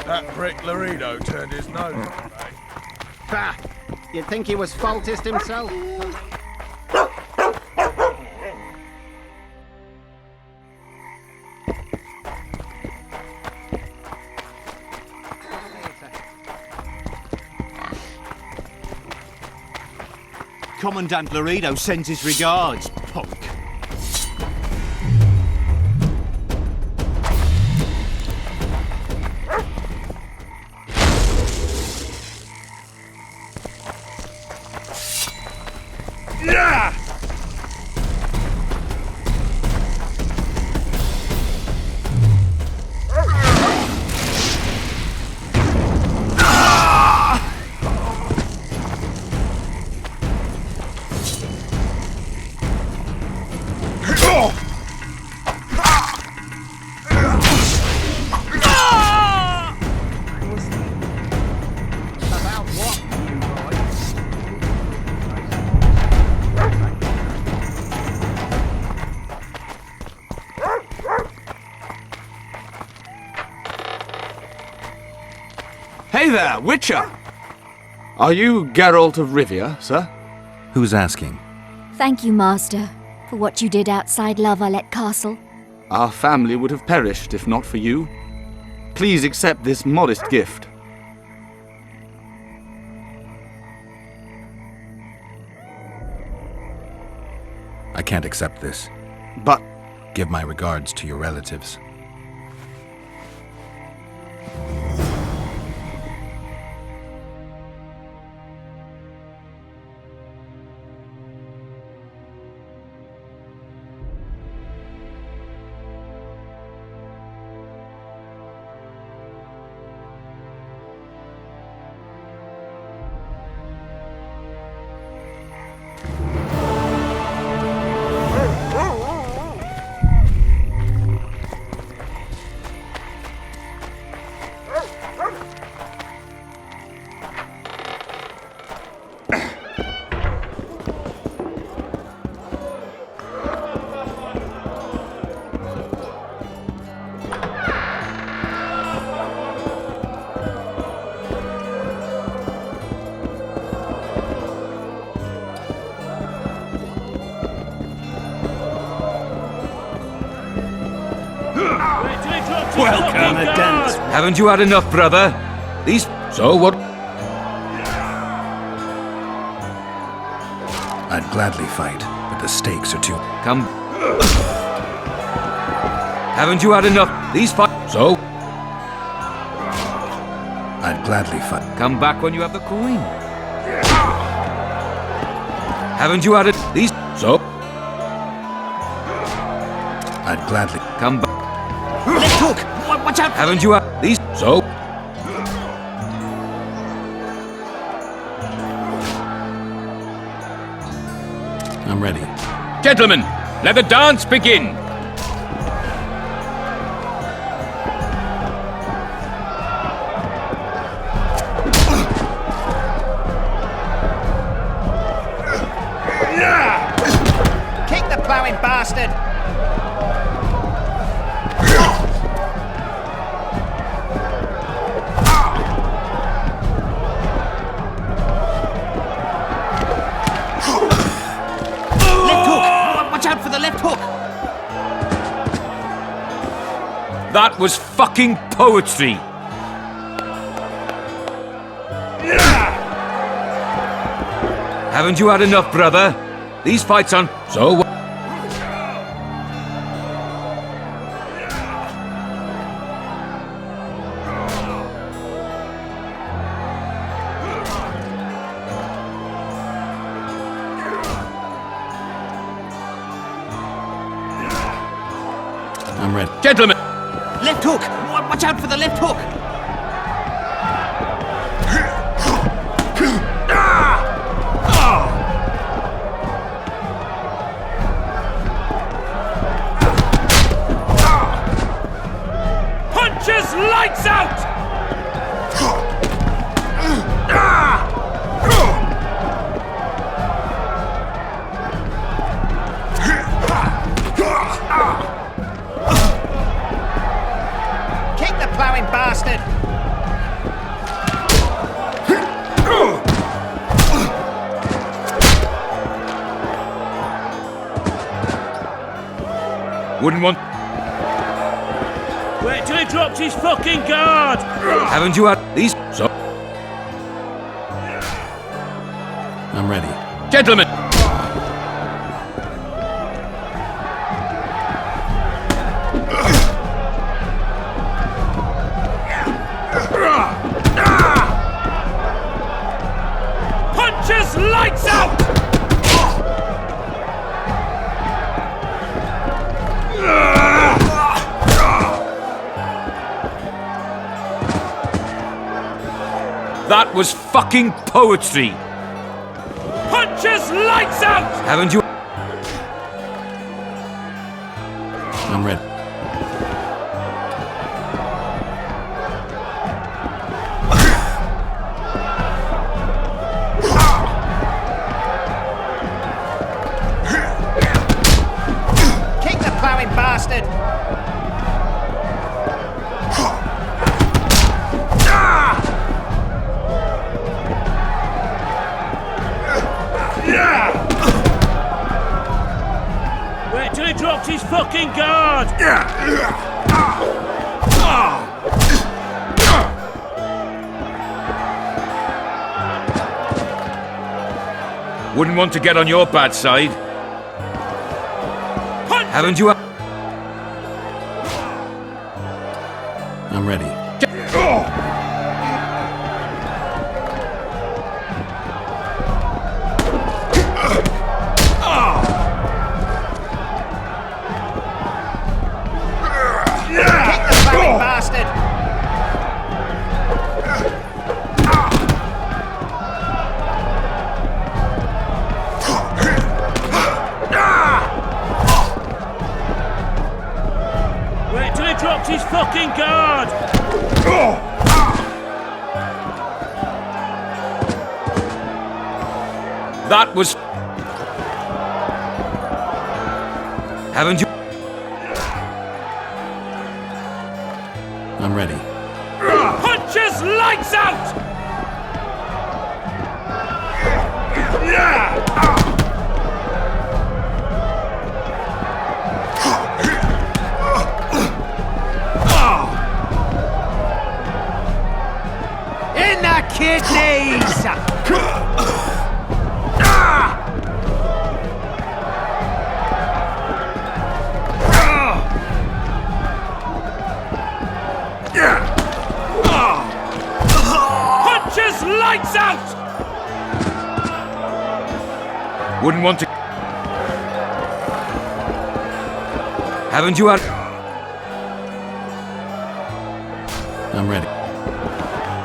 That prick Laredo turned his nose on me. Ha! You'd think he was faultist himself? Commandant Laredo sends his regards, punk. Hey there, Witcher! Are you Geralt of Rivia, sir? Who's asking? Thank you, Master, for what you did outside La Valette Castle. Our family would have perished if not for you. Please accept this modest gift. I can't accept this. But... Give my regards to your relatives. Welcome. Haven't you had enough, brother? These... So what? I'd gladly fight, but the stakes are too... Come... Haven't you had enough? These fight... So? I'd gladly fight. Come back when you have the coin. Haven't you had it? These... So? I'd gladly... Come back. Left hook! Watch out! Haven't you had... These... So? I'm ready. Gentlemen, let the dance begin! Kick the ploughing bastard! That was fucking poetry! Haven't you had enough, brother? These fights on... So... I'm ready. Gentlemen! Left hook! Watch out for the left hook! Punches lights out! Ploughing bastard! Wouldn't want... Wait till he drops his fucking guard! Haven't you had these... So... I'm ready. Gentlemen! Punches lights out! That was fucking poetry! Punches lights out! Haven't you... I'm ready. Kick the ploughing bastard! dropped his fucking guard! Wouldn't want to get on your bad side. Haven't you? I'm ready. Bastard! Wait till he drops his fucking guard! That was... Haven't you? I'm ready. Punch his lights out! In the kidneys! Punch his lights out! Wouldn't want to... Haven't you had... I'm ready.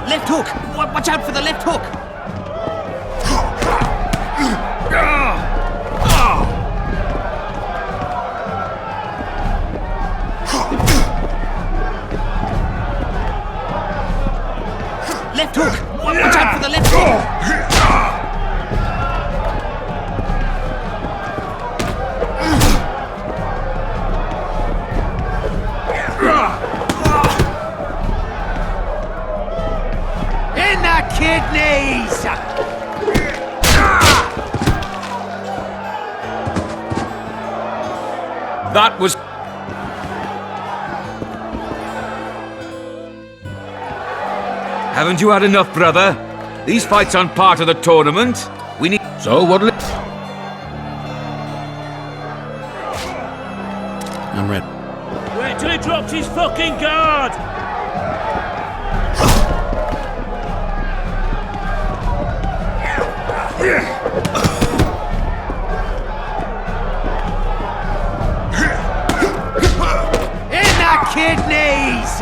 Left hook! Watch out for the left hook! Left hook! Watch out for the left hook! In the kidneys! That was... Haven't you had enough, brother? These fights aren't part of the tournament. We need... So what'll it... I'm ready. Wait till he drops his fucking guard! In the kidneys!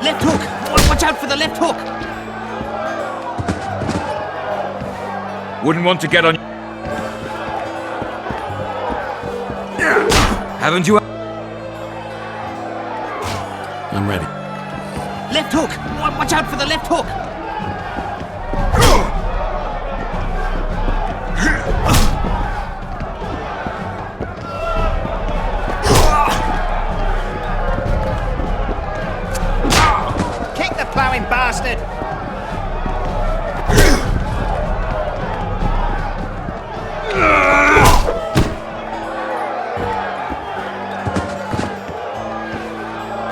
Left hook! Watch out for the left hook! Wouldn't want to get on... Haven't you... I'm ready. Left hook! Watch out for the left hook! Kick the ploughing bastard!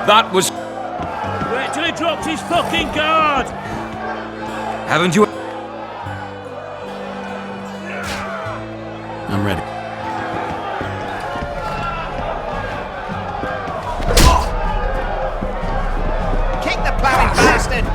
That was... Wait till he drops his fucking guard! Haven't you... I'm ready. Kick the ploughing bastard!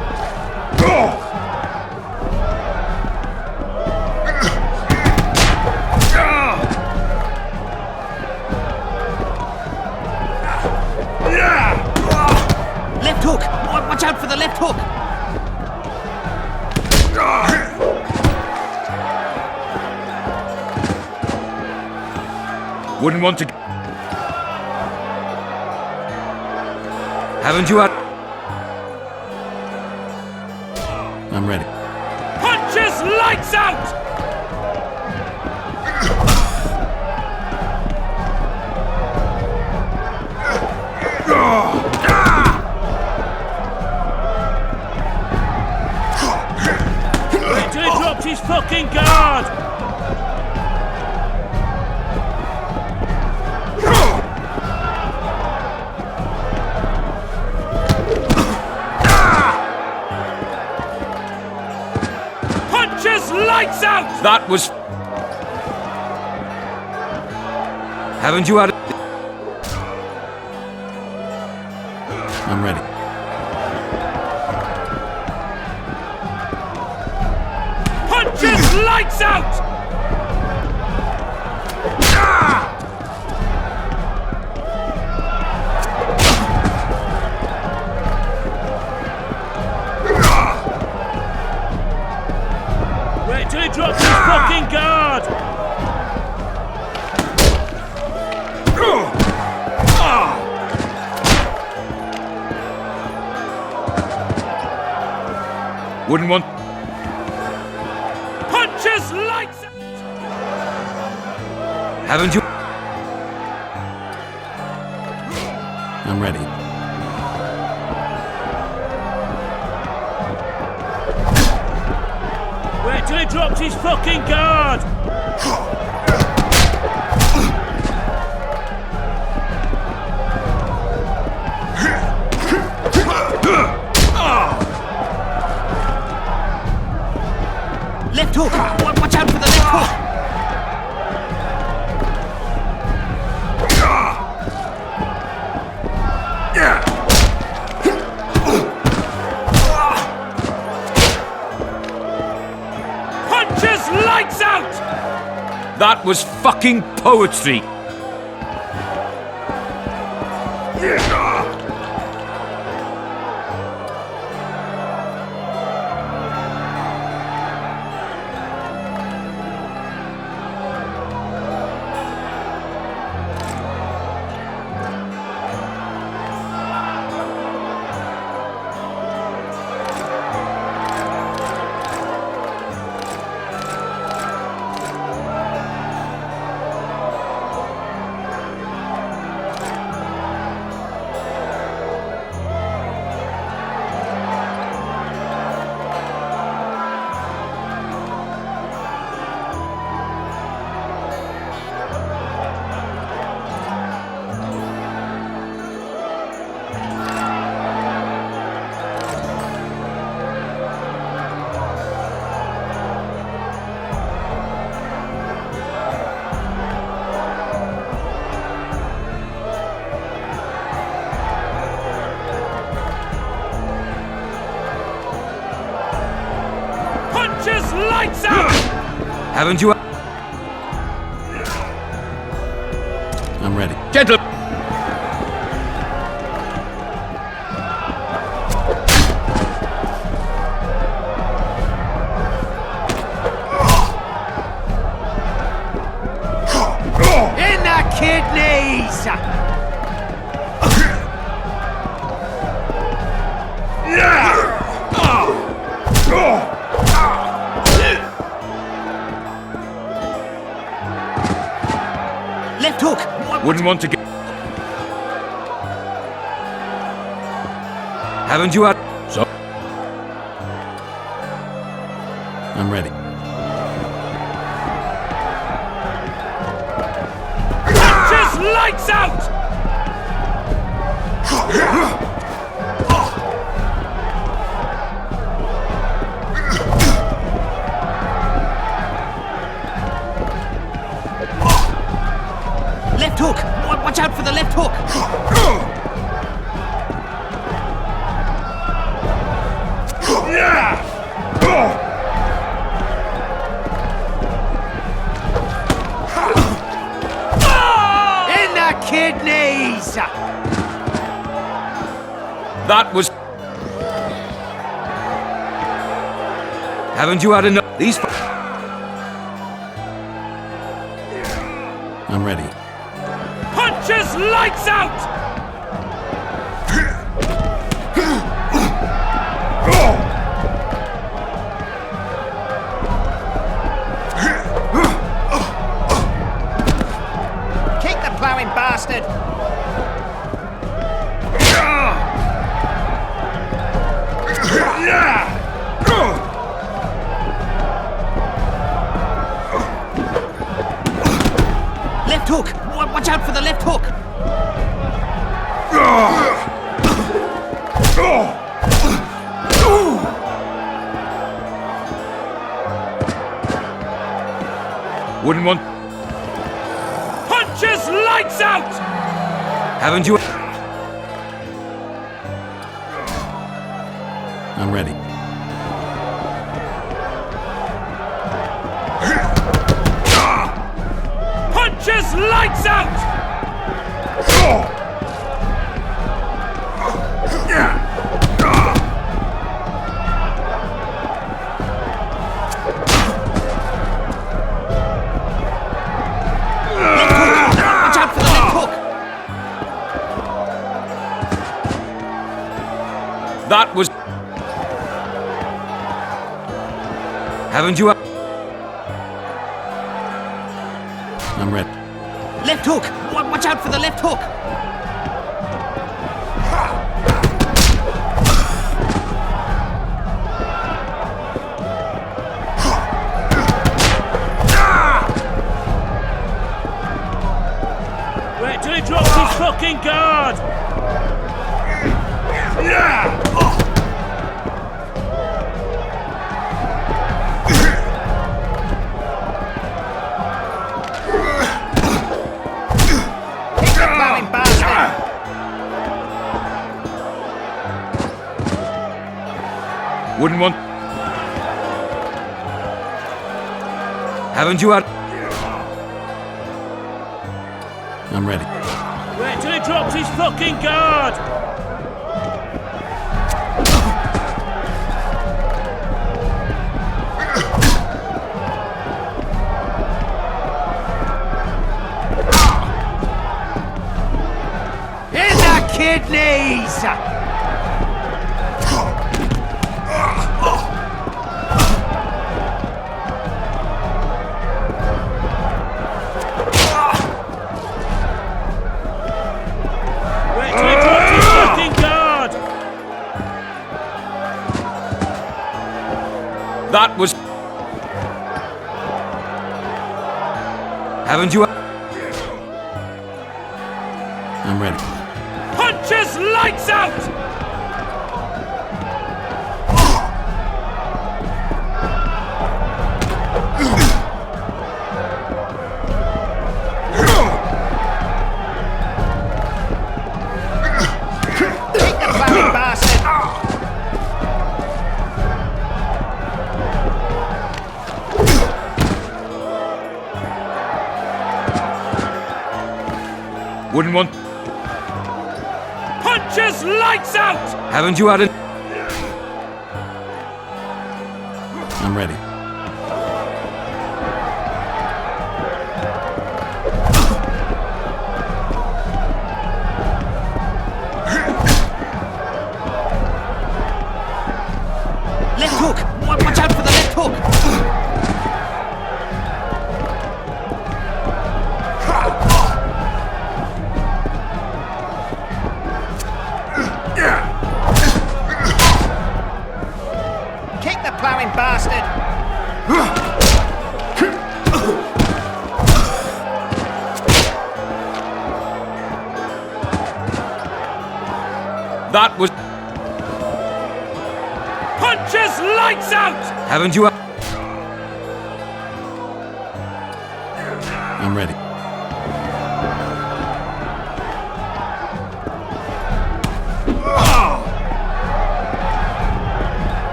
Left hook! Watch out for the left hook! Wouldn't want to... Haven't you had... I'm ready. Punch his lights out! Wait till he drops his fucking guard! Punches lights out! That was... Haven't you had... I'm ready. Punches lights out! Wait till he drops his fucking guard! Wouldn't want... Punches lights out! Haven't you... I'm ready. Wait till he drops his fucking guard! Left hook! Watch out for the left hook! Punches lights out! That was fucking poetry! Lights out! Haven't you... I'm ready. Gentle... In the kidneys! Left hook! Wouldn't want to get... Haven't you had... So... I'm ready. Punches lights out! Left hook! Watch out for the left hook! In the kidneys! That was... Haven't you had enough... These... I'm ready. Punches lights out! Kick the plowing bastard! Left hook! Watch out for the left hook! Wouldn't want... Punches lights out! Haven't you... I'm ready. Punches lights out! Watch out for the left hook! That was... Haven't you... I'm ready. Left hook! Watch out for the left hook! Wait till he drops his fucking guard! Wouldn't want... Haven't you had... I'm ready. Wait till he drops his fucking guard! In the kidneys! Wait till he drops his fucking guard! That was... Haven't you... I'm ready. Punches lights out! Wouldn't want... Punches lights out! Haven't you had an... I'm ready. Left hook! Watch out for the left hook! Kick the ploughing bastard! That was... Punches lights out! Haven't you... I'm ready.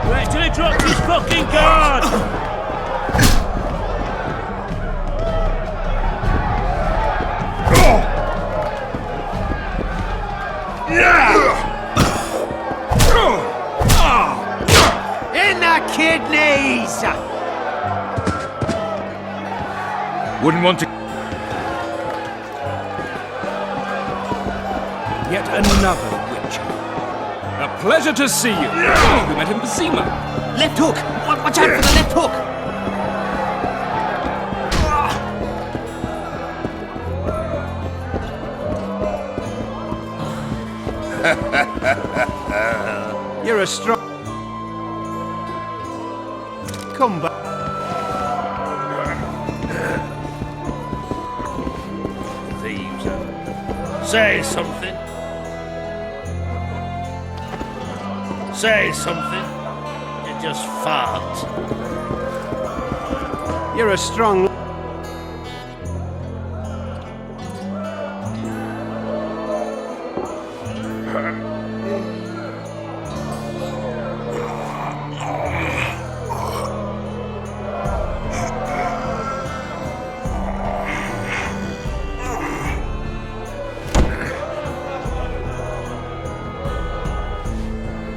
Wait till he drops his fucking guard! In the kidneys! Wouldn't want to... Yet another Witcher. A pleasure to see you. We met in Basima. Left hook! Watch out for the left hook! You're a strong... come back. Thieves. Say something. Say something. You just fart. You're a strong...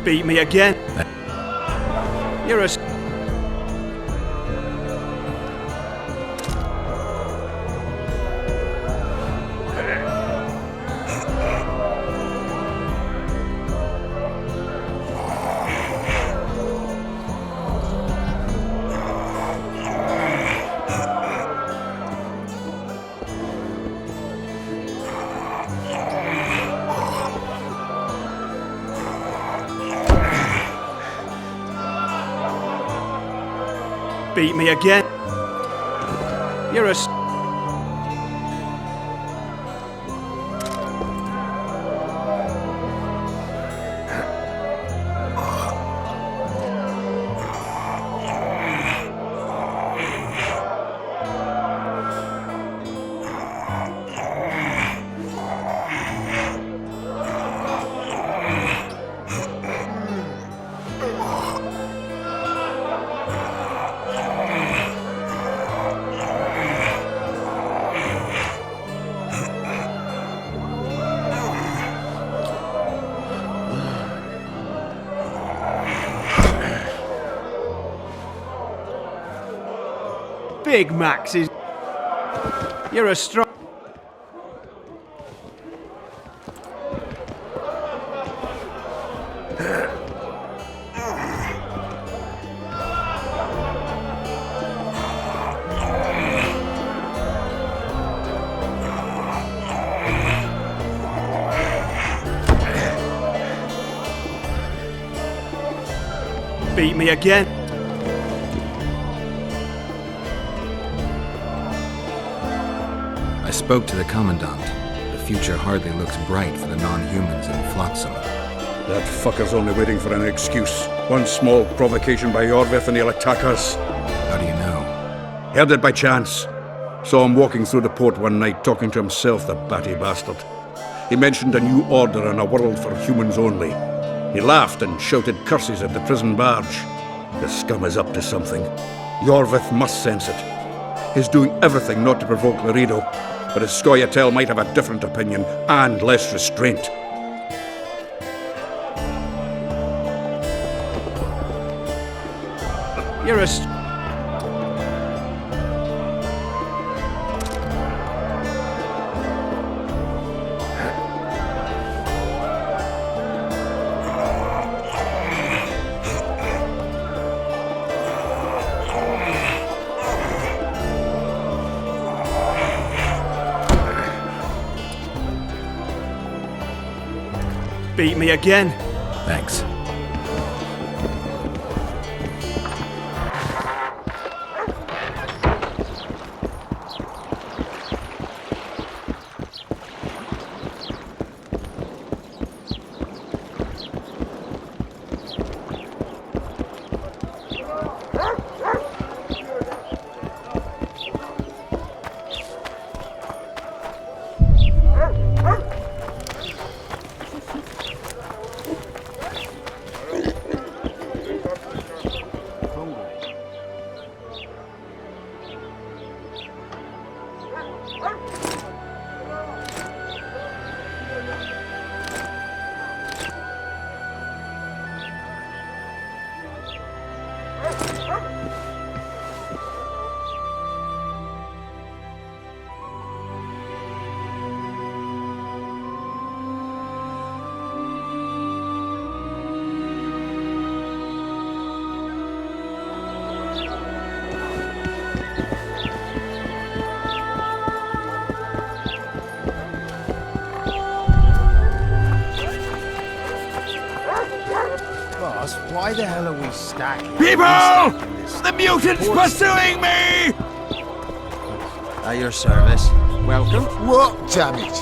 Beat me again. You're a... Beat me again. You're a... Big Max is... You're a strong... Beat me again. I spoke to the Commandant. The future hardly looks bright for the non-humans in Flotsam. That fucker's only waiting for an excuse. One small provocation by Orvith and he'll attack us. How do you know? Heard it by chance. Saw him walking through the port one night talking to himself, the batty bastard. He mentioned a new order and a world for humans only. He laughed and shouted curses at the prison barge. The scum is up to something. Yorvith must sense it. He's doing everything not to provoke Laredo, but his Scoia'tael might have a different opinion and less restraint. You're a... Beat me again. Thanks. Why the hell are we stacking? People! The mutants pursuing me! At your service. Welcome. What, damn it?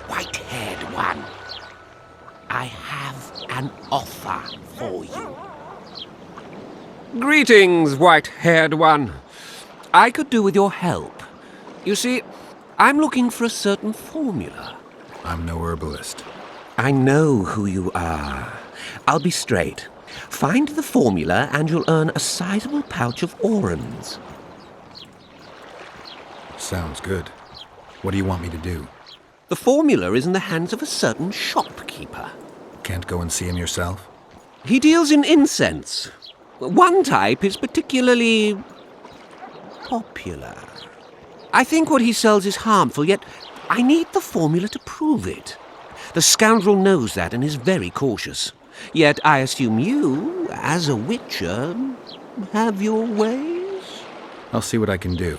White-haired one. I have an offer for you. Greetings, white-haired one. I could do with your help. You see, I'm looking for a certain formula. I'm no herbalist. I know who you are. I'll be straight. Find the formula and you'll earn a sizable pouch of orans. Sounds good. What do you want me to do? The formula is in the hands of a certain shopkeeper. Can't go and see him yourself? He deals in incense. One type is particularly popular. I think what he sells is harmful, yet I need the formula to prove it. The scoundrel knows that and is very cautious. Yet I assume you, as a witcher, have your ways? I'll see what I can do.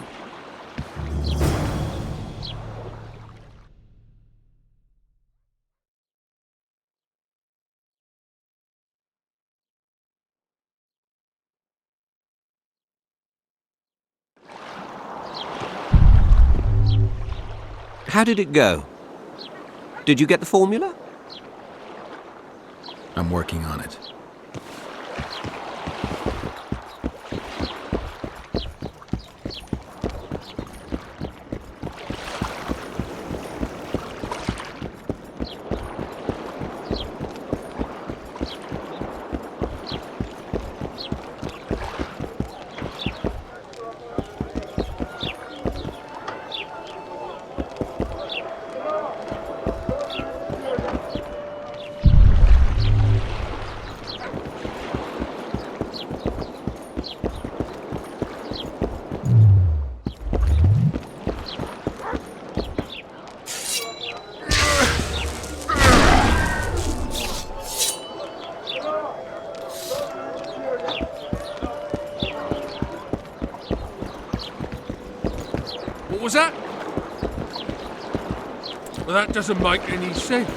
How did it go? Did you get the formula? I'm working on it. What was that? Well, that doesn't make any sense.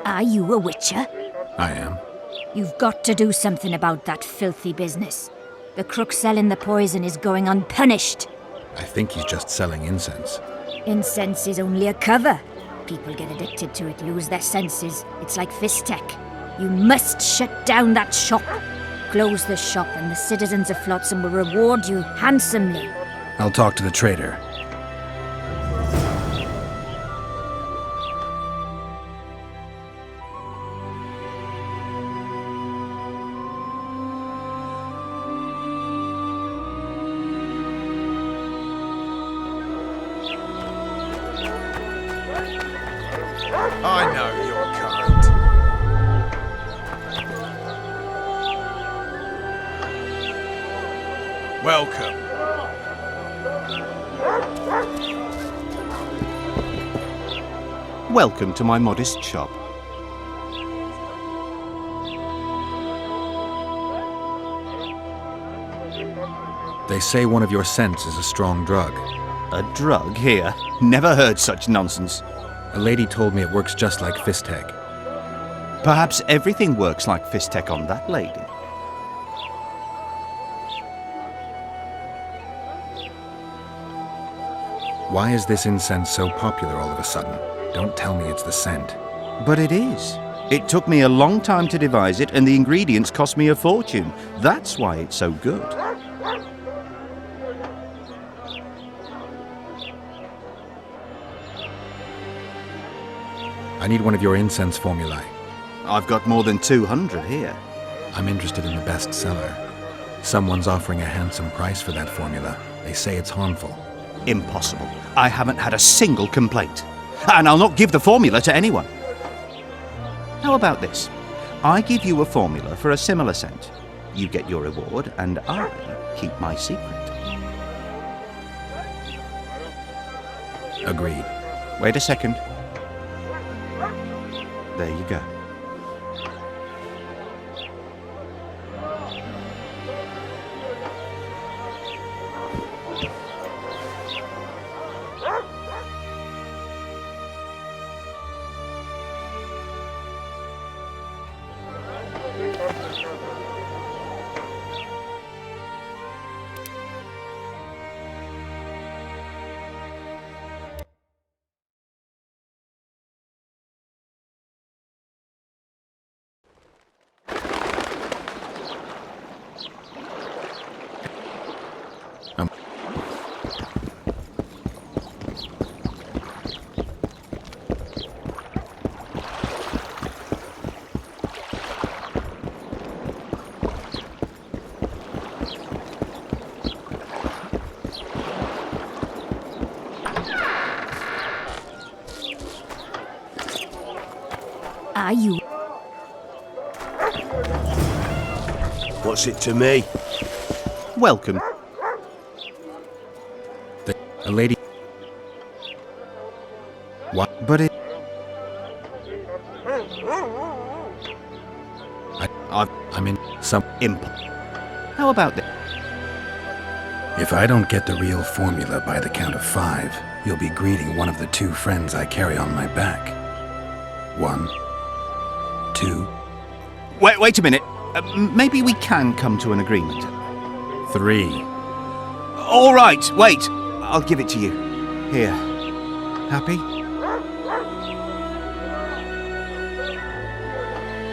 Are you a witcher? I am. You've got to do something about that filthy business. The crook selling the poison is going unpunished. I think he's just selling incense. Incense is only a cover. People get addicted to it, lose their senses. It's like Fistech. You must shut down that shop. Close the shop and the citizens of Flotsam will reward you handsomely. I'll talk to the trader. I know you're kind. Welcome. Welcome to my modest shop. They say one of your scents is a strong drug. A drug here? Never heard such nonsense. A lady told me it works just like Fistech. Perhaps everything works like Fistech on that lady. Why is this incense so popular all of a sudden? Don't tell me it's the scent. But it is. It took me a long time to devise it, and the ingredients cost me a fortune. That's why it's so good. I need one of your incense formulae. I've got more than 200 here. I'm interested in the best seller. Someone's offering a handsome price for that formula. They say it's harmful. Impossible. I haven't had a single complaint. And I'll not give the formula to anyone. How about this? I give you a formula for a similar scent. You get your reward, and I keep my secret. Agreed. Wait a second. There you go. Are you? What's it to me? Welcome. A lady... What? But it... I'm in some... Imp. How about that? If I don't get the real formula by the count of 5, you'll be greeting one of the 2 friends I carry on my back. 1, 2... Wait a minute. Maybe we can come to an agreement. 3. All right, wait. I'll give it to you. Here. Happy?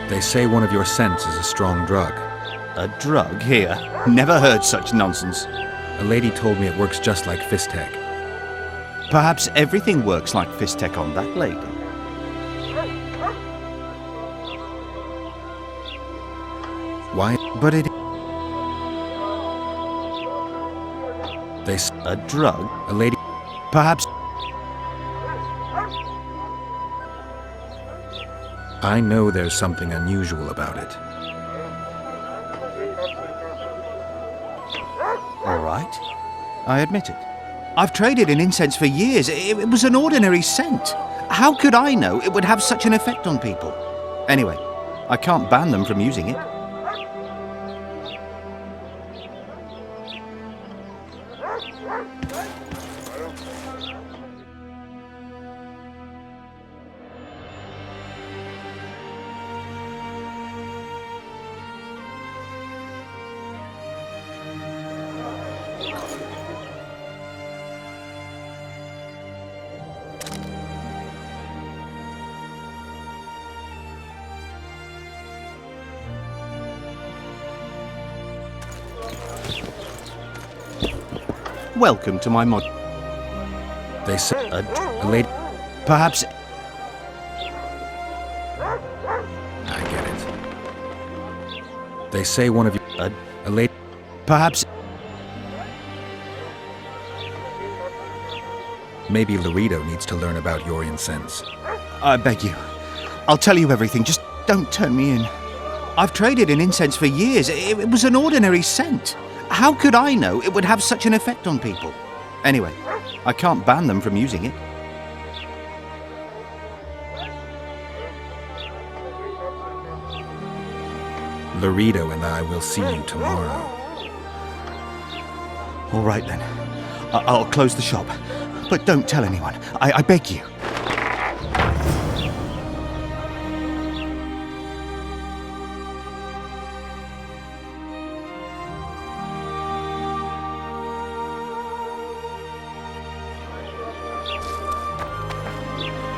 They say one of your scents is a strong drug. A drug? Here? Never heard such nonsense. A lady told me it works just like Fistech. Perhaps everything works like Fistech on that lady. Why? But it... They... A drug? A lady... Perhaps... I know there's something unusual about it. All right. I admit it. I've traded in incense for years. It was an ordinary scent. How could I know it would have such an effect on people? Anyway, I can't ban them from using it. Welcome to my mod. They say a lady... Perhaps... I get it. They say one of you... A lady... Perhaps... Maybe Laredo needs to learn about your incense. I beg you. I'll tell you everything, just don't turn me in. I've traded in incense for years. It was an ordinary scent. How could I know it would have such an effect on people? Anyway, I can't ban them from using it. Laredo and I will see you tomorrow. All right then. I'll close the shop. But don't tell anyone. I beg you.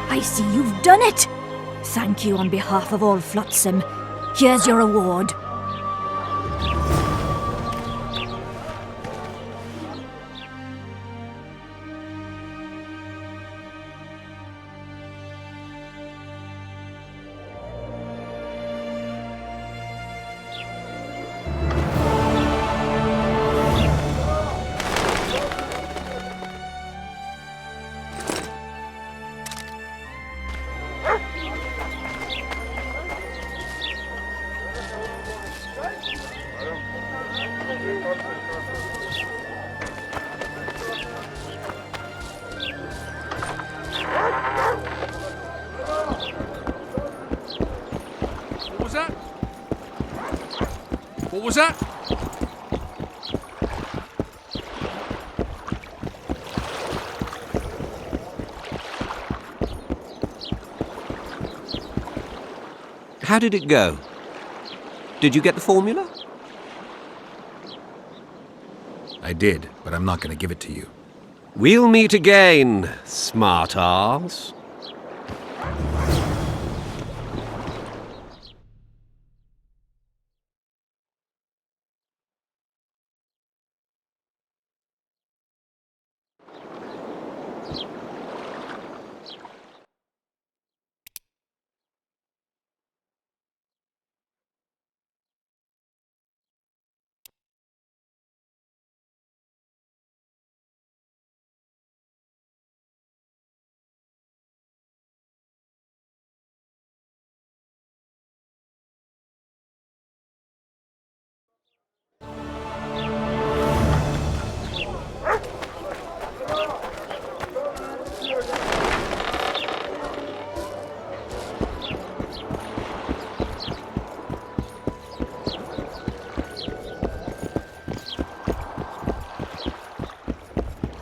I see you've done it! Thank you on behalf of all Flotsam. Here's your reward. What was that? How did it go? Did you get the formula? I did, but I'm not going to give it to you. We'll meet again, smart arse.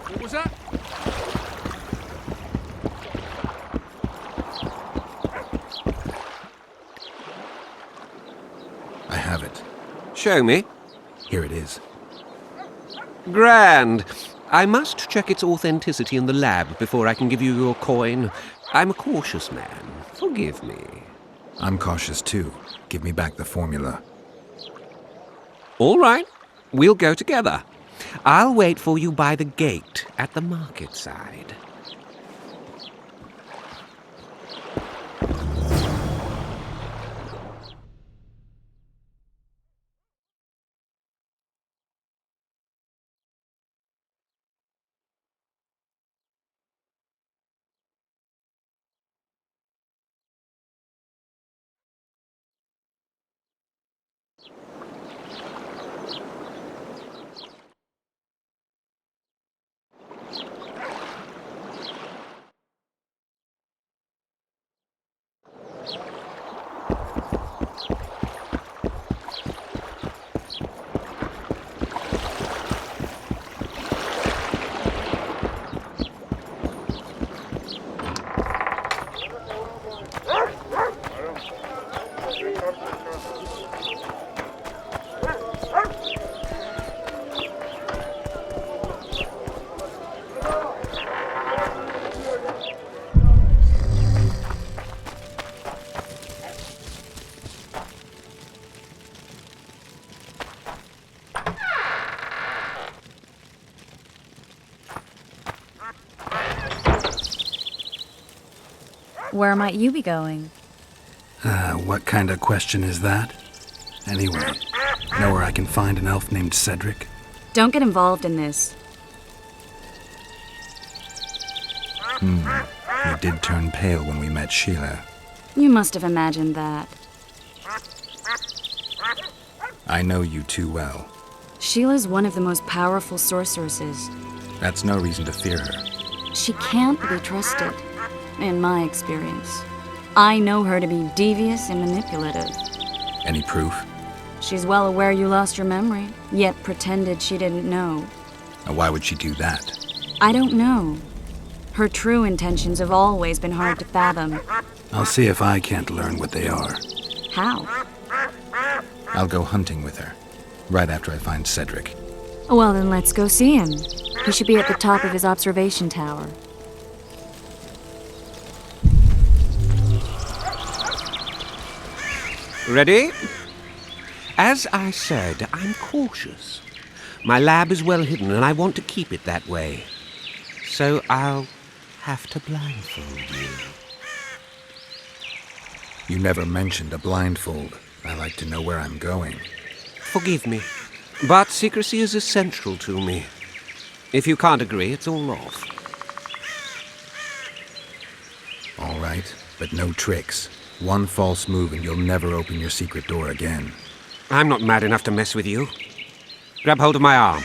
What was that? I have it. Show me. Here it is. Grand. I must check its authenticity in the lab before I can give you your coin. I'm a cautious man. Forgive me. I'm cautious too. Give me back the formula. All right. We'll go together. I'll wait for you by the gate at the market side. Where might you be going? What kind of question is that? Anyway, know where I can find an elf named Cedric? Don't get involved in this. You did turn pale when we met Sheila. You must have imagined that. I know you too well. Sheila's one of the most powerful sorceresses. That's no reason to fear her. She can't be trusted, in my experience. I know her to be devious and manipulative. Any proof? She's well aware you lost your memory, yet pretended she didn't know. Why would she do that? I don't know. Her true intentions have always been hard to fathom. I'll see if I can't learn what they are. How? I'll go hunting with her, right after I find Cedric. Well, then let's go see him. He should be at the top of his observation tower. Ready? As I said, I'm cautious. My lab is well hidden, and I want to keep it that way. So I'll have to blindfold you. You never mentioned a blindfold. I like to know where I'm going. Forgive me, but secrecy is essential to me. If you can't agree, it's all off. All right, but no tricks. One false move and you'll never open your secret door again. I'm not mad enough to mess with you. Grab hold of my arm.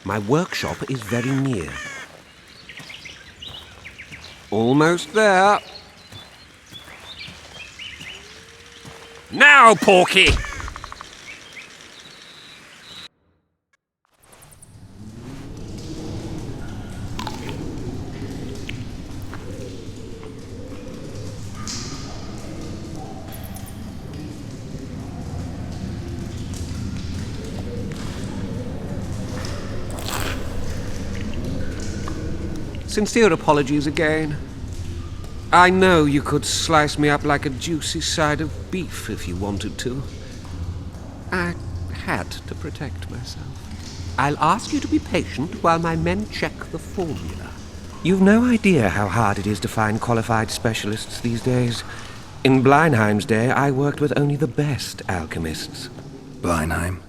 My workshop is very near. Almost there. now, Porky! Sincere apologies again. I know you could slice me up like a juicy side of beef if you wanted to. I had to protect myself. I'll ask you to be patient while my men check the formula. You've no idea how hard it is to find qualified specialists these days. In Bleinheim's day, I worked with only the best alchemists. Bleinheim?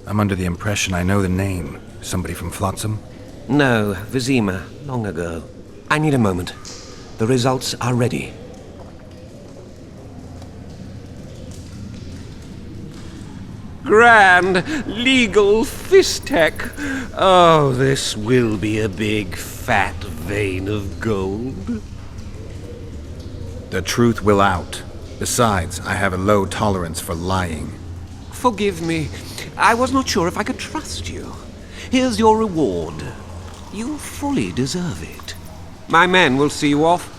I'm under the impression I know the name. Somebody from Flotsam? No, Vizima, long ago. I need a moment. The results are ready. Grand legal fistek. Oh, this will be a big, fat vein of gold. The truth will out. Besides, I have a low tolerance for lying. Forgive me. I was not sure if I could trust you. Here's your reward. You fully deserve it. My men will see you off.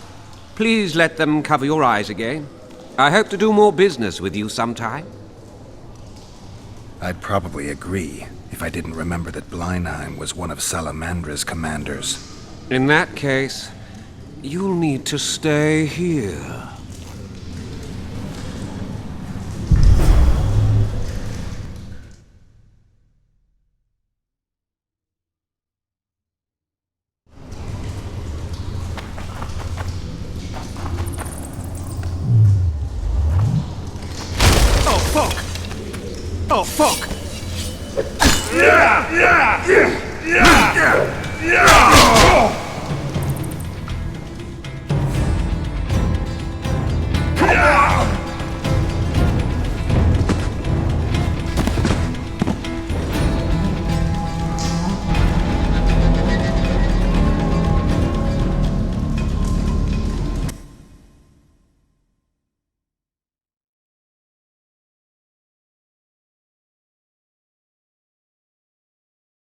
Please let them cover your eyes again. I hope to do more business with you sometime. I'd probably agree if I didn't remember that Bleinheim was one of Salamandra's commanders. In that case, you'll need to stay here. Oh, fuck! Come on!